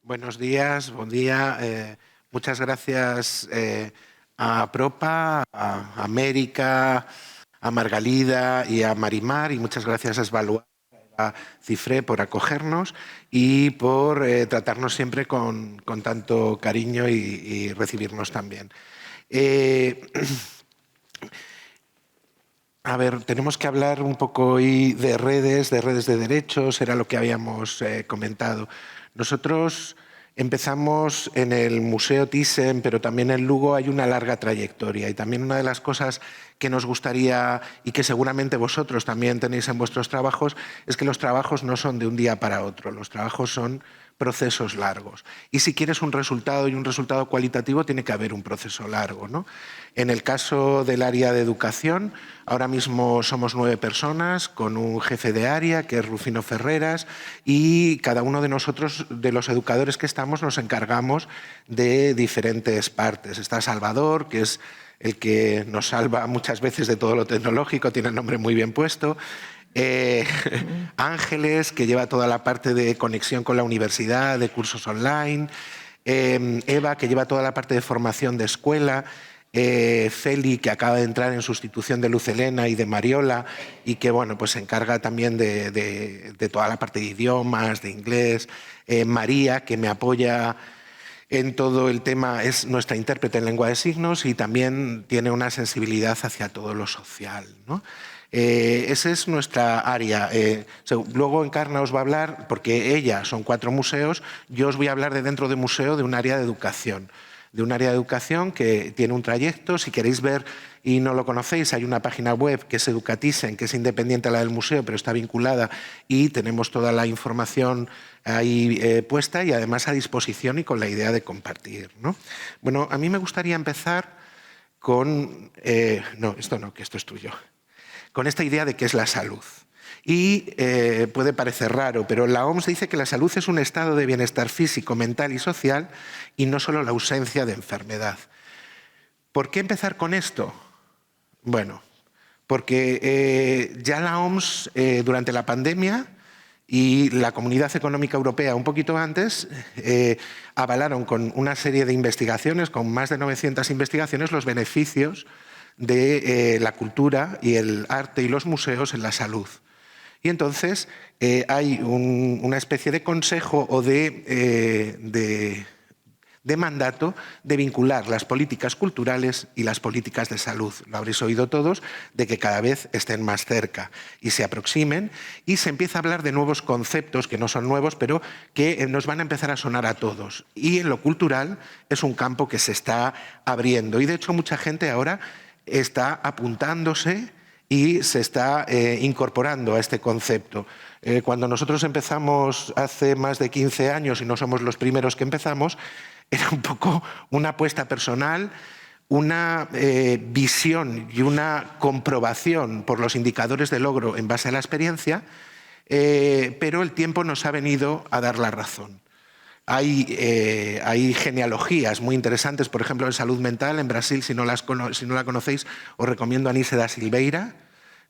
Buenos días, buen día. Muchas gracias a Propa, a América, a Margalida y a Marimar, y muchas gracias a Esvaluar, a Cifré por acogernos y por tratarnos siempre con tanto cariño y recibirnos también. A ver, tenemos que hablar un poco hoy de redes de derechos, era lo que habíamos comentado. Nosotros empezamos en el Museo Thyssen, pero también en Lugo hay una larga trayectoria, y también una de las cosas que nos gustaría, y que seguramente vosotros también tenéis en vuestros trabajos, es que los trabajos no son de un día para otro, los trabajos son procesos largos. Y si quieres un resultado y un resultado cualitativo, tiene que haber un proceso largo, ¿no? En el caso del área de educación, ahora mismo somos 9 personas con un jefe de área, que es Rufino Ferreras, y cada uno de nosotros, de los educadores que estamos, nos encargamos de diferentes partes. Está Salvador, que es el que nos salva muchas veces de todo lo tecnológico, tiene el nombre muy bien puesto. Ángeles, que lleva toda la parte de conexión con la universidad, de cursos online. Eva, que lleva toda la parte de formación de escuela. Feli, que acaba de entrar en sustitución de Luz Helena y de Mariola, y que bueno, pues se encarga también de toda la parte de idiomas, de inglés. María, que me apoya en todo el tema, es nuestra intérprete en lengua de signos y también tiene una sensibilidad hacia todo lo social, ¿no? Esa es nuestra área. Luego Encarna os va a hablar, porque ella son 4 museos, yo os voy a hablar de dentro de museo de un área de educación. De un área de educación que tiene un trayecto. Si queréis ver y no lo conocéis, hay una página web que es Educatisen, que es independiente a la del museo, pero está vinculada, y tenemos toda la información ahí puesta y además a disposición y con la idea de compartir, ¿no? Bueno, a mí me gustaría empezar con... no, esto no, que esto es tuyo. Con esta idea de qué es la salud. Y puede parecer raro, pero la OMS dice que la salud es un estado de bienestar físico, mental y social, y no solo la ausencia de enfermedad. ¿Por qué empezar con esto? Bueno, porque ya la OMS durante la pandemia y la Comunidad Económica Europea un poquito antes avalaron con una serie de investigaciones, con más de 900 investigaciones, los beneficios de la cultura y el arte y los museos en la salud. Y entonces hay una especie de consejo o de mandato de vincular las políticas culturales y las políticas de salud. Lo habréis oído todos, de que cada vez estén más cerca y se aproximen, y se empieza a hablar de nuevos conceptos, que no son nuevos, pero que nos van a empezar a sonar a todos. Y en lo cultural es un campo que se está abriendo, y de hecho mucha gente ahora está apuntándose y se está incorporando a este concepto. Cuando nosotros empezamos hace más de 15 años, y no somos los primeros que empezamos, era un poco una apuesta personal, una visión y una comprobación por los indicadores de logro en base a la experiencia, pero el tiempo nos ha venido a dar la razón. Hay genealogías muy interesantes, por ejemplo, en salud mental. En Brasil, si no la conocéis, os recomiendo a Nise da Silveira.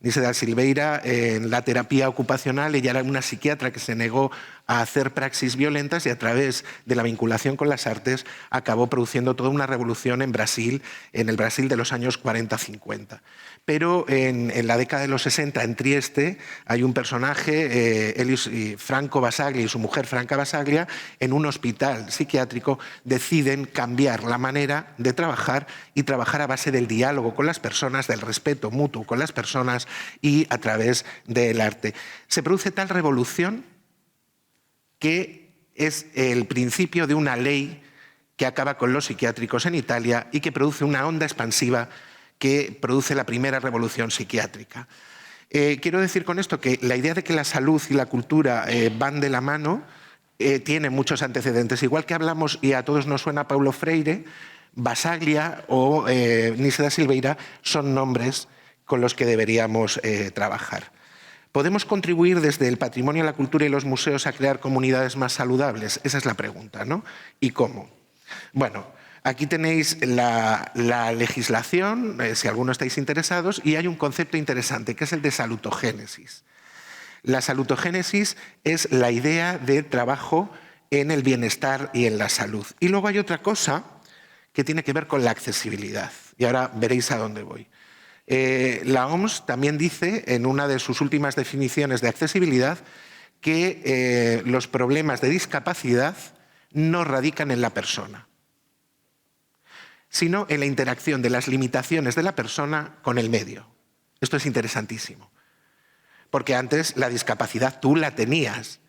Nise da Silveira, en la terapia ocupacional, ella era una psiquiatra que se negó a hacer praxis violentas, y a través de la vinculación con las artes acabó produciendo toda una revolución en Brasil, en el Brasil de los años 40-50. Pero en la década de los 60, en Trieste, hay un personaje, Franco Basaglia y su mujer Franca Basaglia, en un hospital psiquiátrico deciden cambiar la manera de trabajar y trabajar a base del diálogo con las personas, del respeto mutuo con las personas y a través del arte. Se produce tal revolución que es el principio de una ley que acaba con los psiquiátricos en Italia y que produce una onda expansiva que produce la primera revolución psiquiátrica. Quiero decir con esto que la idea de que la salud y la cultura van de la mano tiene muchos antecedentes. Igual que hablamos, y a todos nos suena Paulo Freire, Basaglia o Nise da Silveira son nombres con los que deberíamos trabajar. ¿Podemos contribuir desde el patrimonio, la cultura y los museos a crear comunidades más saludables? Esa es la pregunta, ¿no? ¿Y cómo? Bueno, aquí tenéis la legislación, si alguno estáis interesados, y hay un concepto interesante, que es el de salutogénesis. La salutogénesis es la idea de trabajo en el bienestar y en la salud. Y luego hay otra cosa que tiene que ver con la accesibilidad. Y ahora veréis a dónde voy. La OMS también dice, en una de sus últimas definiciones de accesibilidad, que los problemas de discapacidad no radican en la persona, sino en la interacción de las limitaciones de la persona con el medio. Esto es interesantísimo, porque antes la discapacidad tú la tenías,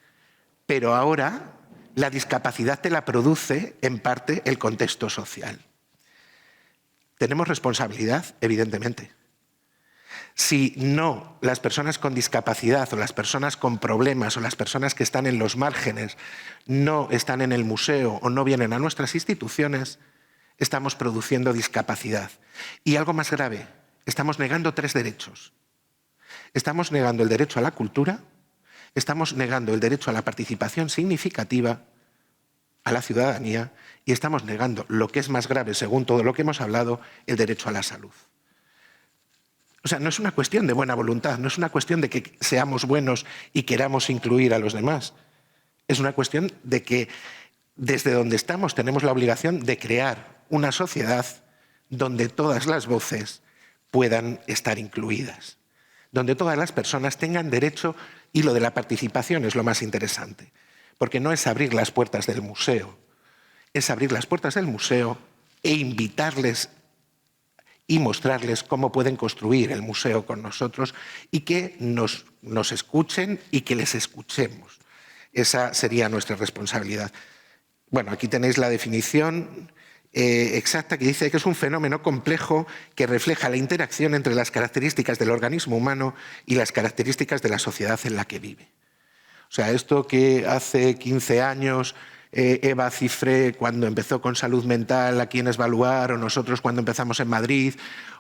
pero ahora la discapacidad te la produce en parte el contexto social. Tenemos responsabilidad, evidentemente. Si no, las personas con discapacidad o las personas con problemas o las personas que están en los márgenes no están en el museo o no vienen a nuestras instituciones, estamos produciendo discapacidad. Y algo más grave, estamos negando 3 derechos. Estamos negando el derecho a la cultura, estamos negando el derecho a la participación significativa, a la ciudadanía, y estamos negando, lo que es más grave según todo lo que hemos hablado, el derecho a la salud. O sea, no es una cuestión de buena voluntad, no es una cuestión de que seamos buenos y queramos incluir a los demás. Es una cuestión de que desde donde estamos tenemos la obligación de crear una sociedad donde todas las voces puedan estar incluidas, donde todas las personas tengan derecho, y lo de la participación es lo más interesante, porque no es abrir las puertas del museo, es abrir las puertas del museo e invitarles y mostrarles cómo pueden construir el museo con nosotros y que nos escuchen y que les escuchemos. Esa sería nuestra responsabilidad. Bueno, aquí tenéis la definición exacta, que dice que es un fenómeno complejo que refleja la interacción entre las características del organismo humano y las características de la sociedad en la que vive. O sea, esto que hace 15 años Eva Cifré, cuando empezó con salud mental aquí en Esvaluar, o nosotros cuando empezamos en Madrid,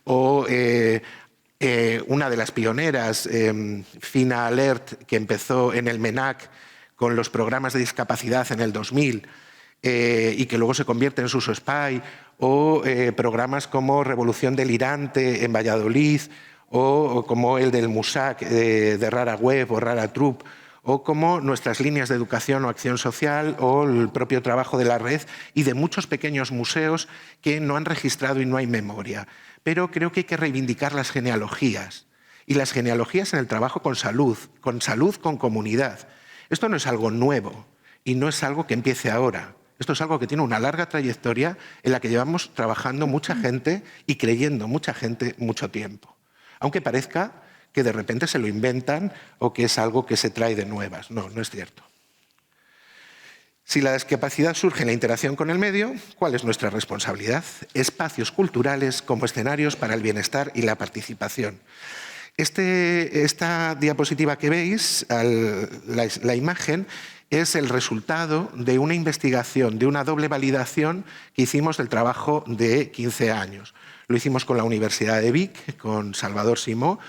o una de las pioneras, Fina Alert, que empezó en el MENAC con los programas de discapacidad en el 2000 y que luego se convierte en SUSOSPAI, o programas como Revolución Delirante en Valladolid, o como el del MUSAC de Rara Web o Rara Troop, o como nuestras líneas de educación o acción social, o el propio trabajo de la red y de muchos pequeños museos que no han registrado y no hay memoria. Pero creo que hay que reivindicar las genealogías, y las genealogías en el trabajo con salud, con comunidad. Esto no es algo nuevo y no es algo que empiece ahora. Esto es algo que tiene una larga trayectoria en la que llevamos trabajando mucha gente y creyendo mucha gente mucho tiempo. Aunque parezca que de repente se lo inventan o que es algo que se trae de nuevas. No, no es cierto. Si la discapacidad surge en la interacción con el medio, ¿cuál es nuestra responsabilidad? Espacios culturales como escenarios para el bienestar y la participación. Esta diapositiva que veis, la imagen, es el resultado de una investigación, de una doble validación que hicimos del trabajo de 15 años. Lo hicimos con la Universidad de Vic, con Salvador Simó,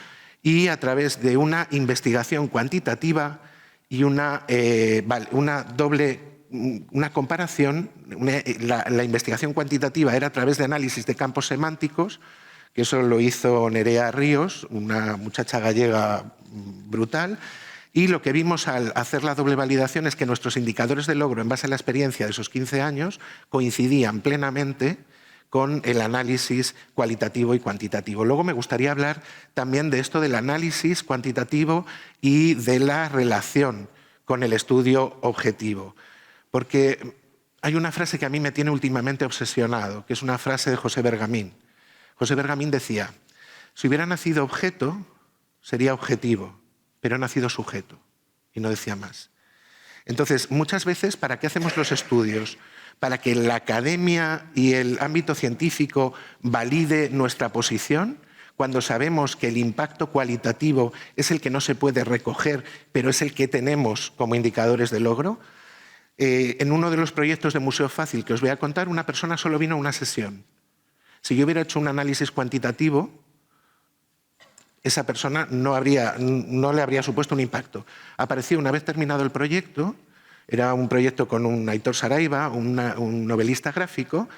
y a través de una investigación cuantitativa y una comparación. La investigación cuantitativa era a través de análisis de campos semánticos, que eso lo hizo Nerea Ríos, una muchacha gallega brutal, y lo que vimos al hacer la doble validación es que nuestros indicadores de logro en base a la experiencia de esos 15 años coincidían plenamente con el análisis cualitativo y cuantitativo. Luego me gustaría hablar también de esto del análisis cuantitativo y de la relación con el estudio objetivo, porque hay una frase que a mí me tiene últimamente obsesionado, que es una frase de José Bergamín. José Bergamín decía: si hubiera nacido objeto, sería objetivo, pero ha nacido sujeto, y no decía más. Entonces, muchas veces, ¿para qué hacemos los estudios? Para que la academia y el ámbito científico valide nuestra posición, cuando sabemos que el impacto cualitativo es el que no se puede recoger, pero es el que tenemos como indicadores de logro. En uno de los proyectos de Museo Fácil que os voy a contar, una persona solo vino a una sesión. Si yo hubiera hecho un análisis cuantitativo, esa persona no le habría supuesto un impacto. Apareció una vez terminado el proyecto. Era un proyecto con un Aitor Saraiva, un novelista gráfico,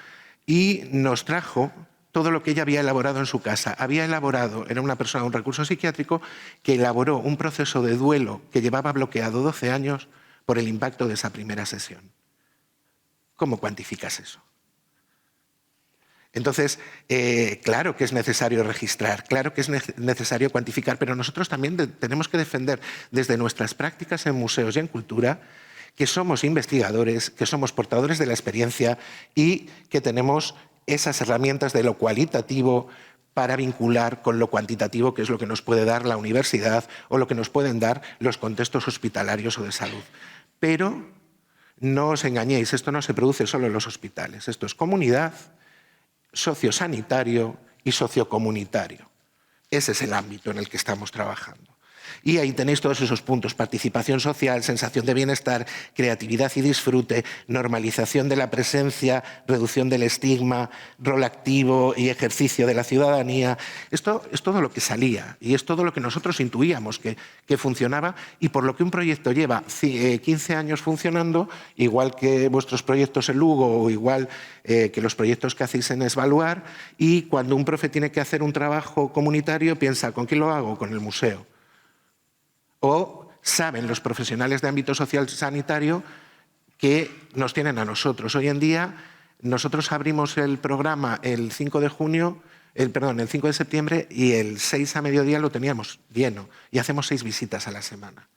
y nos trajo todo lo que ella había elaborado en su casa. Era una persona de un recurso psiquiátrico que elaboró un proceso de duelo que llevaba bloqueado 12 años por el impacto de esa primera sesión. ¿Cómo cuantificas eso? Entonces, claro que es necesario registrar, claro que es necesario cuantificar, pero nosotros también tenemos que defender desde nuestras prácticas en museos y en cultura que somos investigadores, que somos portadores de la experiencia y que tenemos esas herramientas de lo cualitativo para vincular con lo cuantitativo, que es lo que nos puede dar la universidad o lo que nos pueden dar los contextos hospitalarios o de salud. Pero no os engañéis, esto no se produce solo en los hospitales, esto es comunidad, sociosanitario y sociocomunitario. Ese es el ámbito en el que estamos trabajando. Y ahí tenéis todos esos puntos: participación social, sensación de bienestar, creatividad y disfrute, normalización de la presencia, reducción del estigma, rol activo y ejercicio de la ciudadanía. Esto es todo lo que salía y es todo lo que nosotros intuíamos que funcionaba, y por lo que un proyecto lleva 15 años funcionando, igual que vuestros proyectos en Lugo o igual que los proyectos que hacéis en Esvaluar, y cuando un profe tiene que hacer un trabajo comunitario piensa: ¿con quién lo hago? Con el museo. O saben los profesionales de ámbito social sanitario que nos tienen a nosotros. Hoy en día nosotros abrimos el programa el 5 de septiembre y el 6 a mediodía lo teníamos lleno y hacemos 6 visitas a la semana.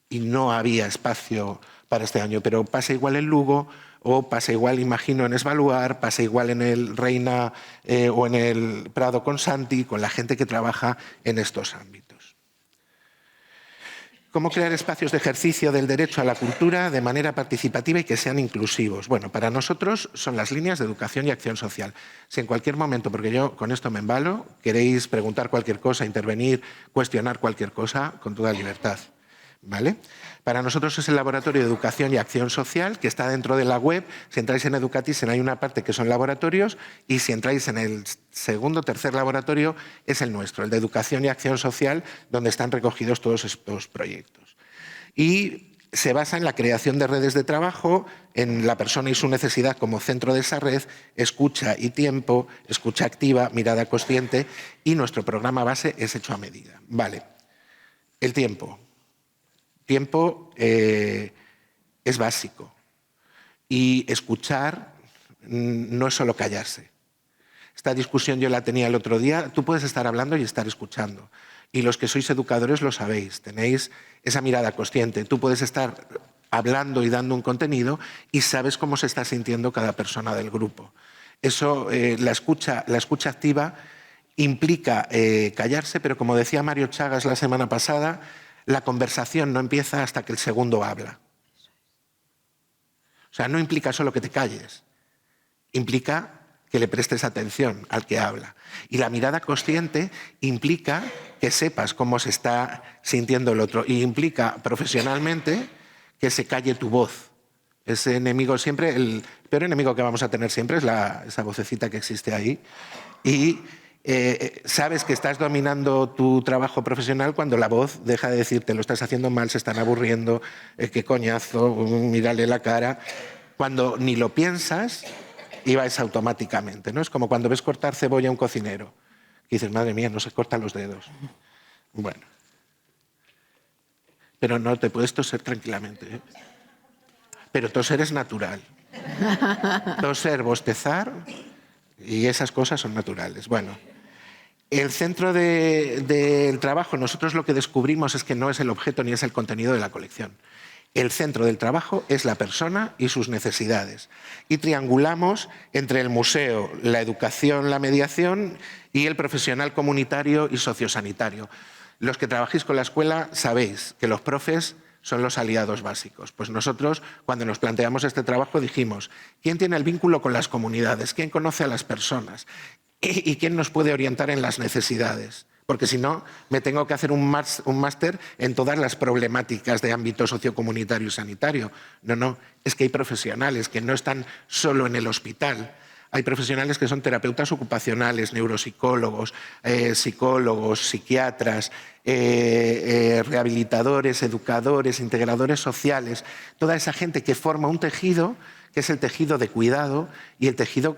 Y no había espacio para este año, pero pasa igual en Lugo o pasa igual, imagino, en Esvaluar, pasa igual en el Reina o en el Prado con Santi, con la gente que trabaja en estos ámbitos. ¿Cómo crear espacios de ejercicio del derecho a la cultura de manera participativa y que sean inclusivos? Bueno, para nosotros son las líneas de educación y acción social. Si en cualquier momento, porque yo con esto me embalo, queréis preguntar cualquier cosa, intervenir, cuestionar cualquier cosa, con toda libertad, ¿vale? Para nosotros es el Laboratorio de Educación y Acción Social, que está dentro de la web. Si entráis en Educatizen hay una parte que son laboratorios, y si entráis en el segundo o tercer laboratorio es el nuestro, el de Educación y Acción Social, donde están recogidos todos estos proyectos. Y se basa en la creación de redes de trabajo, en la persona y su necesidad como centro de esa red, escucha y tiempo, escucha activa, mirada consciente, y nuestro programa base es hecho a medida. Vale. El tiempo. Tiempo es básico, y escuchar no es solo callarse. Esta discusión yo la tenía el otro día. Tú puedes estar hablando y estar escuchando, y los que sois educadores lo sabéis, tenéis esa mirada consciente. Tú puedes estar hablando y dando un contenido y sabes cómo se está sintiendo cada persona del grupo. Eso, la escucha activa implica callarse, pero como decía Mario Chagas la semana pasada, la conversación no empieza hasta que el segundo habla. O sea, no implica solo que te calles, implica que le prestes atención al que habla. Y la mirada consciente implica que sepas cómo se está sintiendo el otro, y implica profesionalmente que se calle tu voz. Ese enemigo siempre, el peor enemigo que vamos a tener siempre es esa vocecita que existe ahí. Y sabes que estás dominando tu trabajo profesional cuando la voz deja de decirte: lo estás haciendo mal, se están aburriendo, qué coñazo, mírale la cara. Cuando ni lo piensas y vas automáticamente, ¿no? Es como cuando ves cortar cebolla a un cocinero y dices: madre mía, no se cortan los dedos. Bueno, pero no te puedes toser tranquilamente, ¿eh? Pero toser es natural. Toser, bostezar y esas cosas son naturales. Bueno, el centro del trabajo, nosotros lo que descubrimos es que no es el objeto ni es el contenido de la colección. El centro del trabajo es la persona y sus necesidades. Y triangulamos entre el museo, la educación, la mediación y el profesional comunitario y sociosanitario. Los que trabajáis con la escuela sabéis que los profes son los aliados básicos. Pues nosotros, cuando nos planteamos este trabajo, dijimos: ¿quién tiene el vínculo con las comunidades? ¿Quién conoce a las personas? ¿Y quién nos puede orientar en las necesidades? Porque si no, me tengo que hacer un máster en todas las problemáticas de ámbito sociocomunitario y sanitario. No, es que hay profesionales que no están solo en el hospital. Hay profesionales que son terapeutas ocupacionales, neuropsicólogos, psicólogos, psiquiatras, rehabilitadores, educadores, integradores sociales. Toda esa gente que forma un tejido, que es el tejido de cuidado y el tejido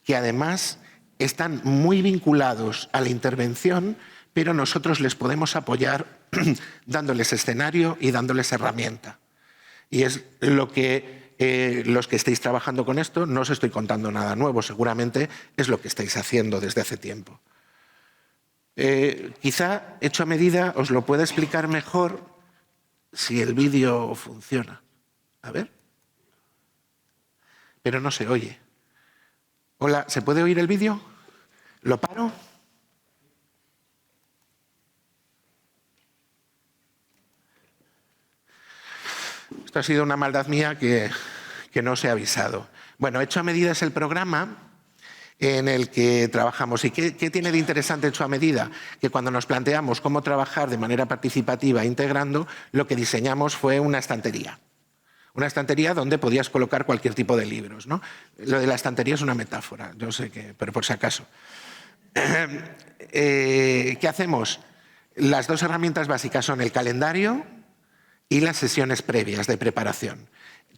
que además están muy vinculados a la intervención, pero nosotros les podemos apoyar dándoles escenario y dándoles herramienta. Y es lo que los que estéis trabajando con esto, no os estoy contando nada nuevo, seguramente es lo que estáis haciendo desde hace tiempo. Quizá hecho a medida os lo pueda explicar mejor si el vídeo funciona. A ver. Pero no se oye. Hola, ¿se puede oír el vídeo? ¿Lo paro? Esto ha sido una maldad mía que no os he avisado. Bueno, Hecho a Medida es el programa en el que trabajamos. ¿Y qué tiene de interesante Hecho a Medida? Que cuando nos planteamos cómo trabajar de manera participativa integrando, lo que diseñamos fue una estantería. Una estantería donde podías colocar cualquier tipo de libros, ¿no? Lo de la estantería es una metáfora, yo sé que, pero por si acaso. ¿Qué hacemos? Las dos herramientas básicas son el calendario y las sesiones previas de preparación.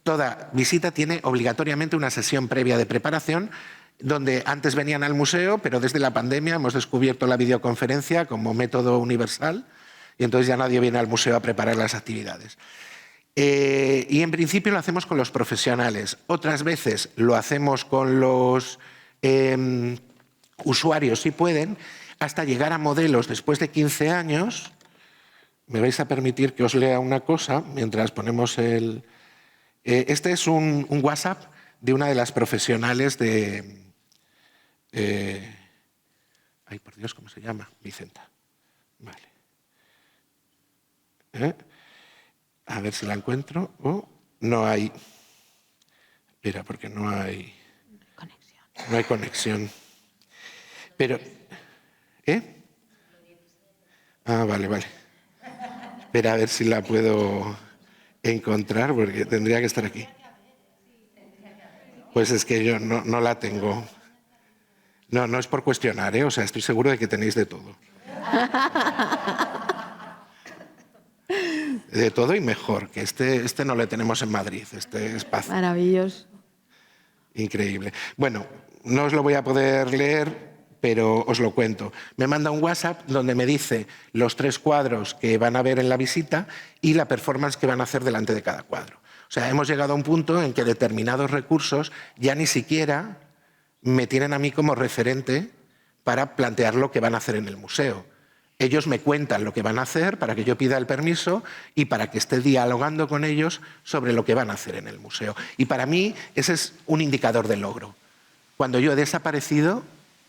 Toda visita tiene obligatoriamente una sesión previa de preparación donde antes venían al museo, pero desde la pandemia hemos descubierto la videoconferencia como método universal y entonces ya nadie viene al museo a preparar las actividades. Y en principio lo hacemos con los profesionales. Otras veces lo hacemos con los usuarios, si pueden, hasta llegar a modelos después de 15 años. Me vais a permitir que os lea una cosa mientras ponemos el... este es un WhatsApp de una de las profesionales de... ay, por Dios, ¿cómo se llama? Vicenta. Vale. A ver si la encuentro. Oh, no hay... Espera, porque no hay... conexión. No hay conexión. Pero... Ah, vale, vale. Espera, a ver si la puedo encontrar, porque tendría que estar aquí. Pues es que yo no la tengo. No es por cuestionar, ¿eh? O sea, estoy seguro de que tenéis de todo. De todo y mejor, que este no lo tenemos en Madrid, este espacio. Maravilloso. Increíble. Bueno, no os lo voy a poder leer, pero os lo cuento. Me manda un WhatsApp donde me dice los 3 cuadros que van a ver en la visita y la performance que van a hacer delante de cada cuadro. O sea, hemos llegado a un punto en que determinados recursos ya ni siquiera me tienen a mí como referente para plantear lo que van a hacer en el museo. Ellos me cuentan lo que van a hacer para que yo pida el permiso y para que esté dialogando con ellos sobre lo que van a hacer en el museo. Y para mí ese es un indicador de logro. Cuando yo he desaparecido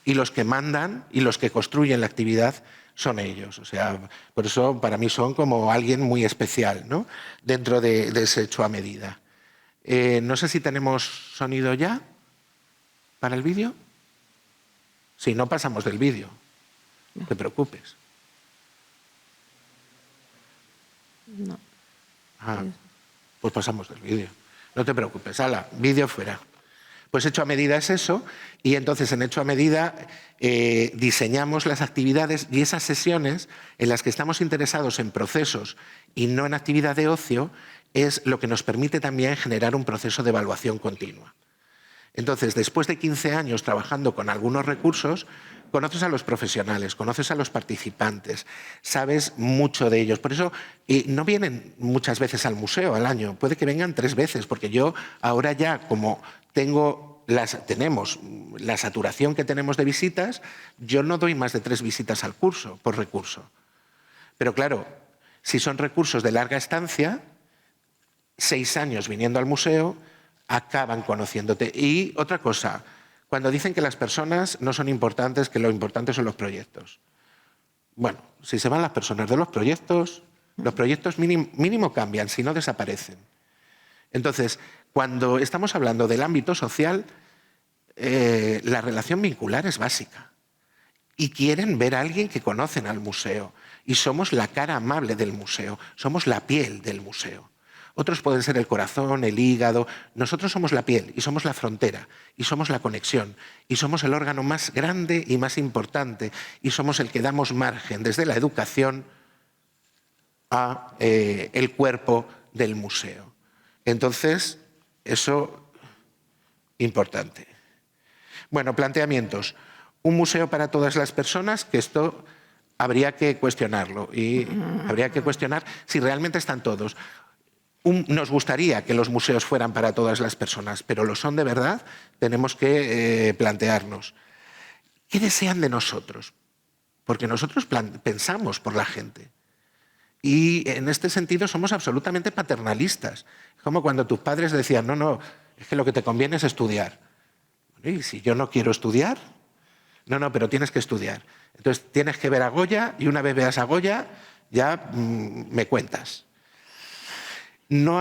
y los que mandan y los que construyen la actividad son ellos. O sea, por eso para mí son como alguien muy especial, ¿no? Dentro de ese Hecho a Medida. No sé si tenemos sonido ya para el vídeo. Si no, pasamos del vídeo. No te preocupes. No. Ah, pues pasamos del vídeo. No te preocupes, ala, vídeo fuera. Pues Hecho a Medida es eso, y entonces en Hecho a Medida diseñamos las actividades y esas sesiones en las que estamos interesados en procesos y no en actividad de ocio es lo que nos permite también generar un proceso de evaluación continua. Entonces, después de 15 años trabajando con algunos recursos, conoces a los profesionales, conoces a los participantes, sabes mucho de ellos. Por eso no vienen muchas veces al museo al año, puede que vengan 3 veces, porque yo ahora ya, como tenemos la saturación que tenemos de visitas, yo no doy más de 3 visitas al curso, por recurso. Pero claro, si son recursos de larga estancia, 6 años viniendo al museo, acaban conociéndote. Y otra cosa, cuando dicen que las personas no son importantes, que lo importante son los proyectos. Bueno, si se van las personas de los proyectos mínimo cambian, si no desaparecen. Entonces, cuando estamos hablando del ámbito social, la relación vincular es básica. Y quieren ver a alguien que conocen al museo. Y somos la cara amable del museo, somos la piel del museo. Otros pueden ser el corazón, el hígado. Nosotros somos la piel y somos la frontera y somos la conexión y somos el órgano más grande y más importante y somos el que damos margen desde la educación a el cuerpo del museo. Entonces, eso importante. Bueno, planteamientos. Un museo para todas las personas, que esto habría que cuestionarlo y habría que cuestionar si realmente están todos. Nos gustaría que los museos fueran para todas las personas, pero lo son de verdad. Tenemos que plantearnos, ¿qué desean de nosotros? Porque nosotros pensamos por la gente. Y en este sentido somos absolutamente paternalistas. Es como cuando tus padres decían, no, no, es que lo que te conviene es estudiar. ¿Y si yo no quiero estudiar? No, no, pero tienes que estudiar. Entonces tienes que ver a Goya y una vez veas a Goya ya me cuentas. No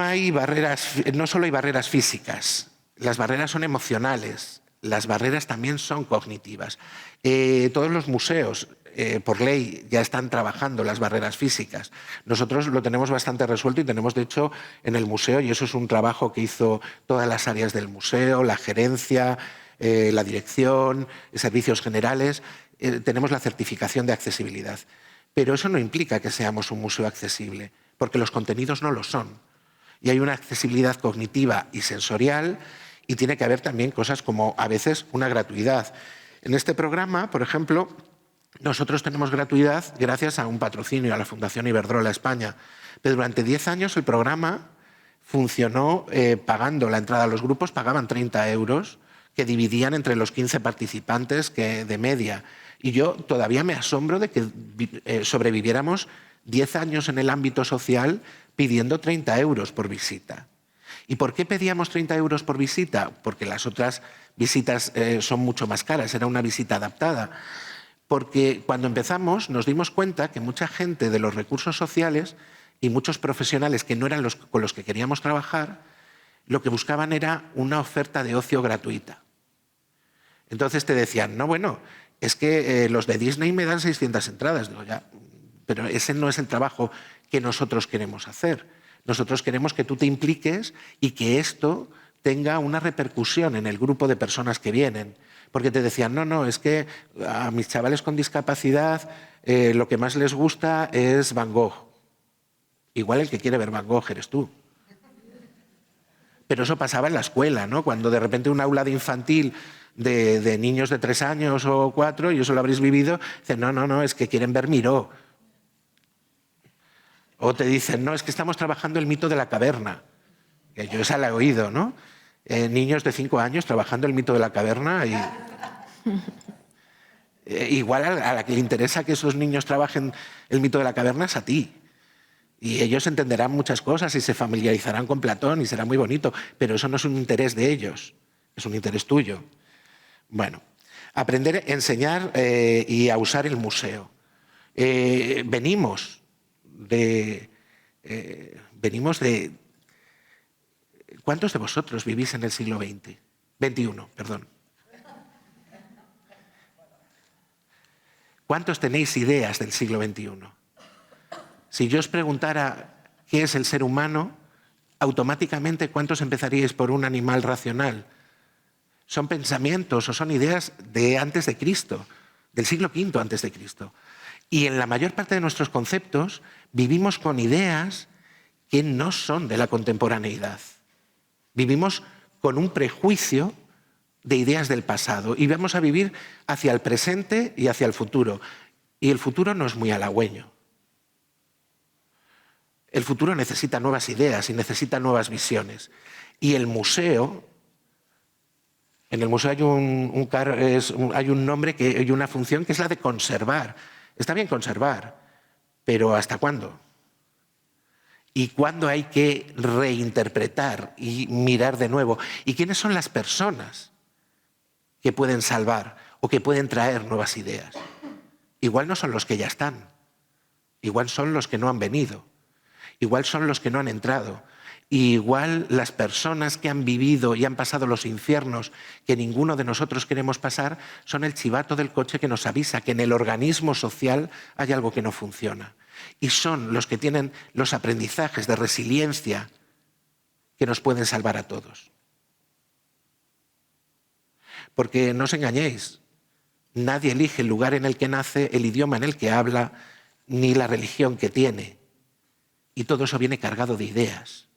solo hay barreras físicas, las barreras son emocionales, las barreras también son cognitivas. Todos los museos, por ley, ya están trabajando las barreras físicas. Nosotros lo tenemos bastante resuelto y tenemos, de hecho, en el museo, y eso es un trabajo que hizo todas las áreas del museo, la gerencia, la dirección, servicios generales, tenemos la certificación de accesibilidad. Pero eso no implica que seamos un museo accesible, porque los contenidos no lo son. Y hay una accesibilidad cognitiva y sensorial, y tiene que haber también cosas como, a veces, una gratuidad. En este programa, por ejemplo, nosotros tenemos gratuidad gracias a un patrocinio a la Fundación Iberdrola España. Pero durante 10 años el programa funcionó pagando la entrada a los grupos, pagaban 30 euros, que dividían entre los 15 participantes de media. Y yo todavía me asombro de que sobreviviéramos 10 años en el ámbito social pidiendo 30 euros por visita. ¿Y por qué pedíamos 30 euros por visita? Porque las otras visitas son mucho más caras, era una visita adaptada. Porque cuando empezamos nos dimos cuenta que mucha gente de los recursos sociales y muchos profesionales que no eran con los que queríamos trabajar, lo que buscaban era una oferta de ocio gratuita. Entonces te decían, no, bueno, es que los de Disney me dan 600 entradas. Digo, ya, pero ese no es el trabajo que nosotros queremos hacer. Nosotros queremos que tú te impliques y que esto tenga una repercusión en el grupo de personas que vienen. Porque te decían, no, no, es que a mis chavales con discapacidad lo que más les gusta es Van Gogh. Igual el que quiere ver Van Gogh eres tú. Pero eso pasaba en la escuela, ¿no? Cuando de repente un aula de infantil de niños de 3 años o 4, y eso lo habréis vivido, dicen, no, no, no, es que quieren ver Miró. O te dicen, no, es que estamos trabajando el mito de la caverna. Que yo esa la he oído, ¿no? Niños de 5 años trabajando el mito de la caverna y... igual a la que le interesa que esos niños trabajen el mito de la caverna es a ti. Y ellos entenderán muchas cosas y se familiarizarán con Platón y será muy bonito, pero eso no es un interés de ellos, es un interés tuyo. Bueno, aprender a enseñar y a usar el museo. Venimos de... ¿Cuántos de vosotros vivís en el siglo XX? XXI, perdón. ¿Cuántos tenéis ideas del siglo XXI? Si yo os preguntara qué es el ser humano, automáticamente, ¿cuántos empezaríais por un animal racional? Son pensamientos o son ideas de antes de Cristo, del siglo V antes de Cristo. Y en la mayor parte de nuestros conceptos vivimos con ideas que no son de la contemporaneidad. Vivimos con un prejuicio de ideas del pasado y vamos a vivir hacia el presente y hacia el futuro. Y el futuro no es muy halagüeño. El futuro necesita nuevas ideas y necesita nuevas visiones. Y el museo, en el museo hay un nombre, hay una función que es la de conservar. Está bien conservar, pero ¿hasta cuándo? ¿Y cuándo hay que reinterpretar y mirar de nuevo? ¿Y quiénes son las personas que pueden salvar o que pueden traer nuevas ideas? Igual no son los que ya están, igual son los que no han venido. Igual son los que no han entrado. Y igual las personas que han vivido y han pasado los infiernos que ninguno de nosotros queremos pasar son el chivato del coche que nos avisa que en el organismo social hay algo que no funciona. Y son los que tienen los aprendizajes de resiliencia que nos pueden salvar a todos. Porque no os engañéis, nadie elige el lugar en el que nace, el idioma en el que habla, ni la religión que tiene. Y todo eso viene cargado de ideas.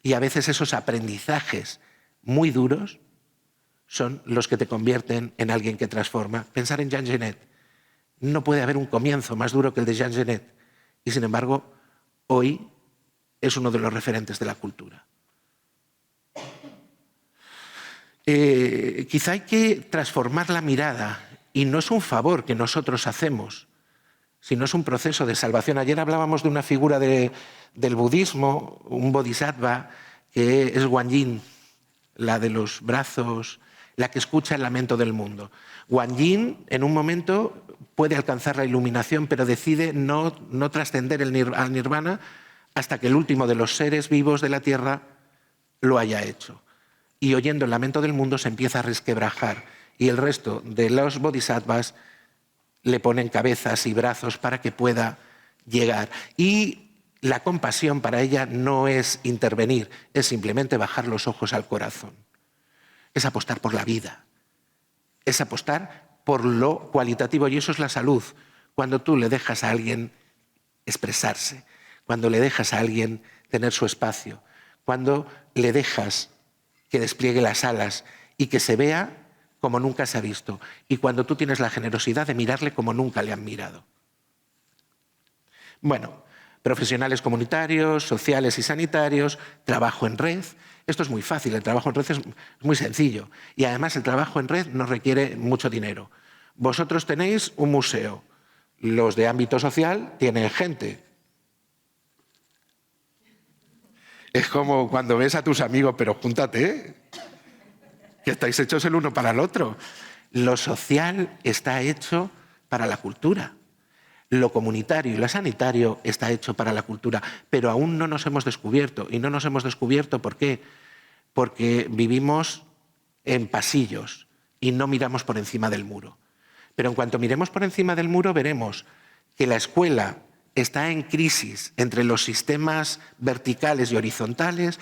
Y a veces esos aprendizajes muy duros son los que te convierten en alguien que transforma. Pensar en Jean Genet. No puede haber un comienzo más duro que el de Jean Genet. Y sin embargo, hoy es uno de los referentes de la cultura. Quizá hay que transformar la mirada, y no es un favor que nosotros hacemos, sino es un proceso de salvación. Ayer hablábamos de una figura del budismo, un bodhisattva, que es Guanyin, la de los brazos, la que escucha el lamento del mundo. Guanyin, en un momento, puede alcanzar la iluminación, pero decide no trascender al nirvana hasta que el último de los seres vivos de la tierra lo haya hecho. Y oyendo el lamento del mundo se empieza a resquebrajar, y el resto de los bodhisattvas le ponen cabezas y brazos para que pueda llegar. Y la compasión para ella no es intervenir, es simplemente bajar los ojos al corazón. Es apostar por la vida, es apostar por lo cualitativo, y eso es la salud. Cuando tú le dejas a alguien expresarse, cuando le dejas a alguien tener su espacio, cuando le dejas que despliegue las alas y que se vea como nunca se ha visto, y cuando tú tienes la generosidad de mirarle como nunca le han mirado. Bueno, profesionales comunitarios, sociales y sanitarios, trabajo en red. Esto es muy fácil, el trabajo en red es muy sencillo, y además el trabajo en red no requiere mucho dinero. Vosotros tenéis un museo, los de ámbito social tienen gente. Es como cuando ves a tus amigos, pero júntate, ¿eh? Que estáis hechos el uno para el otro. Lo social está hecho para la cultura. Lo comunitario y lo sanitario está hecho para la cultura, pero aún no nos hemos descubierto. Y no nos hemos descubierto, ¿por qué? Porque vivimos en pasillos y no miramos por encima del muro. Pero en cuanto miremos por encima del muro, veremos que la escuela está en crisis entre los sistemas verticales y horizontales,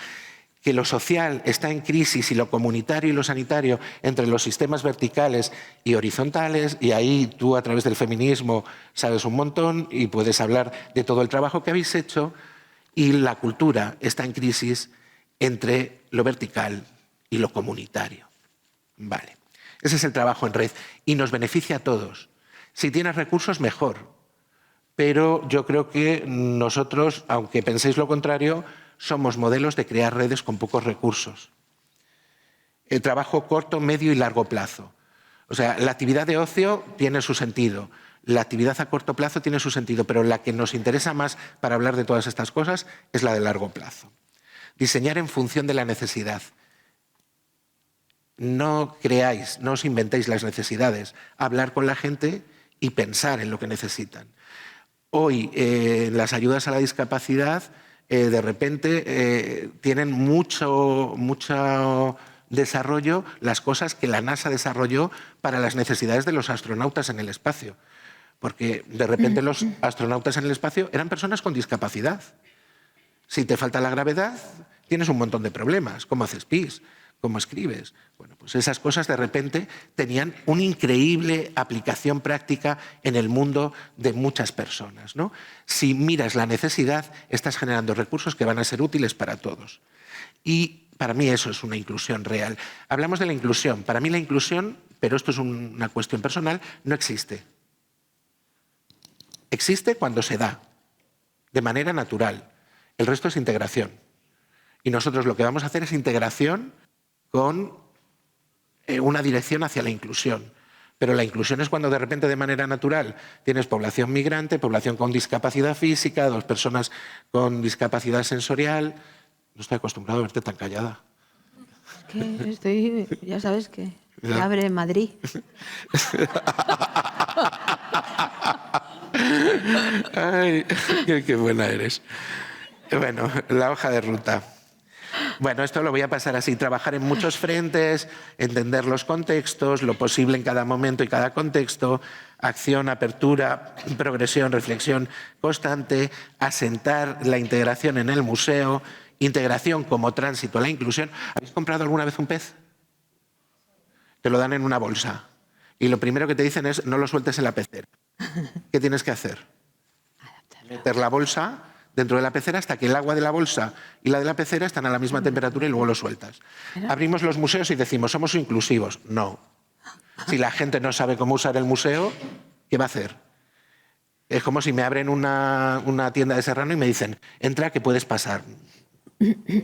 que lo social está en crisis y lo comunitario y lo sanitario entre los sistemas verticales y horizontales, y ahí tú a través del feminismo sabes un montón y puedes hablar de todo el trabajo que habéis hecho, y la cultura está en crisis entre lo vertical y lo comunitario. Vale. Ese es el trabajo en red y nos beneficia a todos. Si tienes recursos, mejor. Pero yo creo que nosotros, aunque penséis lo contrario, somos modelos de crear redes con pocos recursos. El trabajo corto, medio y largo plazo. O sea, la actividad de ocio tiene su sentido, la actividad a corto plazo tiene su sentido, pero la que nos interesa más para hablar de todas estas cosas es la de largo plazo. Diseñar en función de la necesidad. No creáis, no os inventéis las necesidades. Hablar con la gente y pensar en lo que necesitan. Hoy, las ayudas a la discapacidad de repente tienen mucho desarrollo las cosas que la NASA desarrolló para las necesidades de los astronautas en el espacio. Porque de repente los astronautas en el espacio eran personas con discapacidad. Si te falta la gravedad, tienes un montón de problemas. ¿Cómo haces pis? ¿Cómo escribes? Bueno, pues esas cosas de repente tenían una increíble aplicación práctica en el mundo de muchas personas, ¿no? Si miras la necesidad, estás generando recursos que van a ser útiles para todos. Y para mí eso es una inclusión real. Hablamos de la inclusión. Para mí la inclusión, pero esto es una cuestión personal, no existe. Existe cuando se da, de manera natural. El resto es integración. Y nosotros lo que vamos a hacer es integración con una dirección hacia la inclusión. Pero la inclusión es cuando de repente de manera natural tienes población migrante, población con discapacidad física, 2 personas con discapacidad sensorial. No estoy acostumbrado a verte tan callada. Es que estoy, ya sabes que se abre en Madrid. Ay, qué buena eres. Bueno, la hoja de ruta. Bueno, esto lo voy a pasar así, trabajar en muchos frentes, entender los contextos, lo posible en cada momento y cada contexto, acción, apertura, progresión, reflexión constante, asentar la integración en el museo, integración como tránsito a la inclusión. ¿Habéis comprado alguna vez un pez? Te lo dan en una bolsa y lo primero que te dicen es no lo sueltes en la pecera. ¿Qué tienes que hacer? Meter la bolsa dentro de la pecera hasta que el agua de la bolsa y la de la pecera están a la misma temperatura y luego lo sueltas. Abrimos los museos y decimos, somos inclusivos. No. Si la gente no sabe cómo usar el museo, ¿qué va a hacer? Es como si me abren una tienda de Serrano y me dicen, entra que puedes pasar.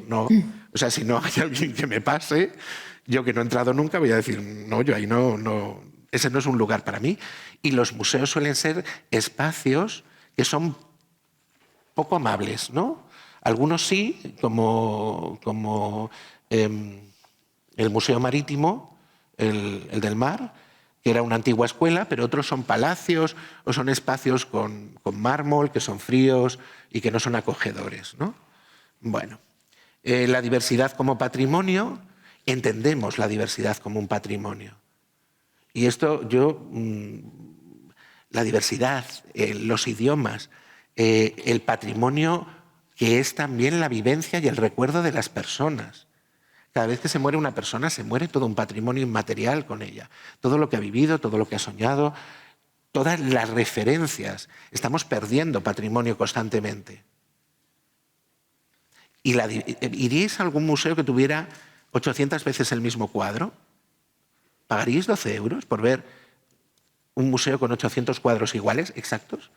No, o sea, si no hay alguien que me pase, yo que no he entrado nunca voy a decir, no, yo ahí no, ese no es un lugar para mí. Y los museos suelen ser espacios que son poco amables, ¿no? Algunos sí, como el Museo Marítimo, el del Mar, que era una antigua escuela, pero otros son palacios o son espacios con mármol, que son fríos y que no son acogedores, ¿no? Bueno, la diversidad como patrimonio, entendemos la diversidad como un patrimonio. Y esto la diversidad, los idiomas, el patrimonio que es también la vivencia y el recuerdo de las personas. Cada vez que se muere una persona, se muere todo un patrimonio inmaterial con ella. Todo lo que ha vivido, todo lo que ha soñado, todas las referencias. Estamos perdiendo patrimonio constantemente. ¿Iríais a algún museo que tuviera 800 veces el mismo cuadro? ¿Pagaríais 12 euros por ver un museo con 800 cuadros iguales, exactos?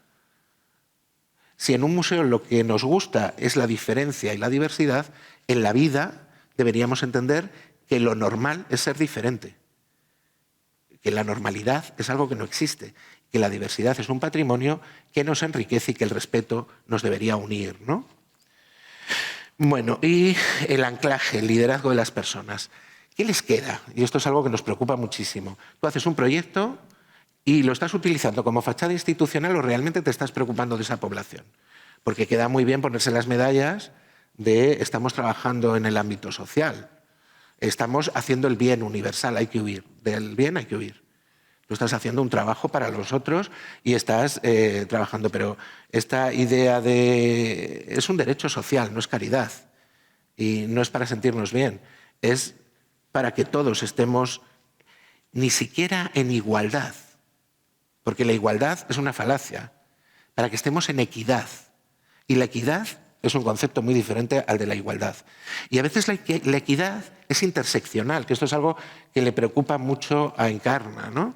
Si en un museo lo que nos gusta es la diferencia y la diversidad, en la vida deberíamos entender que lo normal es ser diferente, que la normalidad es algo que no existe, que la diversidad es un patrimonio que nos enriquece y que el respeto nos debería unir, ¿no? Bueno, y el anclaje, el liderazgo de las personas. ¿Qué les queda? Y esto es algo que nos preocupa muchísimo. Tú haces un proyecto y lo estás utilizando como fachada institucional o realmente te estás preocupando de esa población. Porque queda muy bien ponerse las medallas de estamos trabajando en el ámbito social, estamos haciendo el bien universal, hay que huir, del bien hay que huir. Tú estás haciendo un trabajo para los otros y estás trabajando, pero esta idea de... es un derecho social, no es caridad. Y no es para sentirnos bien, es para que todos estemos ni siquiera en igualdad, porque la igualdad es una falacia, para que estemos en equidad. Y la equidad es un concepto muy diferente al de la igualdad. Y a veces la equidad es interseccional, que esto es algo que le preocupa mucho a Encarna, ¿no?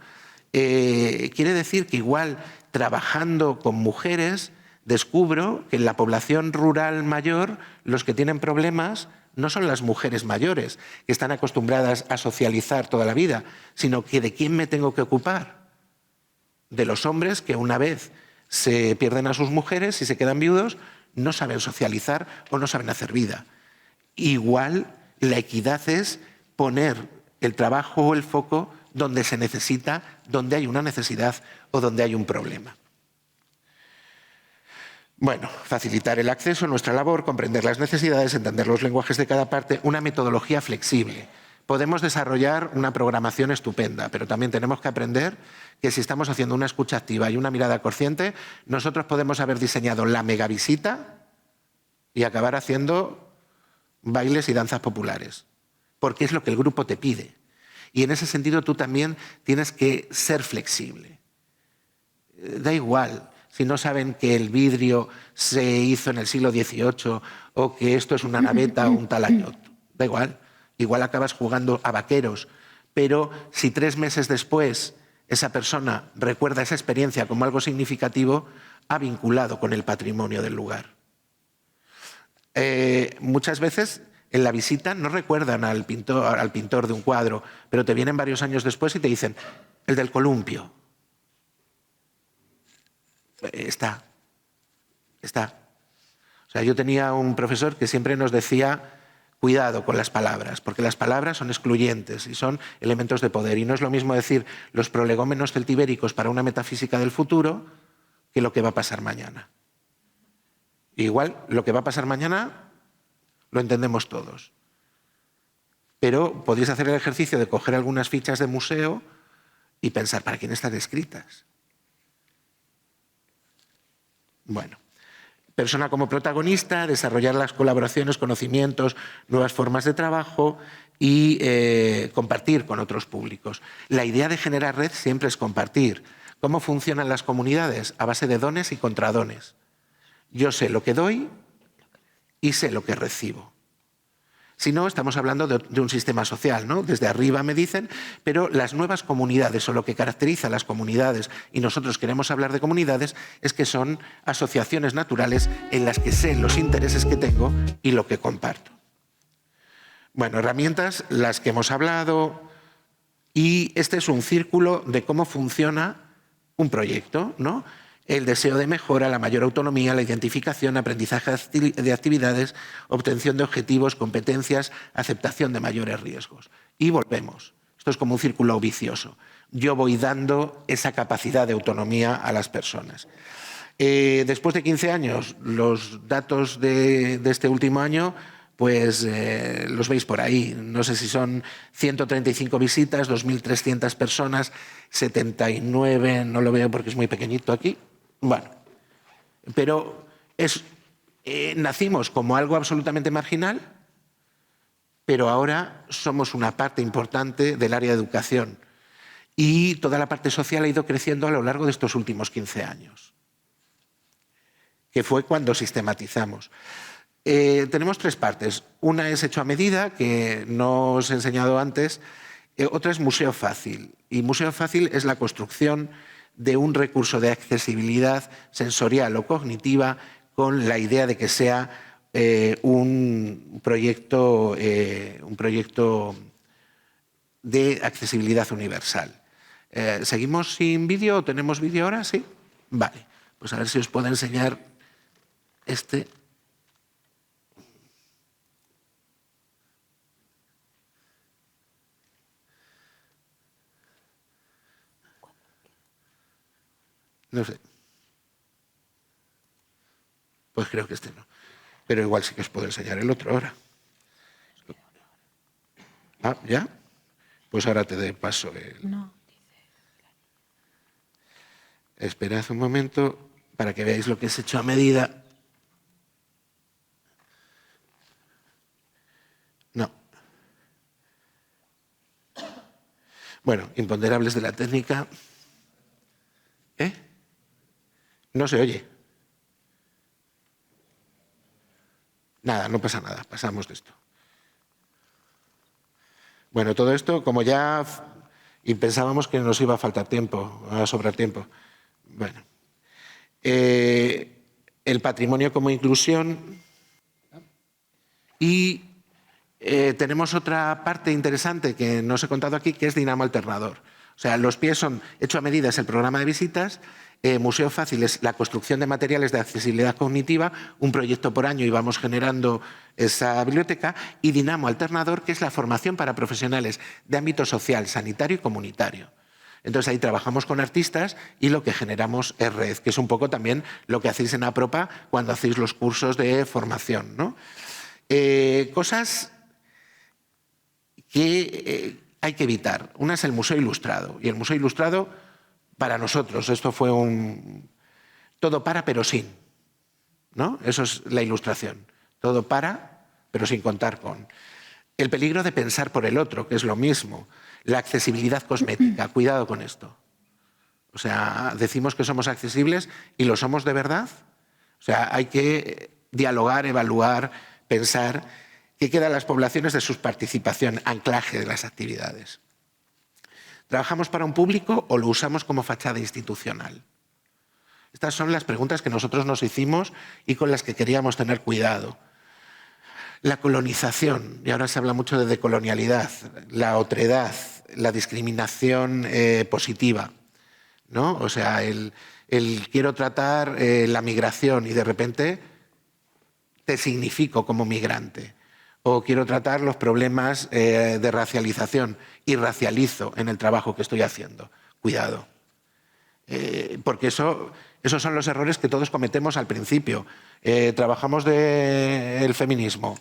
Quiere decir que igual trabajando con mujeres descubro que en la población rural mayor los que tienen problemas no son las mujeres mayores, que están acostumbradas a socializar toda la vida, sino que ¿de quién me tengo que ocupar? De los hombres que una vez se pierden a sus mujeres y se quedan viudos, no saben socializar o no saben hacer vida. Igual la equidad es poner el trabajo o el foco donde se necesita, donde hay una necesidad o donde hay un problema. Bueno, facilitar el acceso, nuestra labor, comprender las necesidades, entender los lenguajes de cada parte, una metodología flexible. Podemos desarrollar una programación estupenda, pero también tenemos que aprender que si estamos haciendo una escucha activa y una mirada consciente, nosotros podemos haber diseñado la megavisita y acabar haciendo bailes y danzas populares, porque es lo que el grupo te pide. Y en ese sentido tú también tienes que ser flexible. Da igual si no saben que el vidrio se hizo en el siglo XVIII o que esto es una naveta o un talayot. Da igual. Igual acabas jugando a vaqueros, pero si 3 meses después esa persona recuerda esa experiencia como algo significativo, ha vinculado con el patrimonio del lugar. Muchas veces en la visita no recuerdan al pintor de un cuadro, pero te vienen varios años después y te dicen, el del columpio. Está. O sea, yo tenía un profesor que siempre nos decía, cuidado con las palabras, porque las palabras son excluyentes y son elementos de poder. Y no es lo mismo decir los prolegómenos celtibéricos para una metafísica del futuro que lo que va a pasar mañana. Igual, lo que va a pasar mañana lo entendemos todos. Pero podéis hacer el ejercicio de coger algunas fichas de museo y pensar, ¿para quién están escritas? Bueno, persona como protagonista, desarrollar las colaboraciones, conocimientos, nuevas formas de trabajo y compartir con otros públicos. La idea de generar red siempre es compartir. ¿Cómo funcionan las comunidades? A base de dones y contradones. Yo sé lo que doy y sé lo que recibo. Si no, estamos hablando de un sistema social, ¿no? Desde arriba me dicen, pero las nuevas comunidades o lo que caracteriza a las comunidades, y nosotros queremos hablar de comunidades, es que son asociaciones naturales en las que sé los intereses que tengo y lo que comparto. Bueno, herramientas, las que hemos hablado, y este es un círculo de cómo funciona un proyecto, ¿no? El deseo de mejora, la mayor autonomía, la identificación, aprendizaje de actividades, obtención de objetivos, competencias, aceptación de mayores riesgos. Y volvemos. Esto es como un círculo vicioso. Yo voy dando esa capacidad de autonomía a las personas. Después de 15 años, los datos de este último año, pues los veis por ahí. No sé si son 135 visitas, 2.300 personas, 79, no lo veo porque es muy pequeñito aquí. Bueno, pero nacimos como algo absolutamente marginal, pero ahora somos una parte importante del área de educación y toda la parte social ha ido creciendo a lo largo de estos últimos 15 años, que fue cuando sistematizamos. Tenemos tres partes. Una es hecho a medida, que no os he enseñado antes. Otra es Museo Fácil. Y Museo Fácil es la construcción de un recurso de accesibilidad sensorial o cognitiva con la idea de que sea un proyecto de accesibilidad universal. ¿Seguimos sin vídeo? ¿Tenemos vídeo ahora? ¿Sí? Vale. Pues a ver si os puedo enseñar este. No sé. Pues creo que este no. Pero igual sí que os puedo enseñar el otro ahora. Ah, ¿ya? Pues ahora te paso el... No, Esperad un momento para que veáis lo que es hecho a medida. No. Bueno, imponderables de la técnica. No se oye. Nada, no pasa nada, pasamos de esto. Bueno, todo esto, como ya y pensábamos que nos iba a faltar tiempo, a sobrar tiempo. Bueno, el patrimonio como inclusión y tenemos otra parte interesante que no os he contado aquí, que es Dinamo Alternador. O sea, los pies son hecho a medida, es el programa de visitas. Museo Fácil es la construcción de materiales de accesibilidad cognitiva, un proyecto por año y vamos generando esa biblioteca. Y Dinamo Alternador, que es la formación para profesionales de ámbito social, sanitario y comunitario. Entonces ahí trabajamos con artistas y lo que generamos es red, que es un poco también lo que hacéis en APROPA cuando hacéis los cursos de formación, ¿no? Cosas que hay que evitar. Una es el Museo Ilustrado. Y el Museo Ilustrado, para nosotros, esto fue un... Todo para, pero sin. ¿No? Eso es la ilustración. Todo para, pero sin contar con. El peligro de pensar por el otro, que es lo mismo. La accesibilidad cosmética. Cuidado con esto. O sea, decimos que somos accesibles y lo somos de verdad. O sea, hay que dialogar, evaluar, pensar qué queda a las poblaciones de su participación, anclaje de las actividades. ¿Trabajamos para un público o lo usamos como fachada institucional? Estas son las preguntas que nosotros nos hicimos y con las que queríamos tener cuidado. La colonización, y ahora se habla mucho de decolonialidad, la otredad, la discriminación positiva, ¿no? O sea, el quiero tratar la migración y de repente te significo como migrante. O quiero tratar los problemas de racialización y racializo en el trabajo que estoy haciendo. Cuidado. Porque esos son los errores que todos cometemos al principio. Trabajamos del feminismo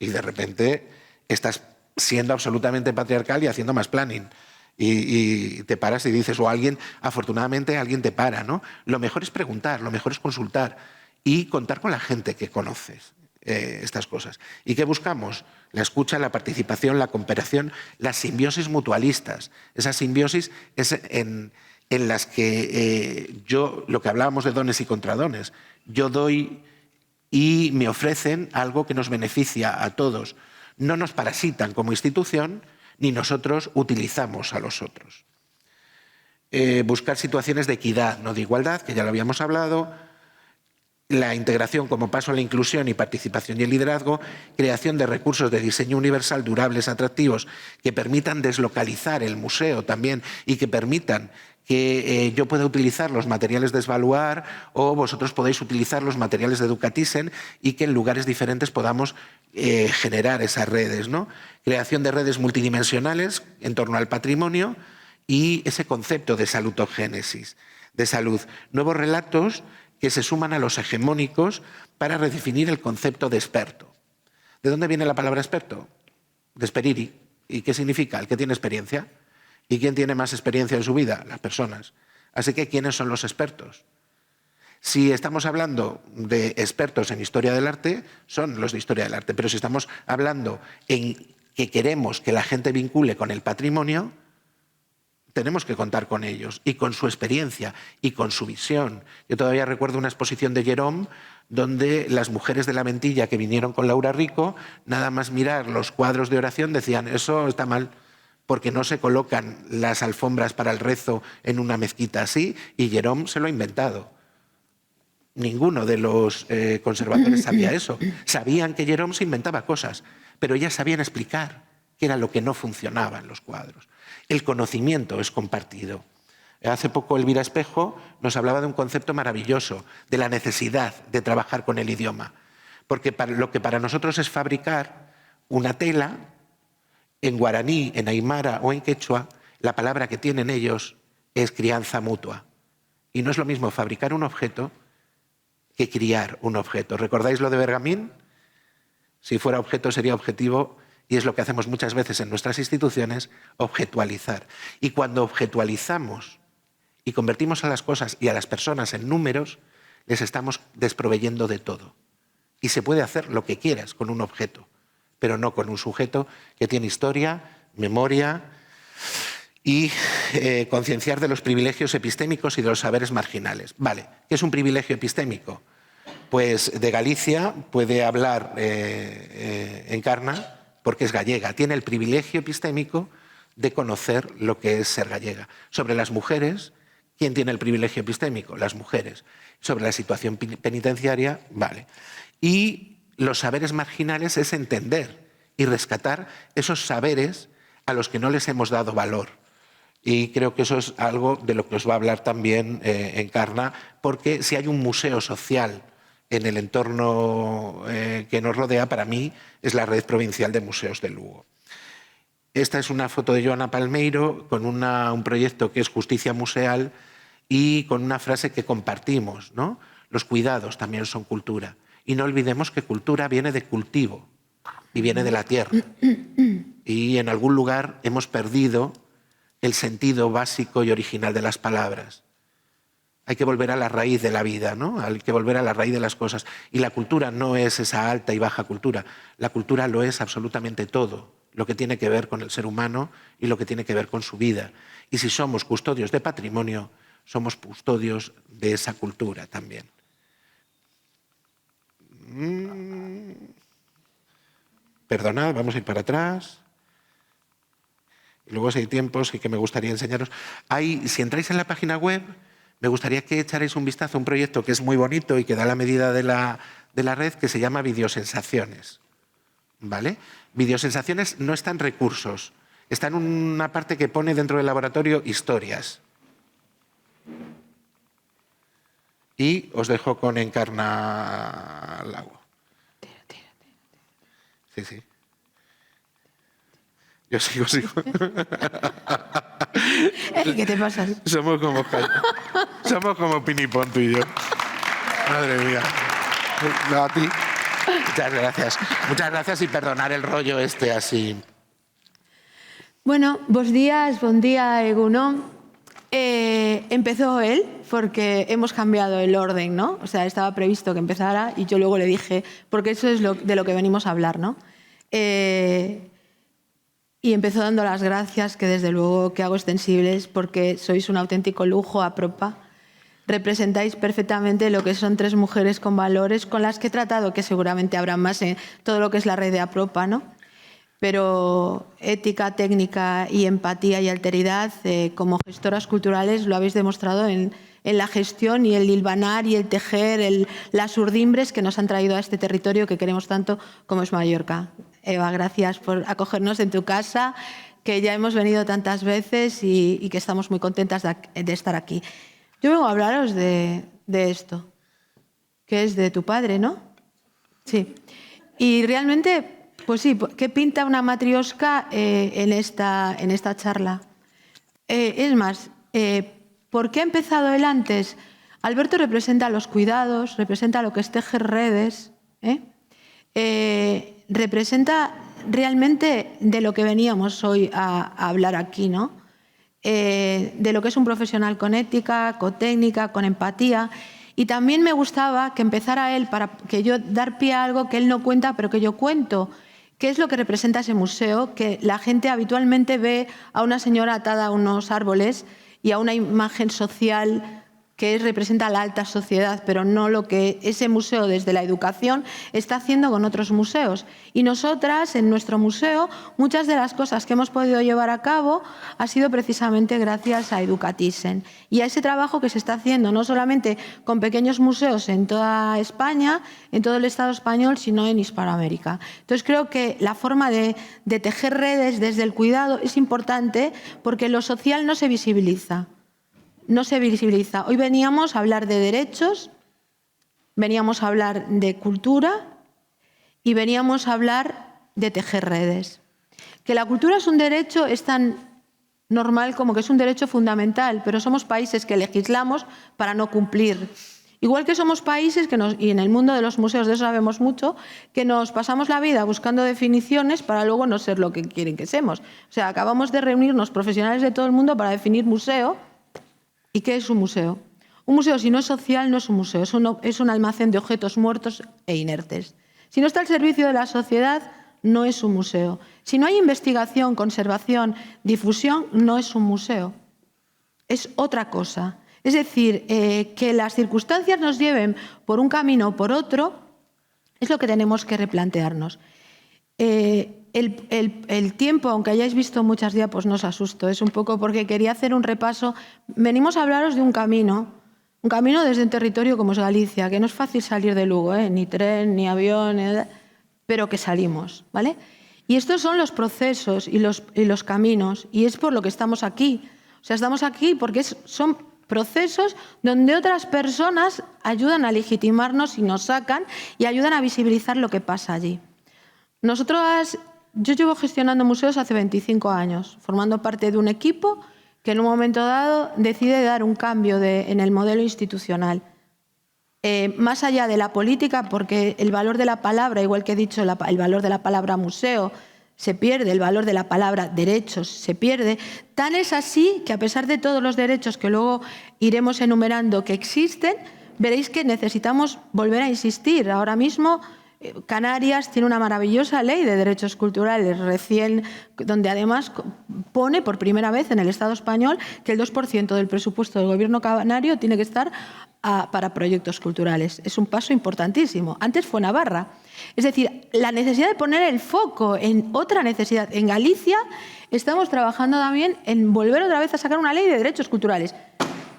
y de repente estás siendo absolutamente patriarcal y haciendo más planning. Y te paras y dices, o alguien, afortunadamente alguien te para, ¿no? Lo mejor es preguntar, lo mejor es consultar y contar con la gente que conoces. Estas cosas. ¿Y qué buscamos? La escucha, la participación, la cooperación, las simbiosis mutualistas. Esas simbiosis es en las que yo, lo que hablábamos de dones y contradones, yo doy y me ofrecen algo que nos beneficia a todos. No nos parasitan como institución, ni nosotros utilizamos a los otros. Buscar situaciones de equidad, no de igualdad, que ya lo habíamos hablado, la integración como paso a la inclusión y participación y el liderazgo, creación de recursos de diseño universal, durables, atractivos, que permitan deslocalizar el museo también y que permitan que yo pueda utilizar los materiales de Svaluar o vosotros podáis utilizar los materiales de Educatisen y que en lugares diferentes podamos generar esas redes, ¿no? Creación de redes multidimensionales en torno al patrimonio y ese concepto de salutogénesis, de salud. Nuevos relatos que se suman a los hegemónicos para redefinir el concepto de experto. ¿De dónde viene la palabra experto? De esperiri. ¿Y qué significa? El que tiene experiencia. ¿Y quién tiene más experiencia en su vida? Las personas. Así que, ¿quiénes son los expertos? Si estamos hablando de expertos en historia del arte, son los de historia del arte. Pero si estamos hablando en que queremos que la gente vincule con el patrimonio, tenemos que contar con ellos y con su experiencia y con su visión. Yo todavía recuerdo una exposición de Jerome donde las mujeres de la Ventilla que vinieron con Laura Rico, nada más mirar los cuadros de oración decían, eso está mal, porque no se colocan las alfombras para el rezo en una mezquita así, y Jerome se lo ha inventado. Ninguno de los conservadores sabía eso. Sabían que Jerome se inventaba cosas, pero ellas sabían explicar qué era lo que no funcionaba en los cuadros. El conocimiento es compartido. Hace poco Elvira Espejo nos hablaba de un concepto maravilloso, de la necesidad de trabajar con el idioma. Porque lo que para nosotros es fabricar una tela, en guaraní, en aymara o en quechua, la palabra que tienen ellos es crianza mutua. Y no es lo mismo fabricar un objeto que criar un objeto. ¿Recordáis lo de Bergamín? Si fuera objeto sería objetivo. Y es lo que hacemos muchas veces en nuestras instituciones, objetualizar. Y cuando objetualizamos y convertimos a las cosas y a las personas en números, les estamos desproveyendo de todo. Y se puede hacer lo que quieras con un objeto, pero no con un sujeto que tiene historia, memoria y concienciar de los privilegios epistémicos y de los saberes marginales. Vale, ¿qué es un privilegio epistémico? Pues de Galicia puede hablar Encarna, porque es gallega, tiene el privilegio epistémico de conocer lo que es ser gallega. Sobre las mujeres, ¿quién tiene el privilegio epistémico? Las mujeres. Sobre la situación penitenciaria, vale. Y los saberes marginales es entender y rescatar esos saberes a los que no les hemos dado valor. Y creo que eso es algo de lo que os va a hablar también Encarna, porque si hay un museo social en el entorno que nos rodea, para mí, es la Red Provincial de Museos de Lugo. Esta es una foto de Joana Palmeiro con un proyecto que es Justicia Museal y con una frase que compartimos, ¿no? Los cuidados también son cultura. Y no olvidemos que cultura viene de cultivo y viene de la tierra. Y en algún lugar hemos perdido el sentido básico y original de las palabras. Hay que volver a la raíz de la vida, ¿no? Hay que volver a la raíz de las cosas. Y la cultura no es esa alta y baja cultura. La cultura lo es absolutamente todo, lo que tiene que ver con el ser humano y lo que tiene que ver con su vida. Y si somos custodios de patrimonio, somos custodios de esa cultura también. Perdonad, vamos a ir para atrás. Y luego, si hay tiempo, sí que me gustaría enseñaros. Si entráis en la página web, me gustaría que echarais un vistazo a un proyecto que es muy bonito y que da la medida de la red, que se llama Videosensaciones. ¿Vale? Videosensaciones no está en recursos, está en una parte que pone dentro del laboratorio historias. Y os dejo con Encarna Lago. Sí, sí. Yo sigo. ¿Qué te pasa? Somos como Pinipón, tú y yo. Madre mía. No, a ti. Muchas gracias. Muchas gracias y perdonar el rollo así. Bueno, buen día, Egunon. Empezó él porque hemos cambiado el orden, ¿no? O sea, estaba previsto que empezara y yo luego le dije, porque eso es de lo que venimos a hablar, ¿no? Y empezó dando las gracias, que desde luego que hago extensibles, porque sois un auténtico lujo a Propa. Representáis perfectamente lo que son tres mujeres con valores, con las que he tratado, que seguramente habrá más en todo lo que es la red de Apropa, ¿no? pero ética, técnica y empatía y alteridad, como gestoras culturales, lo habéis demostrado en la gestión y el hilvanar y el tejer las urdimbres que nos han traído a este territorio que queremos tanto como es Mallorca. Eva, gracias por acogernos en tu casa, que ya hemos venido tantas veces y que estamos muy contentas de estar aquí. Yo vengo a hablaros de esto, que es de tu padre, ¿no? Sí. Y realmente, pues sí, ¿qué pinta una matrioska en esta charla? Es más, ¿por qué ha empezado él antes? Alberto representa los cuidados, representa lo que es tejer redes, representa realmente de lo que veníamos hoy a hablar aquí, ¿no? De lo que es un profesional con ética, con técnica, con empatía. Y también me gustaba que empezara él para que yo dar pie a algo que él no cuenta, pero que yo cuento. ¿Qué es lo que representa ese museo? Que la gente habitualmente ve a una señora atada a unos árboles y a una imagen social que representa a la alta sociedad, pero no lo que ese museo desde la educación está haciendo con otros museos. Y nosotras, en nuestro museo, muchas de las cosas que hemos podido llevar a cabo ha sido precisamente gracias a Educatisen y a ese trabajo que se está haciendo, no solamente con pequeños museos en toda España, en todo el Estado español, sino en Hispanoamérica. Entonces, creo que la forma de tejer redes desde el cuidado es importante porque lo social no se visibiliza. No se visibiliza. Hoy veníamos a hablar de derechos, veníamos a hablar de cultura y veníamos a hablar de tejer redes. Que la cultura es un derecho es tan normal como que es un derecho fundamental, pero somos países que legislamos para no cumplir. Igual que somos países, y en el mundo de los museos de eso sabemos mucho, que nos pasamos la vida buscando definiciones para luego no ser lo que quieren que seamos. O sea, acabamos de reunirnos profesionales de todo el mundo para definir museo. ¿Y qué es un museo? Un museo, si no es social, no es un museo, es un almacén de objetos muertos e inertes. Si no está al servicio de la sociedad, no es un museo. Si no hay investigación, conservación, difusión, no es un museo. Es otra cosa. Es decir, que las circunstancias nos lleven por un camino o por otro, es lo que tenemos que replantearnos. El tiempo, aunque hayáis visto muchas diapos, no os asusto, es un poco porque quería hacer un repaso. Venimos a hablaros de un camino desde un territorio como es Galicia, que no es fácil salir de Lugo, ni tren, ni avión, pero que salimos, ¿vale? Y estos son los procesos y los caminos, y es por lo que estamos aquí. O sea, estamos aquí porque son procesos donde otras personas ayudan a legitimarnos y nos sacan y ayudan a visibilizar lo que pasa allí. Yo llevo gestionando museos hace 25 años, formando parte de un equipo que en un momento dado decide dar un cambio en el modelo institucional. Más allá de la política, porque el valor de la palabra, igual que he dicho, el valor de la palabra museo se pierde, el valor de la palabra derechos se pierde. Tan es así que a pesar de todos los derechos que luego iremos enumerando que existen, veréis que necesitamos volver a insistir. Ahora mismo Canarias tiene una maravillosa ley de derechos culturales donde además pone por primera vez en el Estado español que el 2% del presupuesto del gobierno canario tiene que estar para proyectos culturales. Es un paso importantísimo. Antes fue Navarra. Es decir, la necesidad de poner el foco en otra necesidad. En Galicia estamos trabajando también en volver otra vez a sacar una ley de derechos culturales.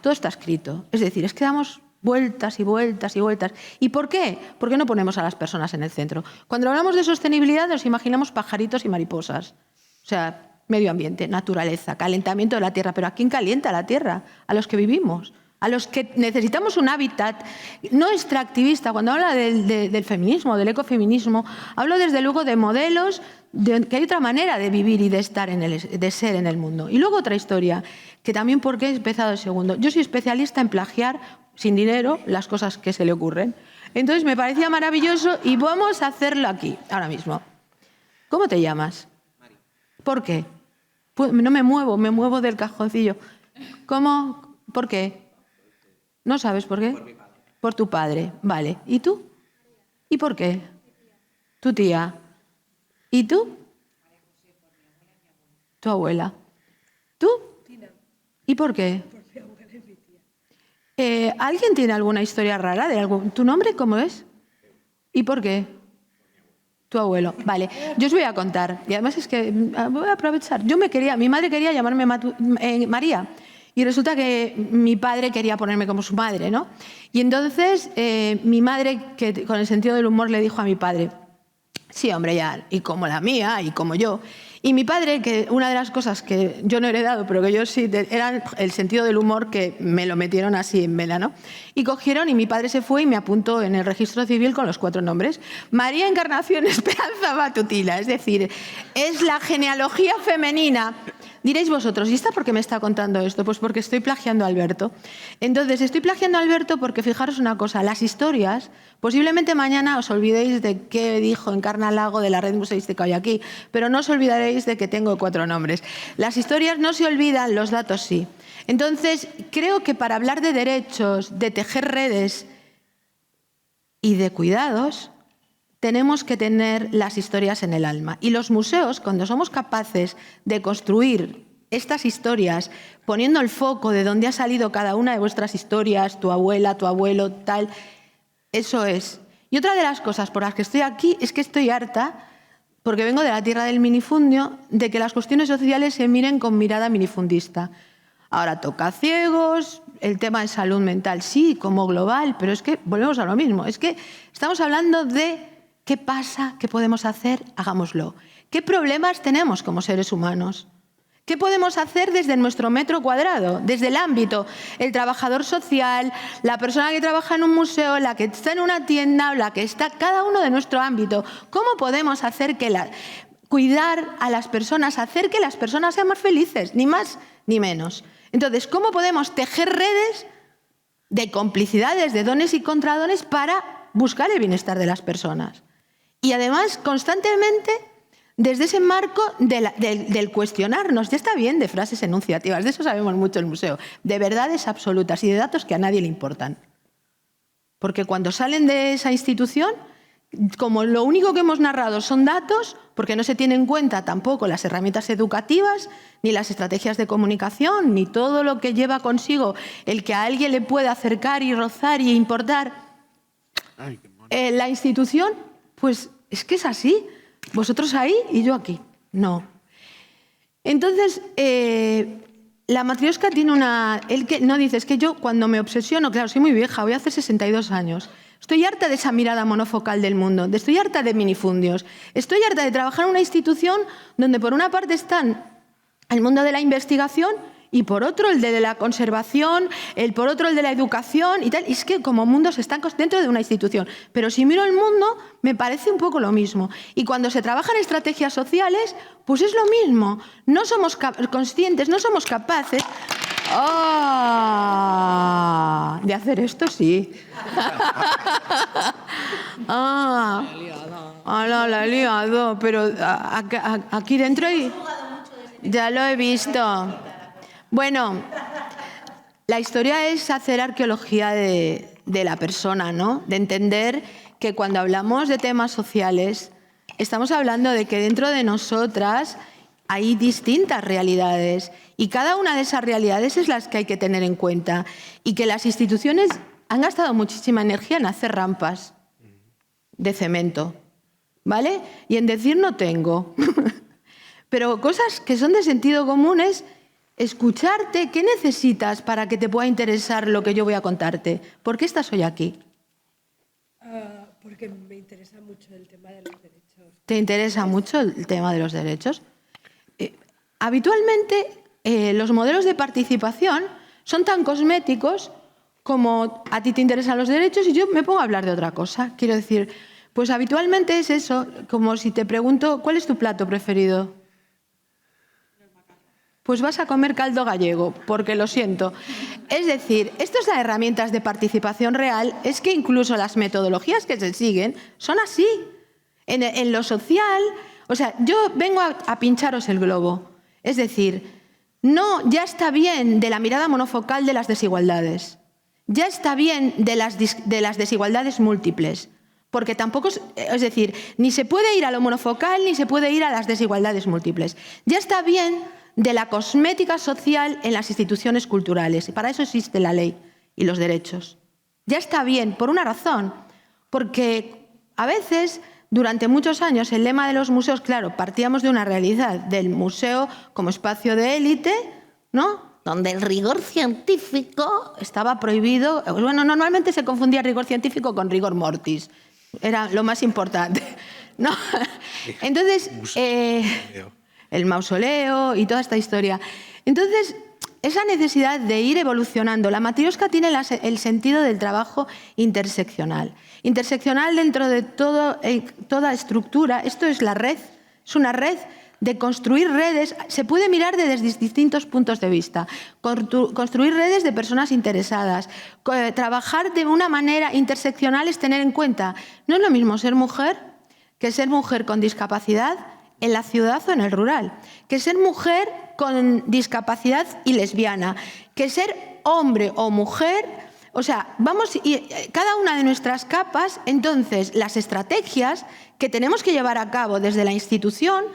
Todo está escrito. Es decir, es que damos vueltas y vueltas y vueltas. ¿Y por qué? Porque no ponemos a las personas en el centro. Cuando hablamos de sostenibilidad nos imaginamos pajaritos y mariposas. O sea, medio ambiente, naturaleza, calentamiento de la tierra. ¿Pero a quién calienta la tierra? A los que vivimos, a los que necesitamos un hábitat no extractivista. Cuando hablo del feminismo, del ecofeminismo, hablo desde luego de modelos, que hay otra manera de vivir y de estar de ser en el mundo. Y luego otra historia, que también porque he empezado el segundo. Yo soy especialista en plagiar sin dinero las cosas que se le ocurren. Entonces me parecía maravilloso y vamos a hacerlo aquí, ahora mismo. ¿Cómo te llamas? Mari. ¿Por qué? No me muevo del cajoncillo. ¿Cómo? ¿Por qué? ¿No sabes por qué? Por mi padre. Por tu padre, vale. ¿Y tú? ¿Y por qué? Tu tía. ¿Y tú? Tu abuela. ¿Tú? ¿Y por qué? ¿Alguien tiene alguna historia rara de algo? ¿Tu nombre cómo es? ¿Y por qué? Tu abuelo, vale. Yo os voy a contar. Y además es que voy a aprovechar. Mi madre quería llamarme María. Y resulta que mi padre quería ponerme como su madre, ¿no? Y entonces mi madre, que con el sentido del humor, le dijo a mi padre, sí, hombre, ya, y como la mía, y como yo. Y mi padre, que una de las cosas que yo no he heredado, pero que yo sí, era el sentido del humor, que me lo metieron así en vela, ¿no? Y cogieron, y mi padre se fue y me apuntó en el registro civil con los 4 nombres. María Encarnación Esperanza Batutila, es decir, es la genealogía femenina. Diréis vosotros, ¿y esta por qué me está contando esto? Pues porque estoy plagiando a Alberto. Entonces, estoy plagiando a Alberto porque, fijaros una cosa, las historias, posiblemente mañana os olvidéis de qué dijo Encarna Lago de la Red Museística hoy aquí, pero no os olvidaréis de que tengo 4 nombres. Las historias no se olvidan, los datos sí. Entonces, creo que para hablar de derechos, de tejer redes y de cuidados, tenemos que tener las historias en el alma. Y los museos, cuando somos capaces de construir estas historias, poniendo el foco de dónde ha salido cada una de vuestras historias, tu abuela, tu abuelo, tal, eso es. Y otra de las cosas por las que estoy aquí es que estoy harta, porque vengo de la tierra del minifundio, de que las cuestiones sociales se miren con mirada minifundista. Ahora toca ciegos, el tema de salud mental sí, como global, pero es que volvemos a lo mismo. Es que estamos hablando de ¿qué pasa? ¿Qué podemos hacer? Hagámoslo. ¿Qué problemas tenemos como seres humanos? ¿Qué podemos hacer desde nuestro metro cuadrado? Desde el ámbito, el trabajador social, la persona que trabaja en un museo, la que está en una tienda, la que está cada uno de nuestro ámbito. ¿Cómo podemos hacer cuidar a las personas, hacer que las personas sean más felices? Ni más ni menos. Entonces, ¿cómo podemos tejer redes de complicidades, de dones y contradones para buscar el bienestar de las personas? Y además, constantemente, desde ese marco del cuestionarnos. Ya está bien de frases enunciativas, de eso sabemos mucho en el museo, de verdades absolutas y de datos que a nadie le importan. Porque cuando salen de esa institución, como lo único que hemos narrado son datos, porque no se tienen en cuenta tampoco las herramientas educativas, ni las estrategias de comunicación, ni todo lo que lleva consigo el que a alguien le pueda acercar y rozar y importar la institución, pues es que es así. Vosotros ahí y yo aquí. No. Entonces, la Matrioska tiene una... no dice, es que yo cuando me obsesiono, claro, soy muy vieja, voy a hacer 62 años. Estoy harta de esa mirada monofocal del mundo, estoy harta de minifundios, estoy harta de trabajar en una institución donde por una parte están el mundo de la investigación y por otro el de la conservación, por otro el de la educación y tal. Y es que como mundos están dentro de una institución. Pero si miro el mundo, me parece un poco lo mismo. Y cuando se trabajan estrategias sociales, pues es lo mismo. No somos conscientes, no somos capaces de hacer esto, sí. La he liado, pero aquí dentro hay... Ya lo he visto. Bueno, la historia es hacer arqueología de la persona, ¿no? De entender que cuando hablamos de temas sociales, estamos hablando de que dentro de nosotras hay distintas realidades y cada una de esas realidades es las que hay que tener en cuenta y que las instituciones han gastado muchísima energía en hacer rampas de cemento, ¿vale? Y en decir no tengo. Pero cosas que son de sentido común es escucharte. ¿Qué necesitas para que te pueda interesar lo que yo voy a contarte? ¿Por qué estás hoy aquí? Porque me interesa mucho el tema de los derechos. ¿Te interesa mucho el tema de los derechos? Habitualmente, los modelos de participación son tan cosméticos como a ti te interesan los derechos y yo me pongo a hablar de otra cosa. Quiero decir, pues habitualmente es eso, como si te pregunto, ¿cuál es tu plato preferido? Pues vas a comer caldo gallego, porque lo siento. Es decir, estas herramientas de participación real, es que incluso las metodologías que se siguen son así. En lo social, o sea, yo vengo a pincharos el globo. Es decir, no, ya está bien de la mirada monofocal de las desigualdades. Ya está bien de las desigualdades múltiples. Porque tampoco, es decir, ni se puede ir a lo monofocal ni se puede ir a las desigualdades múltiples. Ya está bien de la cosmética social en las instituciones culturales. Y para eso existe la ley y los derechos. Ya está bien, por una razón. Porque a veces durante muchos años el lema de los museos, claro, partíamos de una realidad, del museo como espacio de élite, ¿no?, donde el rigor científico estaba prohibido. Bueno, normalmente se confundía rigor científico con rigor mortis. Era lo más importante, ¿no? Entonces, el mausoleo y toda esta historia. Entonces, esa necesidad de ir evolucionando. La matrioska tiene el sentido del trabajo interseccional. Interseccional dentro de toda estructura. Esto es la red, es una red de construir redes. Se puede mirar desde distintos puntos de vista. Construir redes de personas interesadas. Trabajar de una manera interseccional es tener en cuenta, no es lo mismo ser mujer que ser mujer con discapacidad en la ciudad o en el rural, que ser mujer con discapacidad y lesbiana, que ser hombre o mujer. O sea, cada una de nuestras capas, entonces las estrategias que tenemos que llevar a cabo desde la institución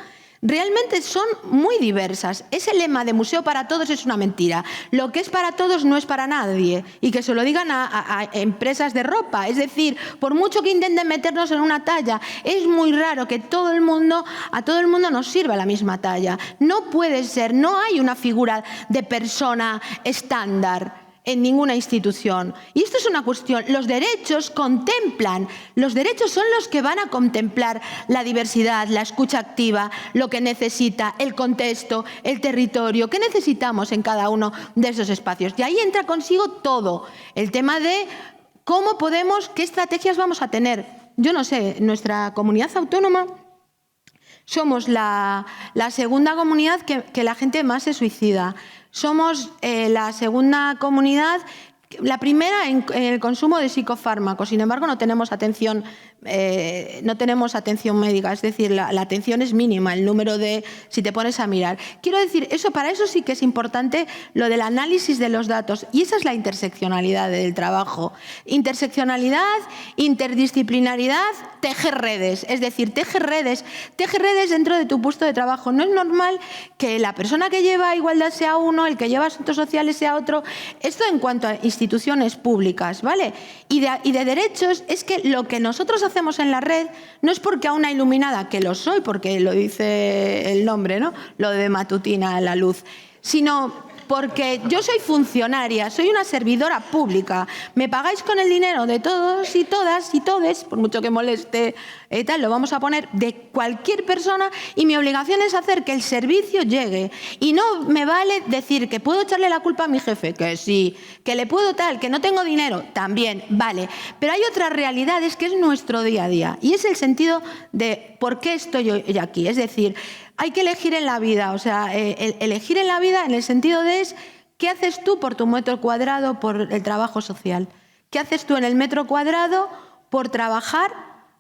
realmente son muy diversas. Ese lema de museo para todos es una mentira. Lo que es para todos no es para nadie. Y que se lo digan a empresas de ropa. Es decir, por mucho que intenten meternos en una talla, es muy raro que a todo el mundo nos sirva la misma talla. No puede ser, no hay una figura de persona estándar en ninguna institución. Y esto es una cuestión. Los derechos son los que van a contemplar la diversidad, la escucha activa, lo que necesita, el contexto, el territorio, qué necesitamos en cada uno de esos espacios. Y ahí entra consigo todo. El tema de cómo podemos, qué estrategias vamos a tener. Yo no sé, nuestra comunidad autónoma somos la segunda comunidad que la gente más se suicida. Somos la segunda comunidad, la primera en el consumo de psicofármacos. Sin embargo, no tenemos atención médica, es decir, la atención es mínima, el número de, si te pones a mirar. Quiero decir, para eso sí que es importante lo del análisis de los datos, y esa es la interseccionalidad del trabajo. Interseccionalidad, interdisciplinaridad, tejer redes, es decir, tejer redes dentro de tu puesto de trabajo. No es normal que la persona que lleva igualdad sea uno, el que lleva asuntos sociales sea otro. Esto en cuanto a instituciones públicas, ¿vale? Y de derechos, es que lo que nosotros hacemos en la red no es porque a una iluminada, que lo soy, porque lo dice el nombre, ¿no?, lo de matutina, la luz, sino porque yo soy funcionaria, soy una servidora pública. Me pagáis con el dinero de todos y todas y todes, por mucho que moleste, lo vamos a poner de cualquier persona, y mi obligación es hacer que el servicio llegue. Y no me vale decir que puedo echarle la culpa a mi jefe, que sí, que le puedo que no tengo dinero, también, vale. Pero hay otras realidades que es nuestro día a día, y es el sentido de por qué estoy yo aquí. Es decir, hay que elegir en la vida, o sea, elegir en la vida en el sentido de ¿qué haces tú por tu metro cuadrado por el trabajo social? ¿Qué haces tú en el metro cuadrado por trabajar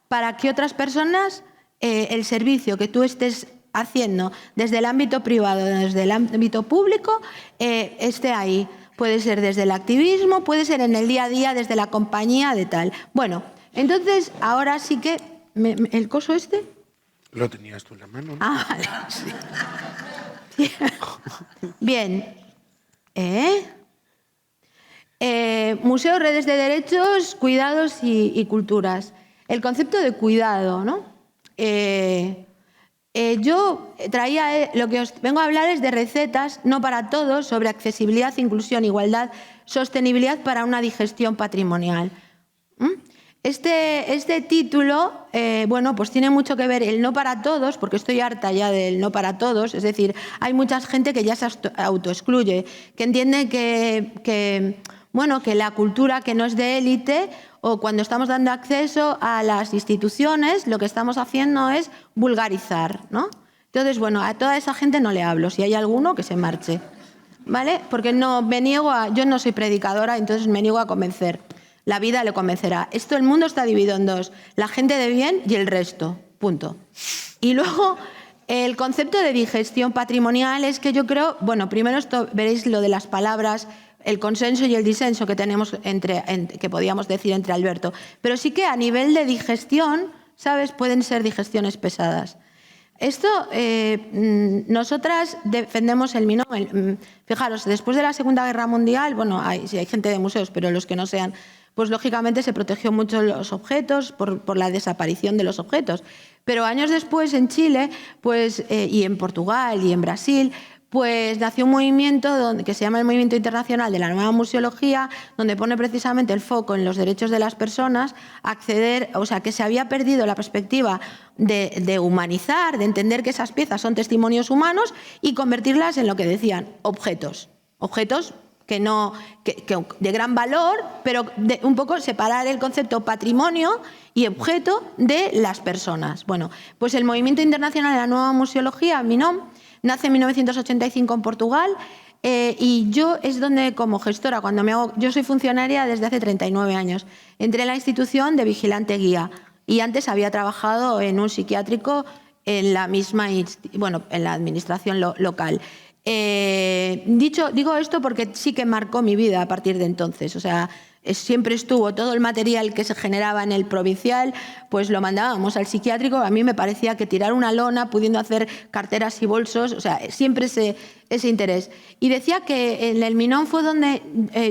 para que otras personas, el servicio que tú estés haciendo desde el ámbito privado, desde el ámbito público, esté ahí? Puede ser desde el activismo, puede ser en el día a día, desde la compañía, de tal. Bueno, entonces, ahora sí que... ¿El coso este? Lo tenías tú en la mano, ¿no? Ah, vale, sí. Bien. Museo, redes de derechos, cuidados y culturas. El concepto de cuidado, ¿no? Yo traía, lo que os vengo a hablar es de recetas, no para todos, sobre accesibilidad, inclusión, igualdad, sostenibilidad para una digestión patrimonial. Este título, bueno, pues tiene mucho que ver el no para todos, porque estoy harta ya del no para todos. Es decir, hay mucha gente que ya se autoexcluye, que entiende que la cultura que no es de élite, o cuando estamos dando acceso a las instituciones, lo que estamos haciendo es vulgarizar, ¿no? Entonces, bueno, a toda esa gente no le hablo. Si hay alguno, que se marche, ¿vale? Porque yo no soy predicadora, entonces me niego a convencer. La vida le convencerá. El mundo está dividido en dos: la gente de bien y el resto. Punto. Y luego, el concepto de digestión patrimonial es que yo creo, bueno, primero veréis lo de las palabras, el consenso y el disenso que tenemos que podíamos decir entre Alberto. Pero sí que a nivel de digestión, ¿sabes?, pueden ser digestiones pesadas. Esto, nosotras defendemos el Fijaros, después de la Segunda Guerra Mundial, bueno, sí hay gente de museos, pero los que no sean, pues lógicamente se protegió mucho los objetos por la desaparición de los objetos. Pero años después en Chile, pues, y en Portugal y en Brasil, pues nació un movimiento que se llama el Movimiento Internacional de la Nueva Museología, donde pone precisamente el foco en los derechos de las personas, acceder, o sea, que se había perdido la perspectiva de humanizar, de entender que esas piezas son testimonios humanos y convertirlas en lo que decían, objetos que de gran valor, pero un poco separar el concepto patrimonio y objeto de las personas. Bueno, pues el Movimiento Internacional de la Nueva Museología, MINOM, nace en 1985 en Portugal y yo es donde, como gestora, yo soy funcionaria desde hace 39 años. Entré en la institución de vigilante guía y antes había trabajado en un psiquiátrico en la misma, en la administración local. Digo esto porque sí que marcó mi vida a partir de entonces. O sea, siempre estuvo todo el material que se generaba en el provincial, pues lo mandábamos al psiquiátrico. A mí me parecía que tirar una lona pudiendo hacer carteras y bolsos, o sea, siempre ese interés. Y decía que en el MINOM fue donde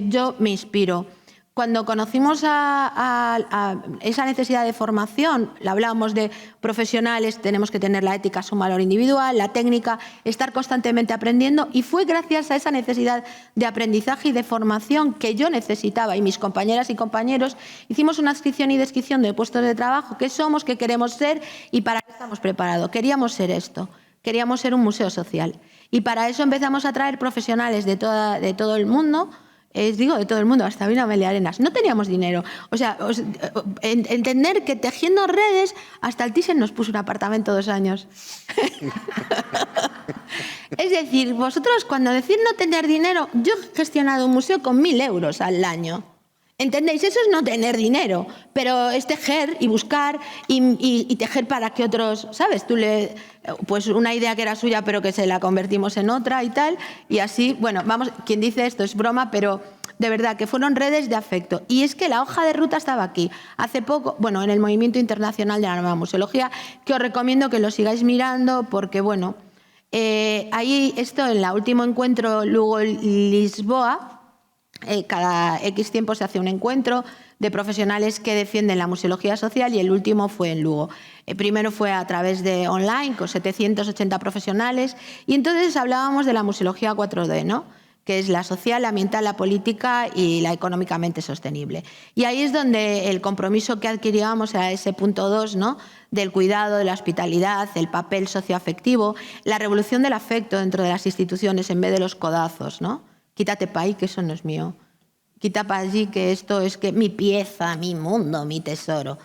yo me inspiro. Cuando conocimos a esa necesidad de formación, hablábamos de profesionales, tenemos que tener la ética, su valor individual, la técnica, estar constantemente aprendiendo, y fue gracias a esa necesidad de aprendizaje y de formación que yo necesitaba y mis compañeras y compañeros hicimos una adscripción y descripción de puestos de trabajo, qué somos, qué queremos ser y para qué estamos preparados. Queríamos ser esto, queríamos ser un museo social y para eso empezamos a traer profesionales de todo el mundo. De todo el mundo, hasta vino Amelia Arenas. No teníamos dinero. O sea, entender que tejiendo redes, hasta el Thyssen nos puso un apartamento 2 años. Es decir, vosotros cuando decís no tener dinero, yo he gestionado un museo con 1.000 euros al año. ¿Entendéis? Eso es no tener dinero, pero es tejer y buscar y tejer para que otros, ¿sabes? Pues una idea que era suya pero que se la convertimos en otra y tal, y así, bueno, vamos, quien dice esto es broma, pero de verdad que fueron redes de afecto. Y es que la hoja de ruta estaba aquí. Hace poco, bueno, en el Movimiento Internacional de la Nueva Museología, que os recomiendo que lo sigáis mirando porque, bueno, ahí en el último encuentro Lugo-Lisboa, cada X tiempo se hace un encuentro de profesionales que defienden la museología social y el último fue en Lugo. Primero fue a través de online con 780 profesionales y entonces hablábamos de la museología 4D, ¿no? Que es la social, la ambiental, la política y la económicamente sostenible. Y ahí es donde el compromiso que adquiríamos era ese punto 2, ¿no? Del cuidado, de la hospitalidad, el papel socioafectivo, la revolución del afecto dentro de las instituciones en vez de los codazos, ¿no? Quítate para ahí, que eso no es mío. Quita para allí, que esto es que mi pieza, mi mundo, mi tesoro.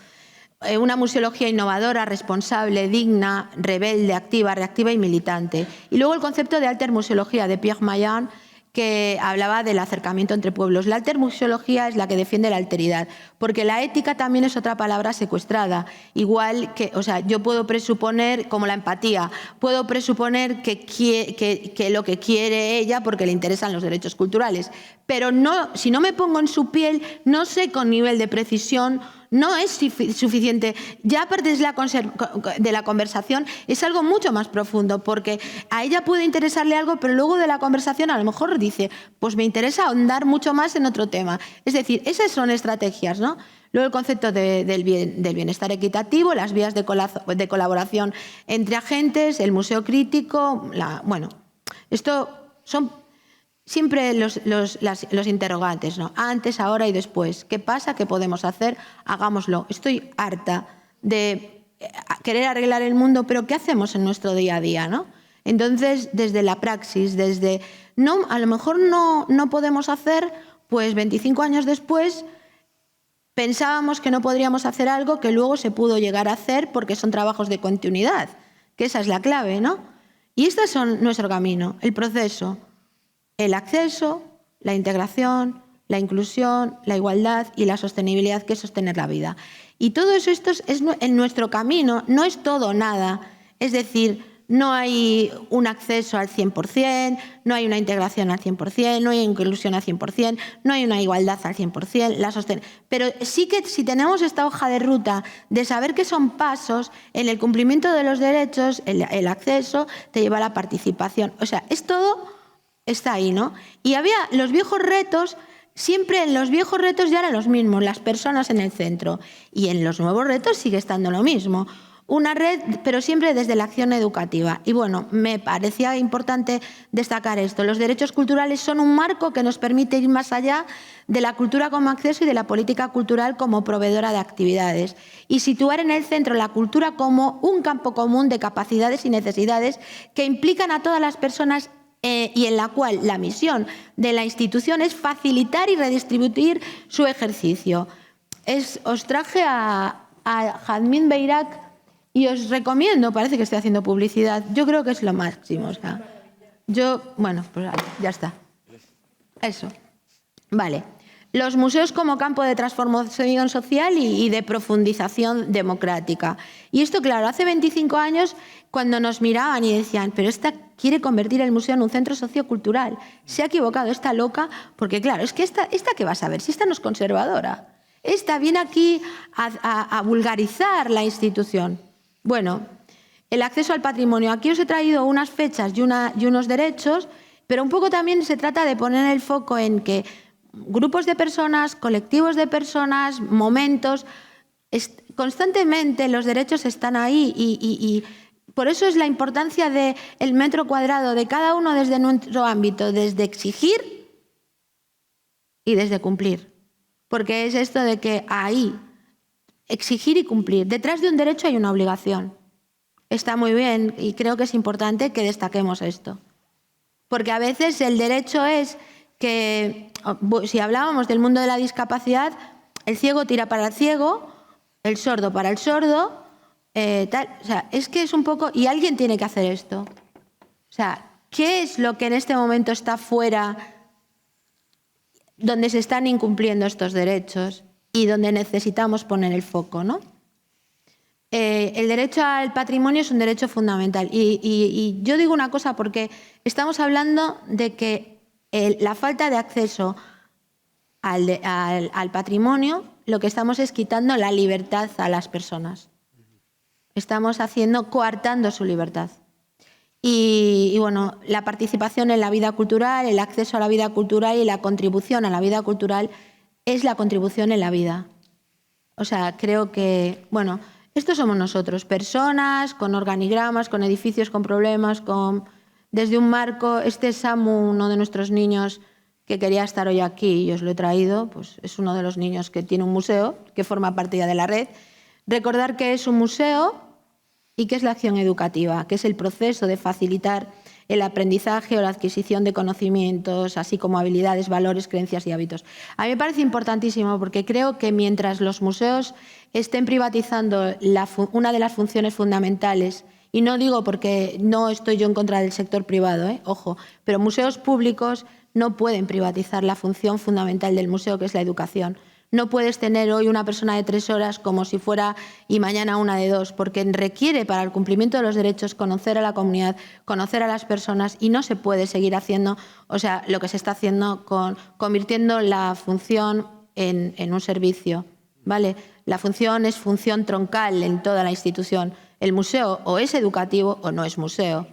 Una museología innovadora, responsable, digna, rebelde, activa, reactiva y militante. Y luego el concepto de altermuseología de Pierre Maillan, que hablaba del acercamiento entre pueblos. La altermuseología es la que defiende la alteridad, porque la ética también es otra palabra secuestrada. Igual que, o sea, yo puedo presuponer, como la empatía, puedo presuponer que lo que quiere ella porque le interesan los derechos culturales, pero no, si no me pongo en su piel, no sé con nivel de precisión, no es suficiente. Ya aparte de la conversación es algo mucho más profundo, porque a ella puede interesarle algo, pero luego de la conversación a lo mejor dice, pues me interesa ahondar mucho más en otro tema. Es decir, esas son estrategias, ¿no? Luego el concepto del bienestar equitativo, las vías de colaboración entre agentes, el museo crítico, bueno, esto son siempre los interrogantes, ¿no? Antes, ahora y después. ¿Qué pasa? ¿Qué podemos hacer? Hagámoslo. Estoy harta de querer arreglar el mundo, pero ¿qué hacemos en nuestro día a día, no? Entonces, desde la praxis, a lo mejor no podemos hacer, pues 25 años después pensábamos que no podríamos hacer algo que luego se pudo llegar a hacer porque son trabajos de continuidad, que esa es la clave, ¿no? Y este es nuestro camino, el proceso. El acceso, la integración, la inclusión, la igualdad y la sostenibilidad, que es sostener la vida. Y todo eso esto es en nuestro camino, no es todo o nada. Es decir, no hay un acceso al 100%, no hay una integración al 100%, no hay inclusión al 100%, no hay una igualdad al 100%. Pero sí que si tenemos esta hoja de ruta de saber que son pasos en el cumplimiento de los derechos, el acceso te lleva a la participación. O sea, es todo... Está ahí, ¿no? Y había los viejos retos siempre en los viejos retos ya eran los mismos, las personas en el centro. Y en los nuevos retos sigue estando lo mismo. Una red, pero siempre desde la acción educativa. Y bueno, me parecía importante destacar esto. Los derechos culturales son un marco que nos permite ir más allá de la cultura como acceso y de la política cultural como proveedora de actividades. Y situar en el centro la cultura como un campo común de capacidades y necesidades que implican a todas las personas y en la cual la misión de la institución es facilitar y redistribuir su ejercicio. Os traje a Jazmín Beirak y os recomiendo, parece que estoy haciendo publicidad, yo creo que es lo máximo. O sea, bueno, pues ya está. Eso. Vale. Los museos como campo de transformación social y de profundización democrática. Y esto, claro, hace 25 años, cuando nos miraban y decían, pero esta quiere convertir el museo en un centro sociocultural. Se ha equivocado, está loca, porque claro, es que esta ¿qué vas a ver? Si esta no es conservadora. Esta viene aquí a vulgarizar la institución. Bueno, el acceso al patrimonio. Aquí os he traído unas fechas y unos derechos, pero un poco también se trata de poner el foco en que grupos de personas, colectivos de personas, momentos, constantemente los derechos están ahí y por eso es la importancia del metro cuadrado de cada uno desde nuestro ámbito, desde exigir y desde cumplir. Porque es esto de que ahí, exigir y cumplir. Detrás de un derecho hay una obligación. Está muy bien y creo que es importante que destaquemos esto. Porque a veces el derecho es que, si hablábamos del mundo de la discapacidad, el ciego tira para el ciego, el sordo para el sordo, tal. O sea, es que es un poco... Y alguien tiene que hacer esto. O sea, ¿qué es lo que en este momento está fuera, donde se están incumpliendo estos derechos y donde necesitamos poner el foco, ¿no? El derecho al patrimonio es un derecho fundamental. Y yo digo una cosa porque estamos hablando de que la falta de acceso al patrimonio, lo que estamos es quitando la libertad a las personas. Estamos coartando su libertad. Y bueno, la participación en la vida cultural, el acceso a la vida cultural y la contribución a la vida cultural es la contribución en la vida. O sea, creo que, bueno, estos somos nosotros, personas con organigramas, con edificios con problemas, desde un marco. Este es Samu, uno de nuestros niños que quería estar hoy aquí y os lo he traído, pues es uno de los niños que tiene un museo, que forma parte ya de la red. Recordar que es un museo y que es la acción educativa, que es el proceso de facilitar el aprendizaje o la adquisición de conocimientos, así como habilidades, valores, creencias y hábitos. A mí me parece importantísimo porque creo que mientras los museos estén privatizando una de las funciones fundamentales, y no digo porque no estoy yo en contra del sector privado, ojo, pero museos públicos no pueden privatizar la función fundamental del museo, que es la educación. No puedes tener hoy una persona de 3 horas como si fuera y mañana una de 2, porque requiere para el cumplimiento de los derechos conocer a la comunidad, conocer a las personas y no se puede seguir haciendo, o sea, lo que se está haciendo convirtiendo la función en un servicio, ¿vale? La función es función troncal en toda la institución. El museo o es educativo o no es museo,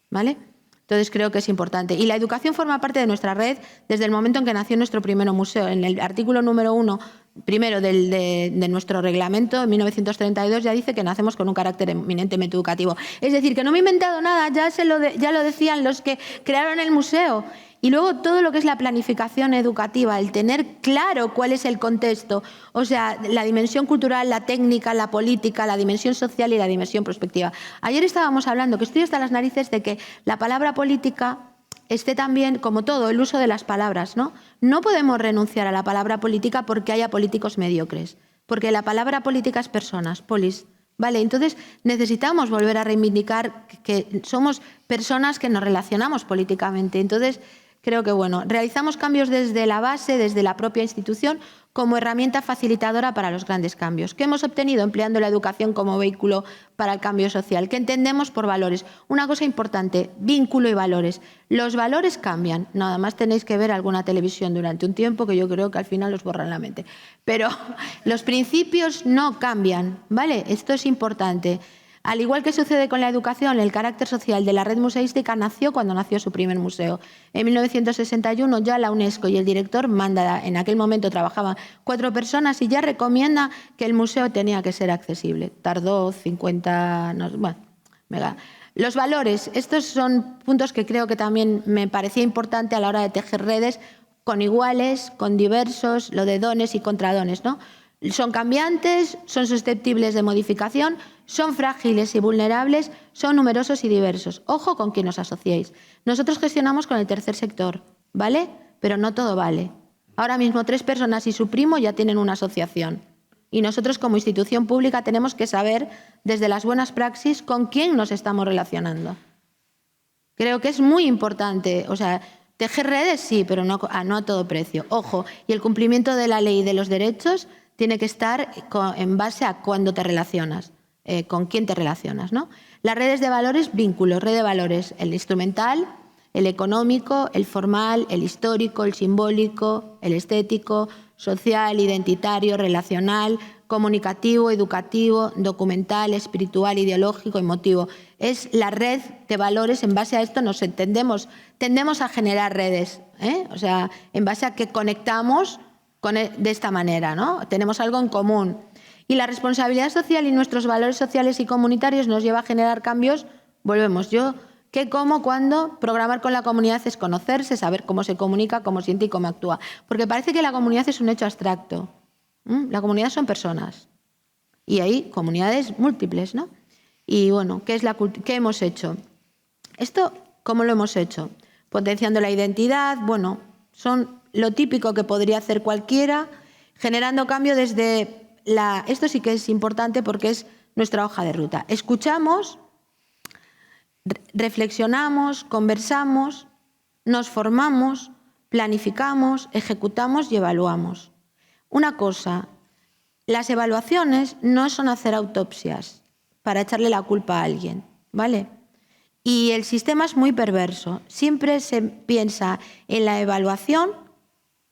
¿vale? Entonces creo que es importante. Y la educación forma parte de nuestra red desde el momento en que nació nuestro primer museo. En el artículo número 1, primero de nuestro reglamento, en 1932, ya dice que nacemos con un carácter eminentemente educativo. Es decir, que no me he inventado nada, ya lo decían los que crearon el museo. Y luego todo lo que es la planificación educativa, el tener claro cuál es el contexto, o sea, la dimensión cultural, la técnica, la política, la dimensión social y la dimensión prospectiva. Ayer estábamos hablando, que estoy hasta las narices de que la palabra política esté también, como todo, el uso de las palabras, ¿no? No podemos renunciar a la palabra política porque haya políticos mediocres, porque la palabra política es personas, polis. Vale, entonces necesitamos volver a reivindicar que somos personas que nos relacionamos políticamente. Entonces, creo que, bueno, realizamos cambios desde la base, desde la propia institución, como herramienta facilitadora para los grandes cambios. ¿Qué hemos obtenido empleando la educación como vehículo para el cambio social? ¿Qué entendemos por valores? Una cosa importante, vínculo y valores. Los valores cambian. Nada más tenéis que ver alguna televisión durante un tiempo que yo creo que al final los borran la mente. Pero los principios no cambian, ¿vale? Esto es importante. Al igual que sucede con la educación, el carácter social de la red museística nació cuando nació su primer museo. En 1961 ya la UNESCO y el director manda, en aquel momento trabajaban 4 personas y ya recomienda que el museo tenía que ser accesible. Tardó 50... bueno, venga. Los valores, estos son puntos que creo que también me parecía importante a la hora de tejer redes con iguales, con diversos, lo de dones y contradones, ¿no? Son cambiantes, son susceptibles de modificación, son frágiles y vulnerables, son numerosos y diversos. Ojo con quién os asociéis. Nosotros gestionamos con el tercer sector, ¿vale? Pero no todo vale. Ahora mismo 3 personas y su primo ya tienen una asociación. Y nosotros como institución pública tenemos que saber, desde las buenas praxis, con quién nos estamos relacionando. Creo que es muy importante, o sea, tejer redes sí, pero no a todo precio. Ojo, y el cumplimiento de la ley y de los derechos tiene que estar en base a cuándo te relacionas, con quién te relacionas, ¿no? Las redes de valores, vínculos, red de valores, el instrumental, el económico, el formal, el histórico, el simbólico, el estético, social, identitario, relacional, comunicativo, educativo, documental, espiritual, ideológico, emotivo. Es la red de valores, en base a esto nos entendemos, tendemos a generar redes, o sea, en base a que conectamos de esta manera, ¿no? Tenemos algo en común. Y la responsabilidad social y nuestros valores sociales y comunitarios nos lleva a generar cambios. Volvemos, ¿qué, cómo, cuándo? Programar con la comunidad es conocerse, saber cómo se comunica, cómo siente y cómo actúa. Porque parece que la comunidad es un hecho abstracto. La comunidad son personas. Y hay comunidades múltiples, ¿no? Y bueno, ¿qué hemos hecho? Esto, ¿cómo lo hemos hecho? Potenciando la identidad, bueno, son lo típico que podría hacer cualquiera, generando cambio desde esto sí que es importante porque es nuestra hoja de ruta. Escuchamos, reflexionamos, conversamos, nos formamos, planificamos, ejecutamos y evaluamos. Una cosa, las evaluaciones no son hacer autopsias para echarle la culpa a alguien, ¿vale? Y el sistema es muy perverso. Siempre se piensa en la evaluación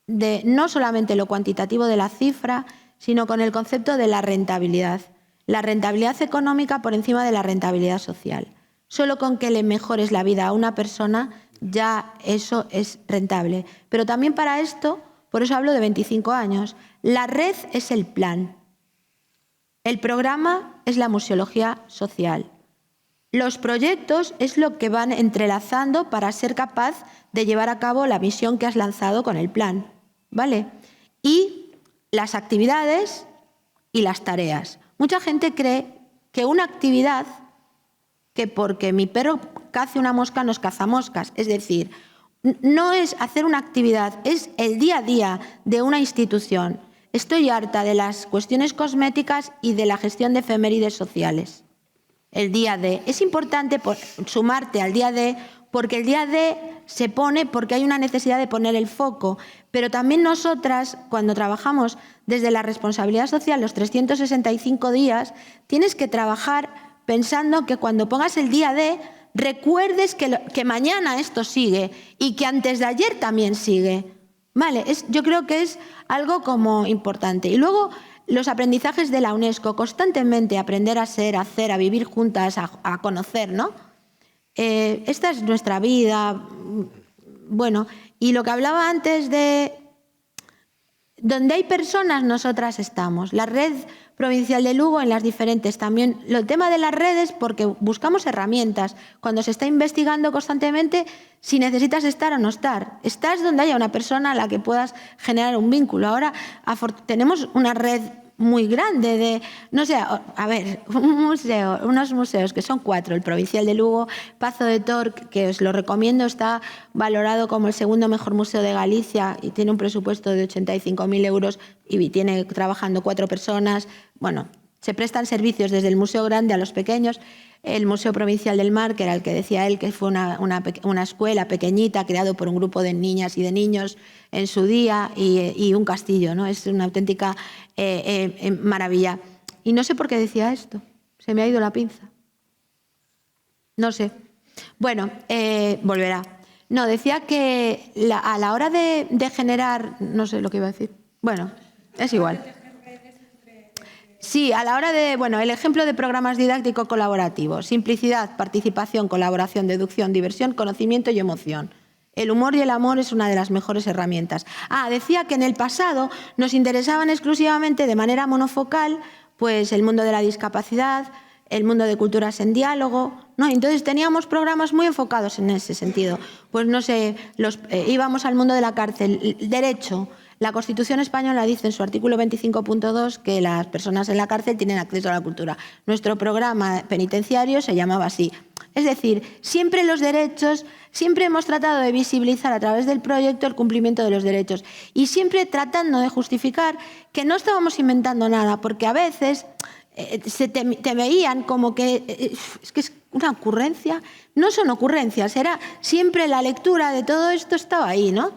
de no solamente lo cuantitativo de la cifra, sino con el concepto de la rentabilidad. La rentabilidad económica por encima de la rentabilidad social. Solo con que le mejores la vida a una persona, ya eso es rentable. Pero también para esto, por eso hablo de 25 años, la red es el plan. El programa es la museología social. Los proyectos es lo que van entrelazando para ser capaz de llevar a cabo la misión que has lanzado con el plan, ¿vale? Y las actividades y las tareas. Mucha gente cree que una actividad, que porque mi perro cace una mosca nos caza moscas, es decir, no es hacer una actividad, es el día a día de una institución. Estoy harta de las cuestiones cosméticas y de la gestión de efemérides sociales. El día D. Es importante sumarte al día D porque el día D se pone porque hay una necesidad de poner el foco. Pero también nosotras, cuando trabajamos desde la responsabilidad social los 365 días, tienes que trabajar pensando que cuando pongas el día D, recuerdes que mañana esto sigue y que antes de ayer también sigue. Vale, yo creo que es algo como importante. Y luego los aprendizajes de la UNESCO, constantemente aprender a ser, a hacer, a vivir juntas, a conocer, ¿no? Esta es nuestra vida. Bueno, y lo que hablaba antes de donde hay personas, nosotras estamos. La red provincial de Lugo en las diferentes también. El tema de las redes, porque buscamos herramientas. Cuando se está investigando constantemente, si necesitas estar o no estar. Estás donde haya una persona a la que puedas generar un vínculo. Ahora tenemos una red muy grande de, no sé, a ver, unos museos que son 4, el Provincial de Lugo, Pazo de Torc, que os lo recomiendo, está valorado como el segundo mejor museo de Galicia y tiene un presupuesto de 85.000 euros y tiene trabajando 4 personas. Bueno, se prestan servicios desde el Museo Grande a los pequeños. El Museo Provincial del Mar, que era el que decía él, que fue una escuela pequeñita creado por un grupo de niñas y de niños en su día, y un castillo, ¿no? Es una auténtica maravilla. Y no sé por qué decía esto, se me ha ido la pinza. No sé. Bueno, volverá. No, decía que a la hora de generar, no sé lo que iba a decir. Bueno, es igual. Sí, a la hora de, bueno, el ejemplo de programas didácticos colaborativos: simplicidad, participación, colaboración, deducción, diversión, conocimiento y emoción. El humor y el amor es una de las mejores herramientas. Decía que en el pasado nos interesaban exclusivamente de manera monofocal pues el mundo de la discapacidad, el mundo de culturas en diálogo, ¿no? Entonces teníamos programas muy enfocados en ese sentido. Pues no sé, íbamos al mundo de la cárcel, derecho. La Constitución española dice en su artículo 25.2 que las personas en la cárcel tienen acceso a la cultura. Nuestro programa penitenciario se llamaba así. Es decir, siempre los derechos, siempre hemos tratado de visibilizar a través del proyecto el cumplimiento de los derechos y siempre tratando de justificar que no estábamos inventando nada, porque a veces te veían como que es una ocurrencia. No son ocurrencias, era siempre la lectura de todo esto estaba ahí, ¿no?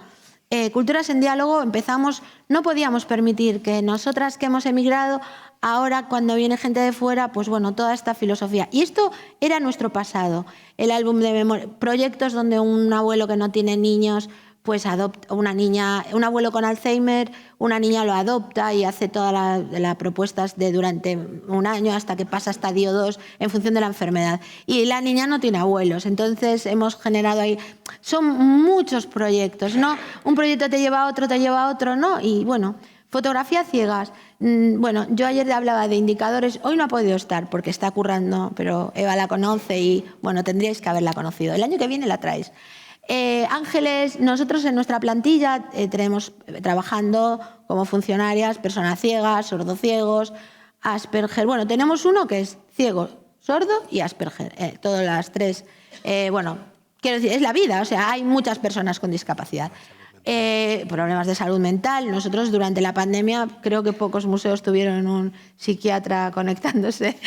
Culturas en diálogo empezamos, no podíamos permitir que nosotras que hemos emigrado, ahora cuando viene gente de fuera, pues bueno, toda esta filosofía. Y esto era nuestro pasado. El álbum de memoria, proyectos donde un abuelo que no tiene niños, pues adopta una niña, un abuelo con Alzheimer, una niña lo adopta y hace todas las propuestas de durante un año hasta que pasa a estadio 2 en función de la enfermedad. Y la niña no tiene abuelos, entonces hemos generado ahí... Son muchos proyectos, ¿no? Un proyecto te lleva a otro, ¿no? Y bueno, fotografía ciegas. Bueno, yo ayer hablaba de indicadores, hoy no ha podido estar porque está currando, pero Eva la conoce y bueno, tendríais que haberla conocido. El año que viene la traes. Ángeles, nosotros en nuestra plantilla tenemos trabajando como funcionarias personas ciegas, sordociegos, Asperger. Bueno, tenemos uno que es ciego, sordo y Asperger, todas las tres. Bueno, quiero decir, es la vida, o sea, hay muchas personas con discapacidad. Problemas de salud mental. Nosotros durante la pandemia creo que pocos museos tuvieron un psiquiatra conectándose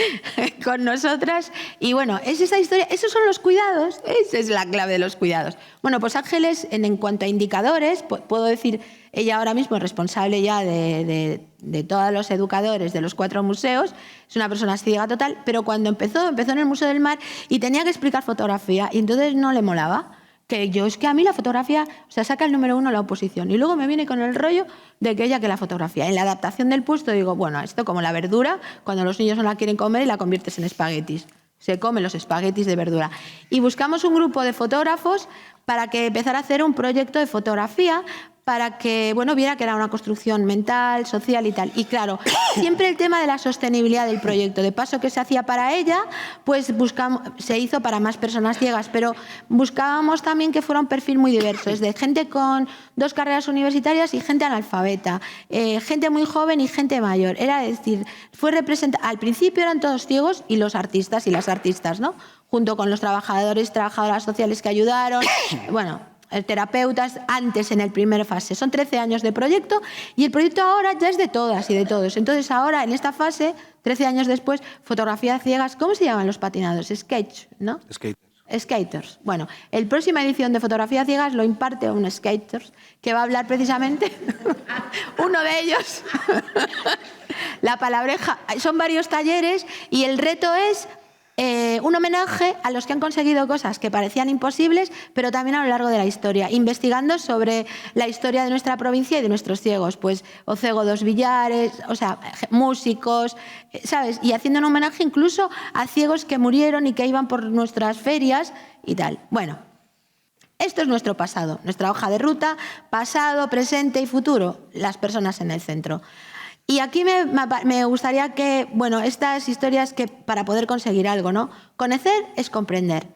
con nosotras y bueno, es esa historia, esos son los cuidados, esa es la clave de los cuidados. Bueno, pues Ángeles, en cuanto a indicadores, puedo decir, ella ahora mismo es responsable ya de todos los educadores de los 4 museos, es una persona ciega total, pero cuando empezó en el Museo del Mar y tenía que explicar fotografía y entonces no le molaba. Que yo, es que a mí la fotografía, o sea, saca el número 1 la oposición y luego me viene con el rollo de que ella que la fotografía. En la adaptación del puesto digo, bueno, esto como la verdura, cuando los niños no la quieren comer y la conviertes en espaguetis. Se comen los espaguetis de verdura. Y buscamos un grupo de fotógrafos para que empezara a hacer un proyecto de fotografía para que, bueno, viera que era una construcción mental, social y tal. Y claro, siempre el tema de la sostenibilidad del proyecto. De paso que se hacía para ella, pues se hizo para más personas ciegas, pero buscábamos también que fuera un perfil muy diverso, es de gente con 2 carreras universitarias y gente analfabeta, gente muy joven y gente mayor. Era decir, al principio eran todos ciegos y los artistas y las artistas, ¿no? Junto con los trabajadores, trabajadoras sociales que ayudaron, bueno, terapeutas antes en el primer fase. Son 13 años de proyecto y el proyecto ahora ya es de todas y de todos. Entonces ahora en esta fase, 13 años después, fotografía ciegas, ¿cómo se llaman los patinados? Skate, ¿no? Skaters. Bueno, la próxima edición de Fotografía Ciegas lo imparte un skater que va a hablar precisamente uno de ellos. La palabreja. Son varios talleres y el reto es un homenaje a los que han conseguido cosas que parecían imposibles, pero también a lo largo de la historia, investigando sobre la historia de nuestra provincia y de nuestros ciegos, pues Ocego dos Villares, o sea, músicos, ¿sabes? Y haciendo un homenaje incluso a ciegos que murieron y que iban por nuestras ferias y tal. Bueno, esto es nuestro pasado, nuestra hoja de ruta, pasado, presente y futuro, las personas en el centro. Y aquí me gustaría que, bueno, estas historias que para poder conseguir algo, ¿no? Conocer es comprender.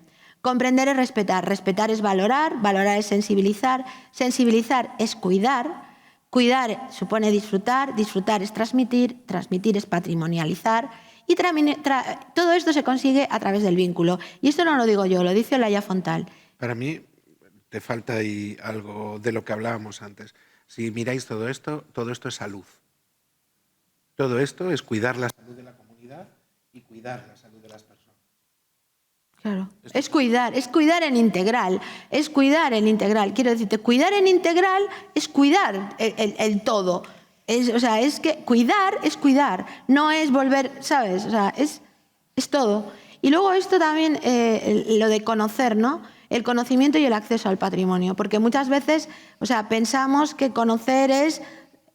Comprender es respetar. Respetar es valorar. Valorar es sensibilizar. Sensibilizar es cuidar. Cuidar supone disfrutar. Disfrutar es transmitir. Transmitir es patrimonializar. Y todo esto se consigue a través del vínculo. Y esto no lo digo yo, lo dice Olaya Fontal. Para mí te falta ahí algo de lo que hablábamos antes. Si miráis todo esto es salud. Todo esto es cuidar la salud de la comunidad y cuidar la salud de las personas. Claro, es cuidar en integral, es cuidar en integral. Quiero decirte, cuidar en integral es cuidar el todo. O sea, es que cuidar es cuidar, no es volver, ¿sabes? O sea, es todo. Y luego esto también, lo de conocer, ¿no? El conocimiento y el acceso al patrimonio, porque muchas veces, o sea, pensamos que conocer es,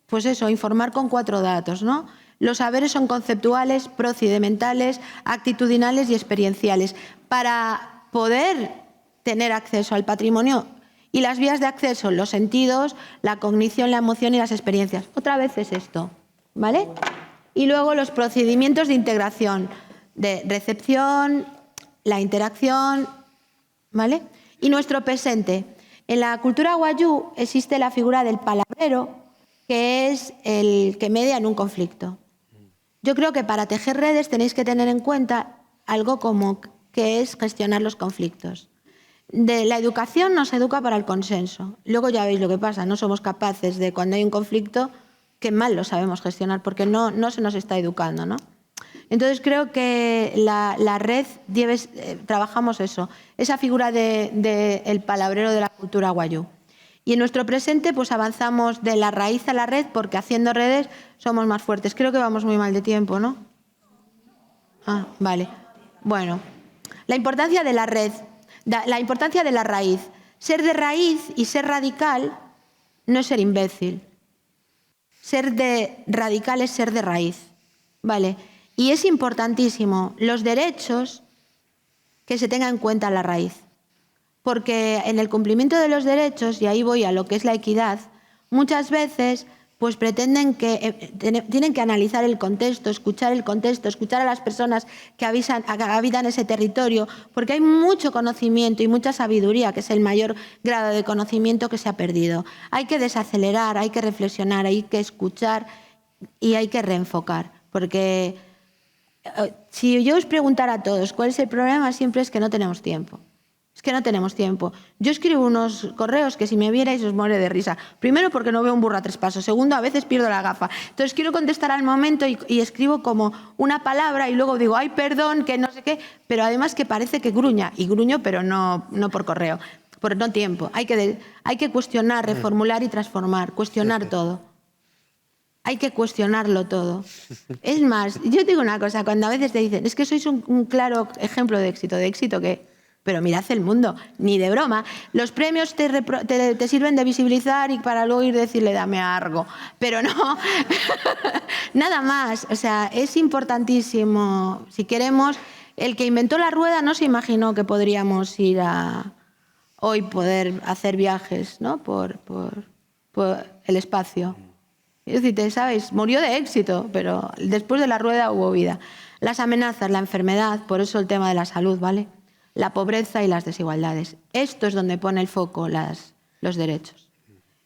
pues eso, informar con 4 datos, ¿no? Los saberes son conceptuales, procedimentales, actitudinales y experienciales. Para poder tener acceso al patrimonio y las vías de acceso, los sentidos, la cognición, la emoción y las experiencias. Otra vez es esto, ¿vale? Y luego los procedimientos de integración, de recepción, la interacción, ¿vale? Y nuestro presente. En la cultura wayuu existe la figura del palabrero, que es el que media en un conflicto. Yo creo que para tejer redes tenéis que tener en cuenta algo como que es gestionar los conflictos. La educación nos educa para el consenso. Luego ya veis lo que pasa, no somos capaces de, cuando hay un conflicto, que mal lo sabemos gestionar, porque no se nos está educando, ¿no? Entonces creo que la red, trabajamos eso, esa figura del palabrero de la cultura wayuu. Y en nuestro presente pues avanzamos de la raíz a la red, porque haciendo redes somos más fuertes. Creo que vamos muy mal de tiempo, ¿no? Ah, vale. Bueno, la importancia de la red, la importancia de la raíz. Ser de raíz y ser radical no es ser imbécil. Ser de radical es ser de raíz, ¿vale? Y es importantísimo los derechos que se tenga en cuenta la raíz. Porque en el cumplimiento de los derechos, y ahí voy a lo que es la equidad, muchas veces pues pretenden que tienen que analizar el contexto, escuchar a las personas que habitan ese territorio, porque hay mucho conocimiento y mucha sabiduría, que es el mayor grado de conocimiento que se ha perdido. Hay que desacelerar, hay que reflexionar, hay que escuchar y hay que reenfocar, porque si yo os preguntara a todos cuál es el problema, siempre es que no tenemos tiempo. Es que no tenemos tiempo. Yo escribo unos correos que si me vierais os muere de risa. Primero porque no veo un burro a 3 pasos. Segundo, a veces pierdo la gafa. Entonces quiero contestar al momento y escribo como una palabra y luego digo, ay, perdón, que no sé qué, pero además que parece que gruña. Y gruño, pero no por correo, por no tiempo. Hay que cuestionar, reformular y transformar. Cuestionar todo. Hay que cuestionarlo todo. Es más, yo digo una cosa, cuando a veces te dicen, es que sois un claro ejemplo de éxito que... Pero mirad el mundo, ni de broma. Los premios te sirven de visibilizar y para luego ir a decirle dame algo. Pero no, nada más. O sea, es importantísimo. Si queremos, el que inventó la rueda no se imaginó que podríamos ir hoy poder hacer viajes, ¿no? por el espacio. Es decir, ¿sabéis? Murió de éxito, pero después de la rueda hubo vida. Las amenazas, la enfermedad, por eso el tema de la salud, ¿vale? La pobreza y las desigualdades. Esto es donde pone el foco los derechos.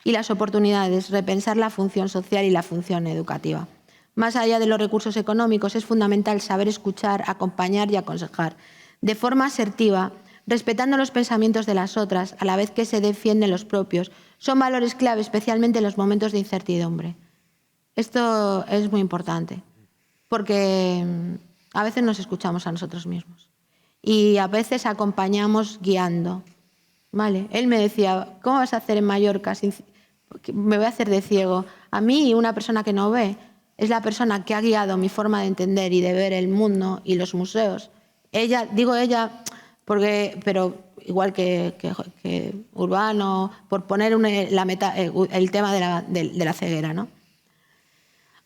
Y las oportunidades, repensar la función social y la función educativa. Más allá de los recursos económicos, es fundamental saber escuchar, acompañar y aconsejar, de forma asertiva, respetando los pensamientos de las otras, a la vez que se defienden los propios. Son valores clave, especialmente en los momentos de incertidumbre. Esto es muy importante, porque a veces nos escuchamos a nosotros mismos. Y a veces acompañamos guiando, ¿vale? Él me decía, ¿cómo vas a hacer en Mallorca? Me voy a hacer de ciego. A mí, una persona que no ve, es la persona que ha guiado mi forma de entender y de ver el mundo y los museos. Ella, digo ella, pero igual que Urbano, por poner el tema de la ceguera, ¿no?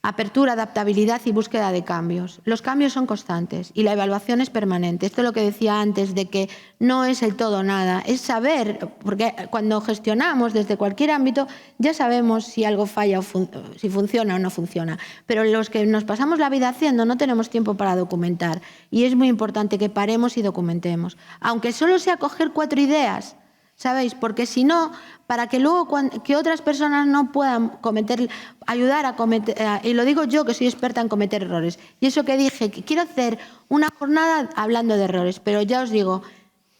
Apertura, adaptabilidad y búsqueda de cambios. Los cambios son constantes y la evaluación es permanente. Esto es lo que decía antes, de que no es el todo o nada. Es saber, porque cuando gestionamos desde cualquier ámbito ya sabemos si algo falla o si funciona o no funciona. Pero los que nos pasamos la vida haciendo no tenemos tiempo para documentar. Y es muy importante que paremos y documentemos. Aunque solo sea coger 4 ideas, ¿sabéis? Porque si no, para que luego que otras personas no puedan ayudar a cometer, y lo digo yo que soy experta en cometer errores, y eso que dije, que quiero hacer una jornada hablando de errores, pero ya os digo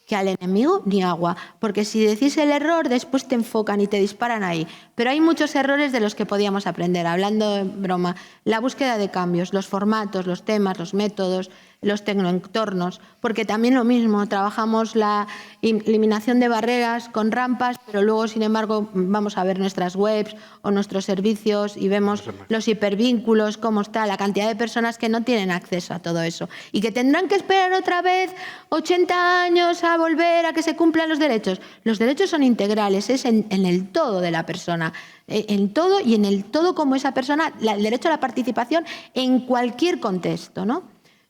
que al enemigo ni agua, porque si decís el error después te enfocan y te disparan ahí. Pero hay muchos errores de los que podíamos aprender, hablando en broma, la búsqueda de cambios, los formatos, los temas, los métodos, los tecnoentornos, porque también lo mismo, trabajamos la eliminación de barreras con rampas, pero luego, sin embargo, vamos a ver nuestras webs o nuestros servicios y vemos los hipervínculos, cómo está la cantidad de personas que no tienen acceso a todo eso y que tendrán que esperar otra vez 80 años a volver a que se cumplan los derechos? Los derechos son integrales, es en el todo de la persona, en todo y en el todo como esa persona, el derecho a la participación en cualquier contexto, ¿no?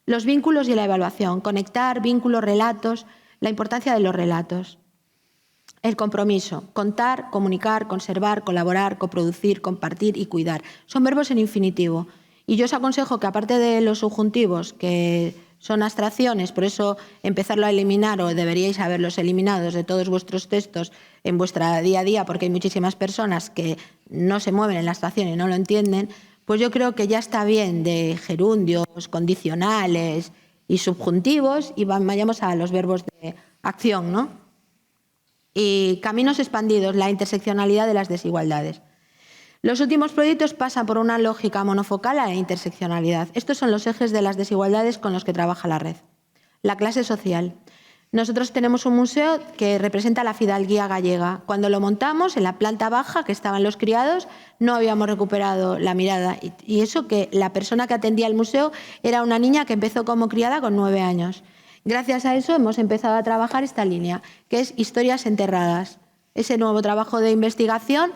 Los vínculos y la evaluación, conectar vínculos, relatos, la importancia de los relatos. El compromiso, contar, comunicar, conservar, colaborar, coproducir, compartir y cuidar. Son verbos en infinitivo. Y yo os aconsejo que, aparte de los subjuntivos, que son abstracciones, por eso empezarlo a eliminar, o deberíais haberlos eliminado de todos vuestros textos en vuestra día a día, porque hay muchísimas personas que no se mueven en la abstracción y no lo entienden, pues yo creo que ya está bien de gerundios, condicionales y subjuntivos, y vayamos a los verbos de acción, ¿no? Y caminos expandidos, la interseccionalidad de las desigualdades. Los últimos proyectos pasan por una lógica monofocal a la interseccionalidad. Estos son los ejes de las desigualdades con los que trabaja la red. La clase social. Nosotros tenemos un museo que representa la fidalguía gallega. Cuando lo montamos, en la planta baja, que estaban los criados, no habíamos recuperado la mirada. Y eso que la persona que atendía el museo era una niña que empezó como criada con 9 años. Gracias a eso hemos empezado a trabajar esta línea, que es Historias enterradas. Ese nuevo trabajo de investigación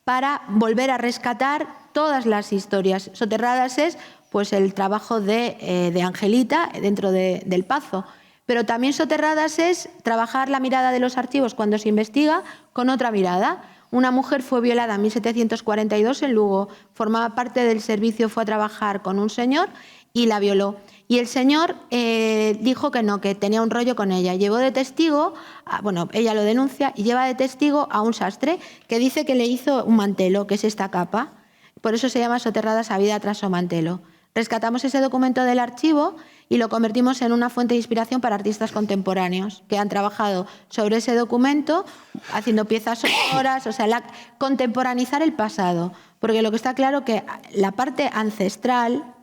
para volver a rescatar todas las historias. Soterradas es pues, el trabajo de Angelita dentro del Pazo. Pero también soterradas es trabajar la mirada de los archivos cuando se investiga con otra mirada. Una mujer fue violada en 1742 en Lugo, formaba parte del servicio, fue a trabajar con un señor y la violó. Y el señor dijo que no, que tenía un rollo con ella. Llevó de testigo, bueno, ella lo denuncia, y lleva de testigo a un sastre que dice que le hizo un mantelo, que es esta capa. Por eso se llama Soterradas a vida tras o mantelo. Rescatamos ese documento del archivo y lo convertimos en una fuente de inspiración para artistas contemporáneos que han trabajado sobre ese documento, haciendo piezas sonoras, o sea, contemporanizar el pasado. Porque lo que está claro que la parte ancestral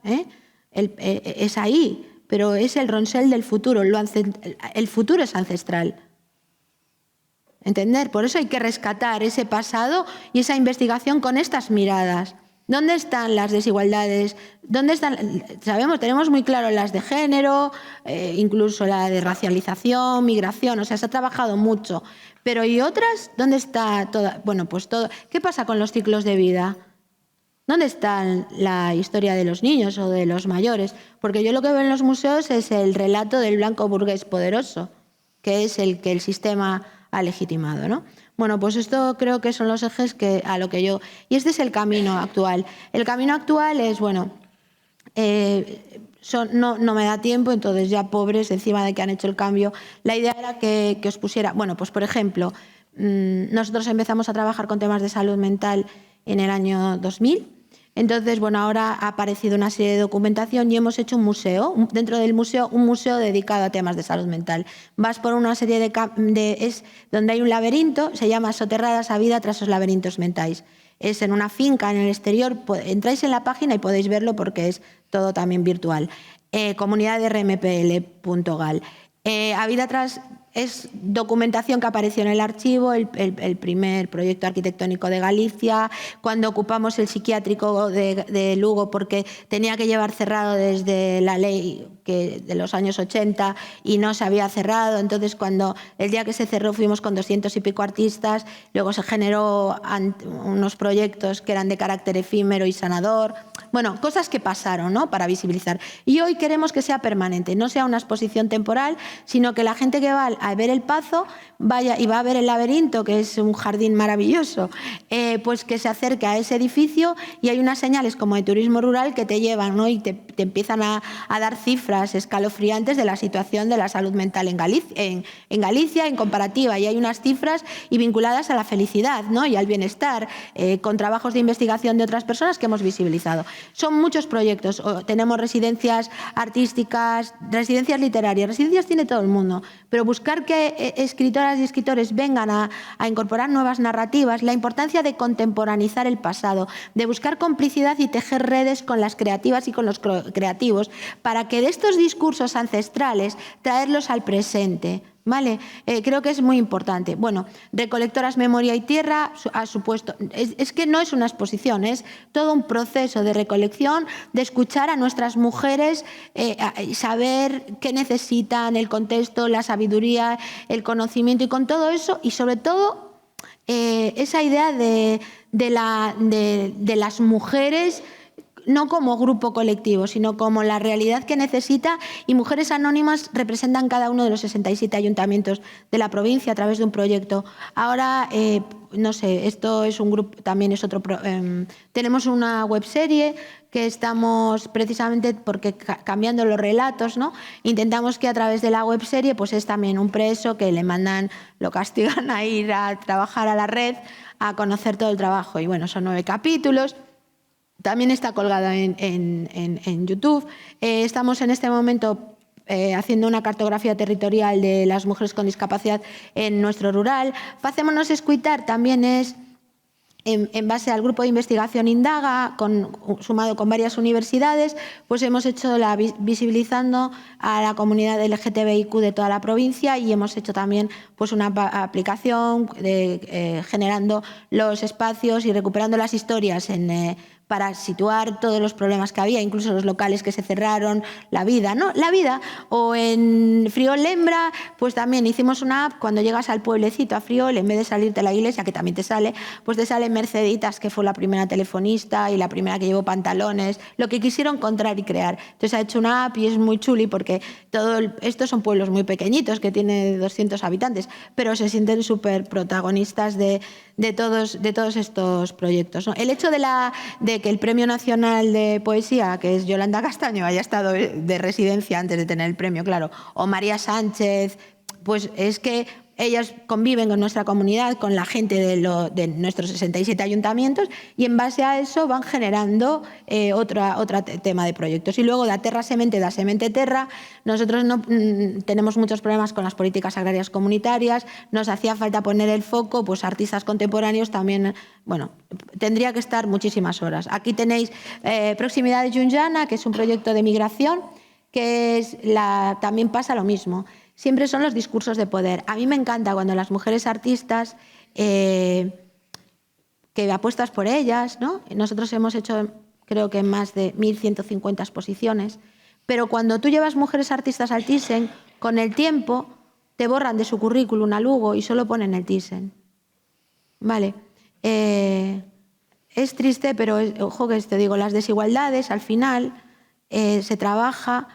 es ahí, pero es el Ronsel del futuro. El futuro es ancestral. ¿Entender? Por eso hay que rescatar ese pasado y esa investigación con estas miradas. ¿Dónde están las desigualdades? ¿Dónde están? Sabemos, tenemos muy claro las de género, incluso la de racialización, migración, o sea, se ha trabajado mucho. Pero ¿y otras? ¿Dónde está toda? Bueno, pues todo. ¿Qué pasa con los ciclos de vida? ¿Dónde está la historia de los niños o de los mayores? Porque yo lo que veo en los museos es el relato del blanco burgués poderoso, que es el que el sistema ha legitimado, ¿no? Bueno, pues esto creo que son los ejes a lo que yo... Y este es el camino actual. El camino actual es, bueno, no me da tiempo, entonces ya pobres, encima de que han hecho el cambio. La idea era que os pusiera... Bueno, pues por ejemplo, nosotros empezamos a trabajar con temas de salud mental en el año 2000. Entonces, bueno, ahora ha aparecido una serie de documentación y hemos hecho un museo, dentro del museo, un museo dedicado a temas de salud mental. Vas por una serie donde hay un laberinto, se llama Soterradas a vida tras los laberintos mentais. Es en una finca en el exterior, entráis en la página y podéis verlo porque es todo también virtual. Comunidad de rmpl.gal. A vida tras... Es documentación que apareció en el archivo, el primer proyecto arquitectónico de Galicia, cuando ocupamos el psiquiátrico de Lugo porque tenía que llevar cerrado desde la ley de los años 80 y no se había cerrado. Entonces, el día que se cerró fuimos con 200 y pico artistas, luego se generó unos proyectos que eran de carácter efímero y sanador. Bueno, cosas que pasaron, ¿no?, para visibilizar. Y hoy queremos que sea permanente, no sea una exposición temporal, sino que la gente que va a ver el Pazo vaya y va a ver el laberinto, que es un jardín maravilloso, pues que se acerque a ese edificio y hay unas señales como de turismo rural que te llevan, ¿no?, y te empiezan a dar cifras escalofriantes de la situación de la salud mental en Galicia, en comparativa, y hay unas cifras y vinculadas a la felicidad, ¿no?, y al bienestar, con trabajos de investigación de otras personas que hemos visibilizado. Son muchos proyectos, tenemos residencias artísticas, residencias literarias, residencias tiene todo el mundo, pero buscar que escritoras y escritores vengan a incorporar nuevas narrativas, la importancia de contemporanizar el pasado, de buscar complicidad y tejer redes con las creativas y con los creativos, para que de estos discursos ancestrales traerlos al presente, ¿Vale? Creo que es muy importante. Bueno, Recolectoras Memoria y Tierra ha supuesto... Es que no es una exposición, es todo un proceso de recolección, de escuchar a nuestras mujeres, saber qué necesitan, el contexto, la sabiduría, el conocimiento, y con todo eso, y sobre todo esa idea de las mujeres, no como grupo colectivo, sino como la realidad que necesita, y Mujeres Anónimas representan cada uno de los 67 ayuntamientos de la provincia a través de un proyecto. Ahora, no sé, esto es un grupo, también es otro... tenemos una webserie que estamos precisamente porque cambiando los relatos, ¿no? Intentamos que a través de la webserie pues es también un preso que le mandan, lo castigan a ir a trabajar a la red, a conocer todo el trabajo, y bueno, son 9 capítulos. También está colgada en YouTube. Estamos en este momento haciendo una cartografía territorial de las mujeres con discapacidad en nuestro rural. Facémonos escuitar también es en base al grupo de investigación Indaga, sumado con varias universidades, pues hemos hecho visibilizando a la comunidad LGTBIQ de toda la provincia, y hemos hecho también pues una aplicación generando los espacios y recuperando las historias para situar todos los problemas que había, incluso los locales que se cerraron, la vida, ¿no? La vida. O en Friol-Lembra, pues también hicimos una app. Cuando llegas al pueblecito, a Friol, en vez de salirte a la iglesia, que también te sale, pues te sale Merceditas, que fue la primera telefonista y la primera que llevó pantalones, lo que quisieron encontrar y crear. Entonces ha hecho una app y es muy chuli porque estos son pueblos muy pequeñitos, que tienen 200 habitantes, pero se sienten súper protagonistas de todos estos proyectos, ¿no? El hecho de que el Premio Nacional de Poesía, que es Yolanda Castaño, haya estado de residencia antes de tener el premio, claro, o María Sánchez, pues es que ellas conviven con nuestra comunidad, con la gente de nuestros 67 ayuntamientos, y en base a eso van generando otro tema de proyectos. Y luego da Terra Semente, da Semente Terra. Nosotros no tenemos muchos problemas con las políticas agrarias comunitarias, nos hacía falta poner el foco, pues artistas contemporáneos también, bueno, tendría que estar muchísimas horas. Aquí tenéis Proximidades Junjana, que es un proyecto de migración, que también pasa lo mismo. Siempre son los discursos de poder. A mí me encanta cuando las mujeres artistas, que apuestas por ellas, ¿no? Nosotros hemos hecho, creo que más de 1.150 exposiciones, pero cuando tú llevas mujeres artistas al Thyssen, con el tiempo te borran de su currículum a Lugo y solo ponen el Thyssen. Vale. Es triste, pero ojo que te digo, las desigualdades al final se trabaja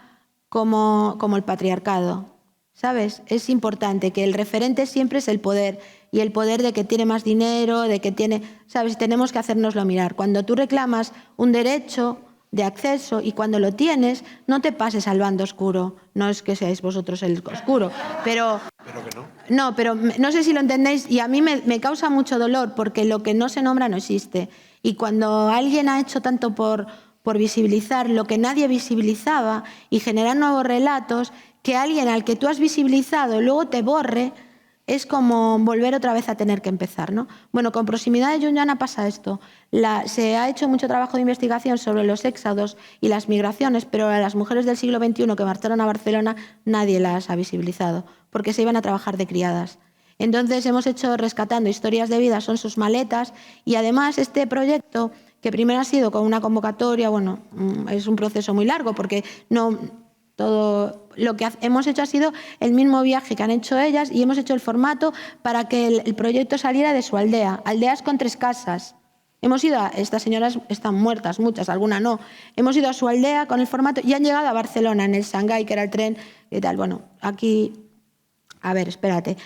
como el patriarcado. ¿Sabes? Es importante que el referente siempre es el poder, y el poder de que tiene más dinero, de que tiene... ¿Sabes? Tenemos que hacérnoslo mirar. Cuando tú reclamas un derecho de acceso y cuando lo tienes, no te pases al bando oscuro. No es que seáis vosotros el oscuro, pero... Pero que no. No, pero no sé si lo entendéis, y a mí me causa mucho dolor porque lo que no se nombra no existe. Y cuando alguien ha hecho tanto por visibilizar lo que nadie visibilizaba y generar nuevos relatos, que alguien al que tú has visibilizado luego te borre, es como volver otra vez a tener que empezar, ¿no? Bueno, con Proximidades Junjana pasa esto. Se ha hecho mucho trabajo de investigación sobre los éxodos y las migraciones, pero a las mujeres del siglo XXI que marcharon a Barcelona nadie las ha visibilizado, porque se iban a trabajar de criadas. Entonces hemos hecho Rescatando Historias de Vida, son sus maletas, y además este proyecto, que primero ha sido con una convocatoria, bueno, es un proceso muy largo porque todo lo que hemos hecho ha sido el mismo viaje que han hecho ellas, y hemos hecho el formato para que el proyecto saliera de su aldea. Aldeas con 3 casas. Hemos ido estas señoras están muertas, muchas, algunas no. Hemos ido a su aldea con el formato y han llegado a Barcelona en el Shanghái, que era el tren y tal. Bueno, aquí... A ver, espérate.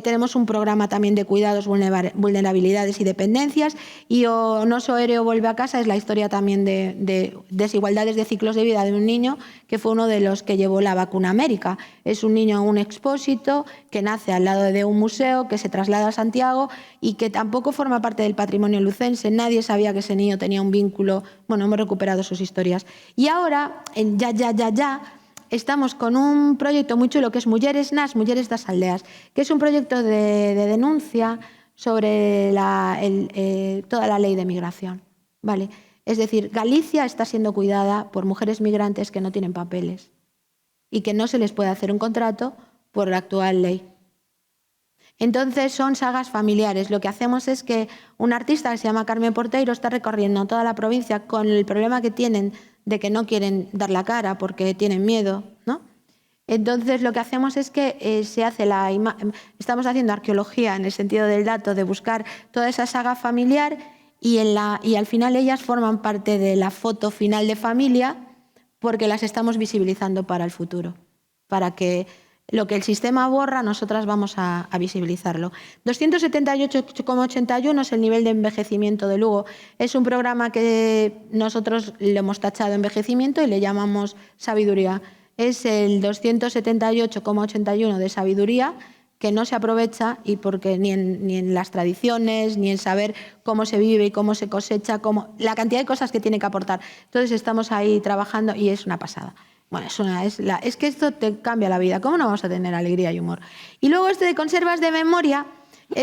Tenemos un programa también de cuidados, vulnerabilidades y dependencias, y Onoso Ereo vuelve a casa. Es la historia también de desigualdades de ciclos de vida de un niño que fue uno de los que llevó la vacuna a América. Es un niño, un expósito, que nace al lado de un museo, que se traslada a Santiago y que tampoco forma parte del patrimonio lucense. Nadie sabía que ese niño tenía un vínculo. Bueno, hemos recuperado sus historias. Y ahora, en Ya, estamos con un proyecto muy chulo que es Mulleres nas, Mulleres das Aldeas, que es un proyecto de denuncia sobre toda la ley de migración. ¿Vale? Es decir, Galicia está siendo cuidada por mujeres migrantes que no tienen papeles y que no se les puede hacer un contrato por la actual ley. Entonces son sagas familiares. Lo que hacemos es que un artista que se llama Carmen Porteiro está recorriendo toda la provincia con el problema que tienen de que no quieren dar la cara porque tienen miedo, ¿no? Entonces lo que hacemos es que estamos haciendo arqueología en el sentido del dato, de buscar toda esa saga familiar y al final ellas forman parte de la foto final de familia porque las estamos visibilizando para el futuro, para que lo que el sistema borra, nosotras vamos a visibilizarlo. 278,81 es el nivel de envejecimiento de Lugo. Es un programa que nosotros le hemos tachado envejecimiento y le llamamos sabiduría. Es el 278,81 de sabiduría que no se aprovecha y porque ni en las tradiciones, ni en saber cómo se vive y cómo se cosecha, la cantidad de cosas que tiene que aportar. Entonces estamos ahí trabajando y es una pasada. Bueno, es que esto te cambia la vida. ¿Cómo no vamos a tener alegría y humor? Y luego este de conservas de memoria,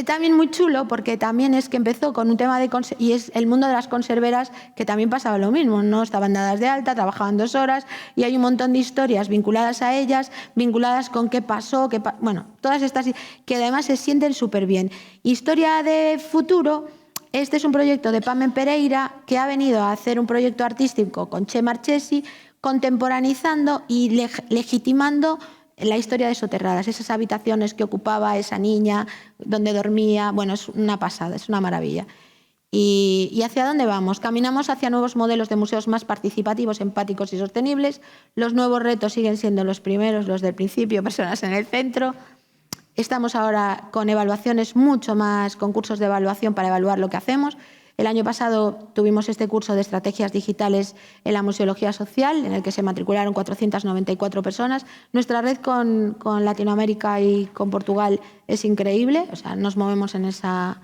también muy chulo, porque también es que empezó con un tema y es el mundo de las conserveras, que también pasaba lo mismo, ¿no? Estaban dadas de alta, trabajaban 2 horas y hay un montón de historias vinculadas a ellas, vinculadas con qué pasó, bueno, todas estas que además se sienten súper bien. Historia de futuro. Este es un proyecto de Pamen Pereira, que ha venido a hacer un proyecto artístico con Che Marchesi, contemporaneizando y legitimando la historia de Soterradas, esas habitaciones que ocupaba esa niña, donde dormía. Bueno, es una pasada, es una maravilla. ¿Y hacia dónde vamos? Caminamos hacia nuevos modelos de museos más participativos, empáticos y sostenibles. Los nuevos retos siguen siendo los primeros, los del principio, personas en el centro. Estamos ahora con evaluaciones, mucho más concursos de evaluación para evaluar lo que hacemos. El año pasado tuvimos este curso de estrategias digitales en la museología social, en el que se matricularon 494 personas. Nuestra red con Latinoamérica y con Portugal es increíble, o sea, nos movemos en esa...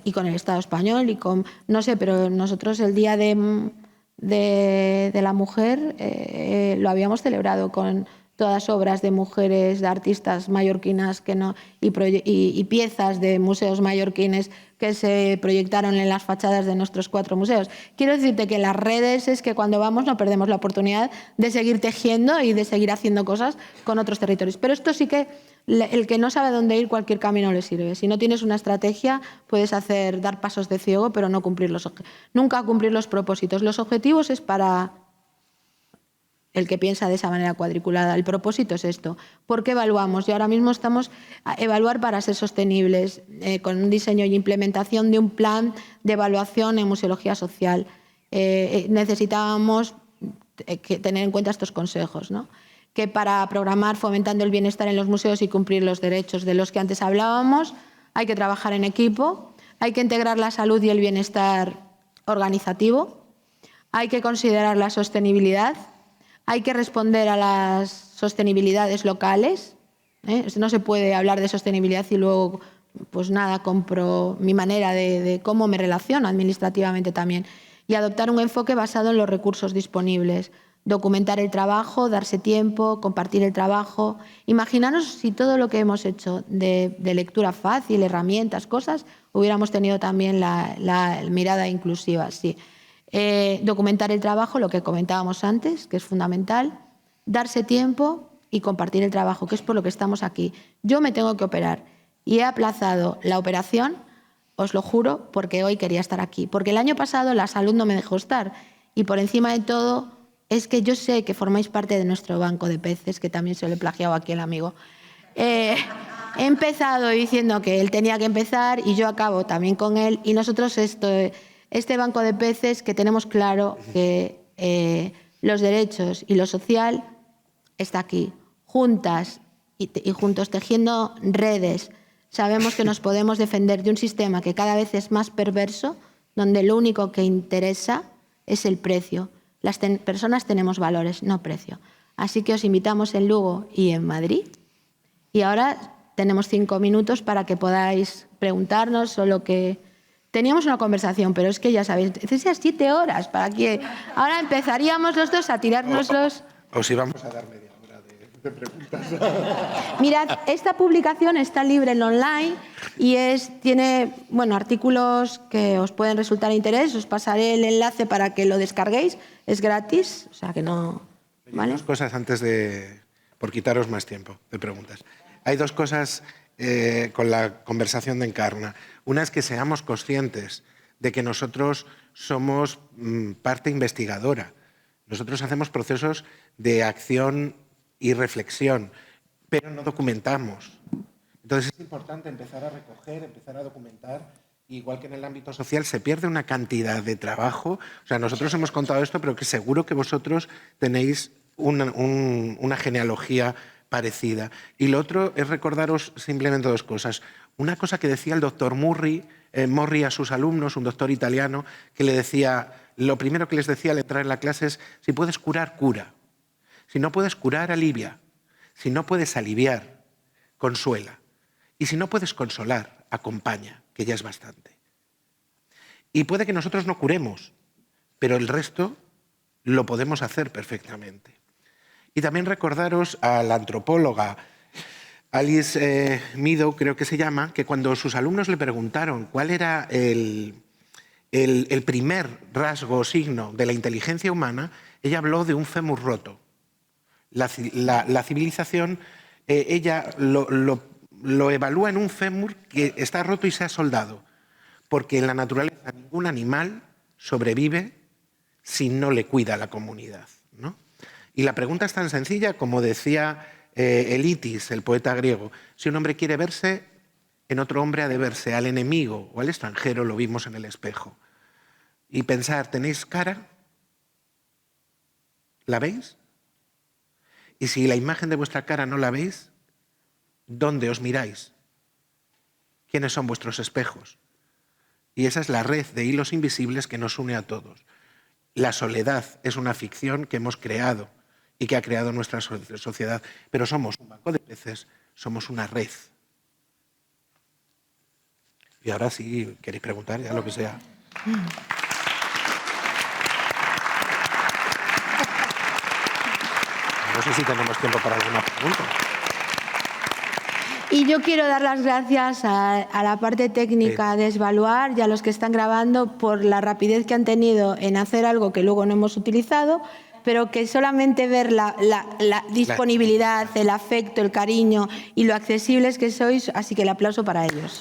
y con el Estado español, y con... no sé, pero nosotros el Día de la Mujer lo habíamos celebrado con todas obras de mujeres, de artistas mallorquinas y piezas de museos mallorquines que se proyectaron en las fachadas de nuestros 4 museos. Quiero decirte que las redes es que cuando vamos no perdemos la oportunidad de seguir tejiendo y de seguir haciendo cosas con otros territorios. Pero esto sí que el que no sabe dónde ir, cualquier camino le sirve. Si no tienes una estrategia, puedes dar pasos de ciego, pero no nunca cumplir los propósitos. Los objetivos es para el que piensa de esa manera cuadriculada. El propósito es esto. ¿Por qué evaluamos? Y ahora mismo estamos a evaluar para ser sostenibles, con un diseño y implementación de un plan de evaluación en museología social. Necesitábamos tener en cuenta estos consejos, ¿no? Que para programar fomentando el bienestar en los museos y cumplir los derechos de los que antes hablábamos, hay que trabajar en equipo, hay que integrar la salud y el bienestar organizativo, hay que considerar la sostenibilidad, hay que responder a las sostenibilidades locales. No se puede hablar de sostenibilidad y luego, pues nada, compro mi manera de cómo me relaciono administrativamente también. Y adoptar un enfoque basado en los recursos disponibles. Documentar el trabajo, darse tiempo, compartir el trabajo. Imaginaros si todo lo que hemos hecho de lectura fácil, herramientas, cosas, hubiéramos tenido también la mirada inclusiva, sí. Documentar el trabajo, lo que comentábamos antes, que es fundamental, darse tiempo y compartir el trabajo, que es por lo que estamos aquí. Yo me tengo que operar y he aplazado la operación, os lo juro, porque hoy quería estar aquí. Porque el año pasado la salud no me dejó estar y por encima de todo es que yo sé que formáis parte de nuestro banco de peces, que también se lo he plagiado aquí el amigo. He empezado diciendo que él tenía que empezar y yo acabo también con él y nosotros este banco de peces que tenemos claro que los derechos y lo social está aquí, juntas y juntos tejiendo redes. Sabemos que nos podemos defender de un sistema que cada vez es más perverso, donde lo único que interesa es el precio. Las personas tenemos valores, no precio. Así que os invitamos en Lugo y en Madrid. Y ahora tenemos 5 minutos para que podáis preguntarnos o lo que... Teníamos una conversación, pero es que ya sabéis, esas 7 horas para que... Ahora empezaríamos los dos a tirárnoslos... Os íbamos a dar media hora de preguntas. Mirad, esta publicación está libre en online y tiene artículos que os pueden resultar de interés. Os pasaré el enlace para que lo descarguéis. Es gratis, o sea que no... ¿vale? Dos cosas antes por quitaros más tiempo de preguntas. hay dos cosas con la conversación de Encarna. Una es que seamos conscientes de que nosotros somos parte investigadora. Nosotros hacemos procesos de acción y reflexión, pero no documentamos. Entonces es importante empezar a recoger, empezar a documentar. Igual que en el ámbito social se pierde una cantidad de trabajo. O sea, nosotros hemos contado esto, pero que seguro que vosotros tenéis una genealogía parecida. Y lo otro es recordaros simplemente dos cosas. Una cosa que decía el doctor Morri a sus alumnos, un doctor italiano, que le decía, lo primero que les decía al entrar en la clase es, si puedes curar, cura. Si no puedes curar, alivia. Si no puedes aliviar, consuela. Y si no puedes consolar, acompaña, que ya es bastante. Y puede que nosotros no curemos, pero el resto lo podemos hacer perfectamente. Y también recordaros a la antropóloga Alice Meadow, creo que se llama, que cuando sus alumnos le preguntaron cuál era el primer rasgo o signo de la inteligencia humana, ella habló de un fémur roto. La civilización, ella lo evalúa en un fémur que está roto y se ha soldado, porque en la naturaleza ningún animal sobrevive si no le cuida a la comunidad, ¿no? Y la pregunta es tan sencilla como decía Elitis, el poeta griego, si un hombre quiere verse en otro hombre ha de verse, al enemigo o al extranjero lo vimos en el espejo. Y pensar, ¿tenéis cara? ¿La veis? Y si la imagen de vuestra cara no la veis, ¿dónde os miráis? ¿Quiénes son vuestros espejos? Y esa es la red de hilos invisibles que nos une a todos. La soledad es una ficción que hemos creado y que ha creado nuestra sociedad, pero somos un banco de peces, somos una red. Y ahora sí, queréis preguntar ya lo que sea. No sé si tenemos tiempo para alguna pregunta. Y yo quiero dar las gracias a la parte técnica de Esvaluar y a los que están grabando por la rapidez que han tenido en hacer algo que luego no hemos utilizado, pero que solamente ver la disponibilidad, el afecto, el cariño y lo accesibles que sois, así que el aplauso para ellos.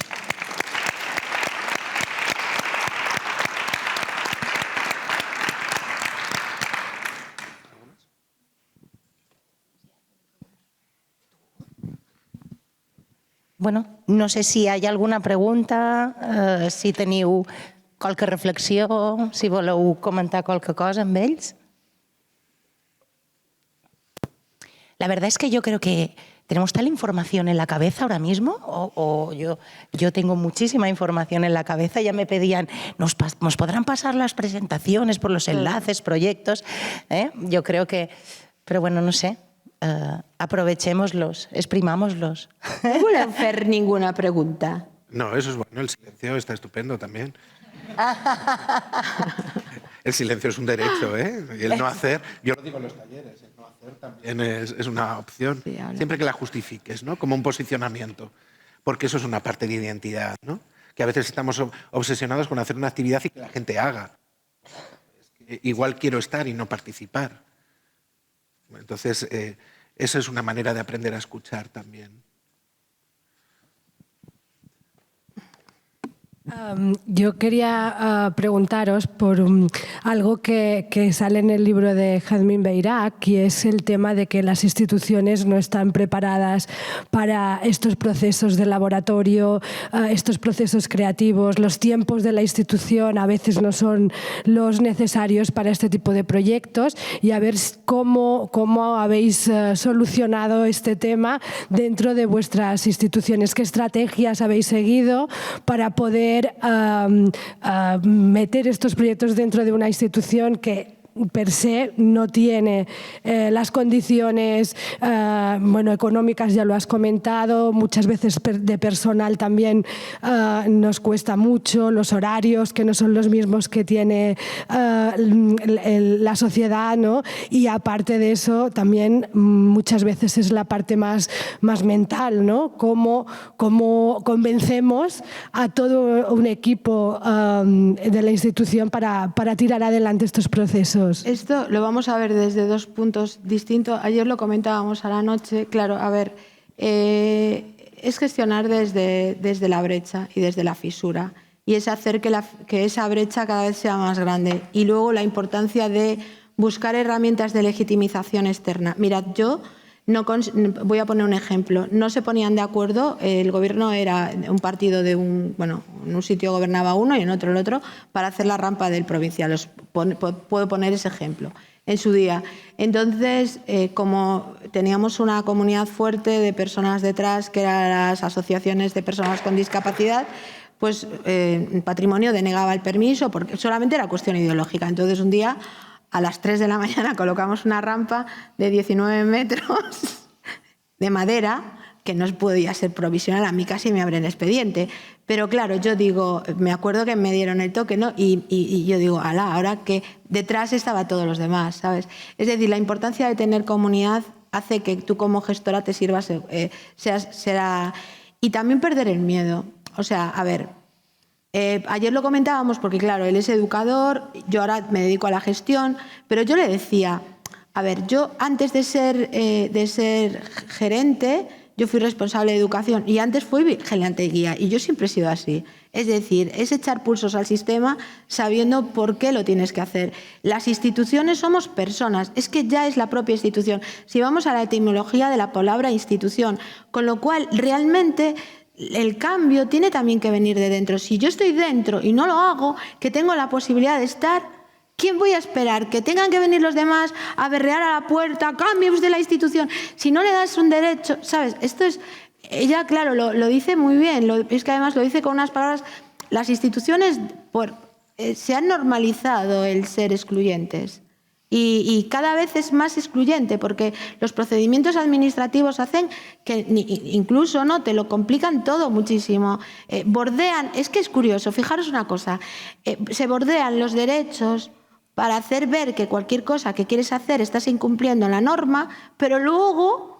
Bueno, no sé si hi ha alguna pregunta, si teniu qualque reflexió, si voleu comentar qualque cosa amb ells. La verdad es que yo creo que tenemos tal información en la cabeza ahora mismo, o yo tengo muchísima información en la cabeza, ya me pedían, ¿nos podrán pasar las presentaciones por los enlaces, proyectos? Yo creo que, pero bueno, no sé. Aprovechémoslos, exprimámoslos. No volem fer ninguna pregunta. No, eso es bueno, el silencio está estupendo también. El silencio es un derecho, ¿eh? Y el no hacer, yo lo digo en los talleres, el no hacer también es una opción. Sí, siempre que la justifiques, ¿no? Como un posicionamiento, porque eso es una parte de identidad, ¿no? Que a veces estamos obsesionados con hacer una actividad y que la gente haga. Es que igual quiero estar y no participar. Entonces, esa es una manera de aprender a escuchar también. Yo quería preguntaros por algo que sale en el libro de Jazmín Beirak, y es el tema de que las instituciones no están preparadas para estos procesos de laboratorio, estos procesos creativos. Los tiempos de la institución a veces no son los necesarios para este tipo de proyectos, y a ver cómo habéis solucionado este tema dentro de vuestras instituciones. ¿Qué estrategias habéis seguido para poder meter estos proyectos dentro de una institución que per se no tiene las condiciones económicas? Ya lo has comentado, muchas veces de personal también nos cuesta mucho, los horarios que no son los mismos que tiene la sociedad, ¿no? Y aparte de eso también muchas veces es la parte más mental, ¿no? Cómo convencemos a todo un equipo de la institución para tirar adelante estos procesos. Esto lo vamos a ver desde dos puntos distintos. Ayer lo comentábamos a la noche. Claro, a ver, es gestionar desde la brecha y desde la fisura. Y es hacer que esa brecha cada vez sea más grande. Y luego la importancia de buscar herramientas de legitimización externa. Mirad, voy a poner un ejemplo. No se ponían de acuerdo, el gobierno era un partido en un sitio gobernaba uno y en otro el otro, para hacer la rampa del provincial. Puedo poner ese ejemplo. En su día. Entonces, como teníamos una comunidad fuerte de personas detrás, que eran las asociaciones de personas con discapacidad, pues Patrimonio denegaba el permiso porque solamente era cuestión ideológica. Entonces, un día, a las 3 de la mañana, colocamos una rampa de 19 metros de madera, que no podía ser provisional, a mí casi me abren expediente. Pero claro, yo digo, me acuerdo que me dieron el toque, ¿no? Y yo digo, ala, ahora que detrás estaba todos los demás, ¿sabes? Es decir, la importancia de tener comunidad hace que tú como gestora te sirvas, y también perder el miedo. O sea, a ver, ayer lo comentábamos porque claro, él es educador, yo ahora me dedico a la gestión, pero yo le decía, a ver, yo antes de ser gerente, yo fui responsable de educación y antes fui vigilante guía y yo siempre he sido así. Es decir, es echar pulsos al sistema sabiendo por qué lo tienes que hacer. Las instituciones somos personas, es que ya es la propia institución. Si vamos a la etimología de la palabra institución, con lo cual realmente el cambio tiene también que venir de dentro. Si yo estoy dentro y no lo hago, que tengo la posibilidad de estar, ¿quién voy a esperar? ¿Que tengan que venir los demás a berrear a la puerta? ¡Cambie usted la institución! Si no le das un derecho, ¿sabes? Esto es... Ella, claro, lo dice muy bien. Es que además lo dice con unas palabras... Las instituciones se han normalizado el ser excluyentes. Y cada vez es más excluyente porque los procedimientos administrativos hacen que incluso no te lo complican todo muchísimo. Bordean... Es que es curioso, fijaros una cosa. Se bordean los derechos para hacer ver que cualquier cosa que quieres hacer estás incumpliendo la norma, pero luego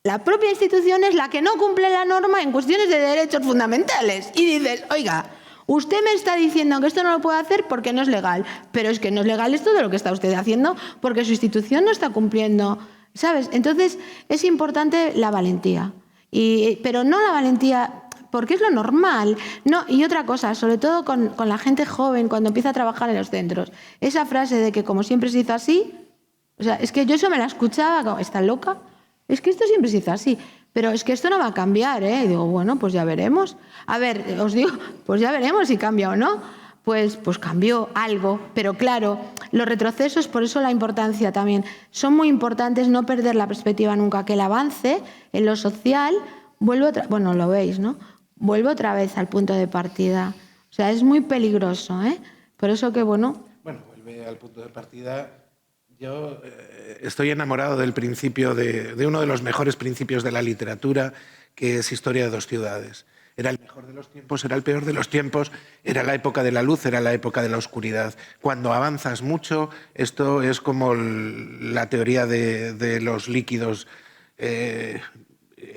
la propia institución es la que no cumple la norma en cuestiones de derechos fundamentales. Y dices, oiga, usted me está diciendo que esto no lo puede hacer porque no es legal, pero es que no es legal esto de lo que está usted haciendo porque su institución no está cumpliendo, ¿sabes? Entonces es importante la valentía, pero no la valentía... porque es lo normal. No, y otra cosa, sobre todo con la gente joven, cuando empieza a trabajar en los centros, esa frase de que como siempre se hizo así, o sea, es que yo eso me la escuchaba, como, ¿está loca? Es que esto siempre se hizo así, pero es que esto no va a cambiar, ¿eh? Y digo, bueno, pues ya veremos. A ver, os digo, pues ya veremos si cambia o no. Pues cambió algo, pero claro, los retrocesos, por eso la importancia también, son muy importantes, no perder la perspectiva nunca, que el avance en lo social vuelve bueno, lo veis, ¿no? Vuelve otra vez al punto de partida. O sea, es muy peligroso, ¿eh? Por eso que, bueno... Bueno, vuelve al punto de partida. Yo estoy enamorado del principio, de uno de los mejores principios de la literatura, que es Historia de dos ciudades. Era el mejor de los tiempos, era el peor de los tiempos, era la época de la luz, era la época de la oscuridad. Cuando avanzas mucho, esto es como la teoría de los líquidos...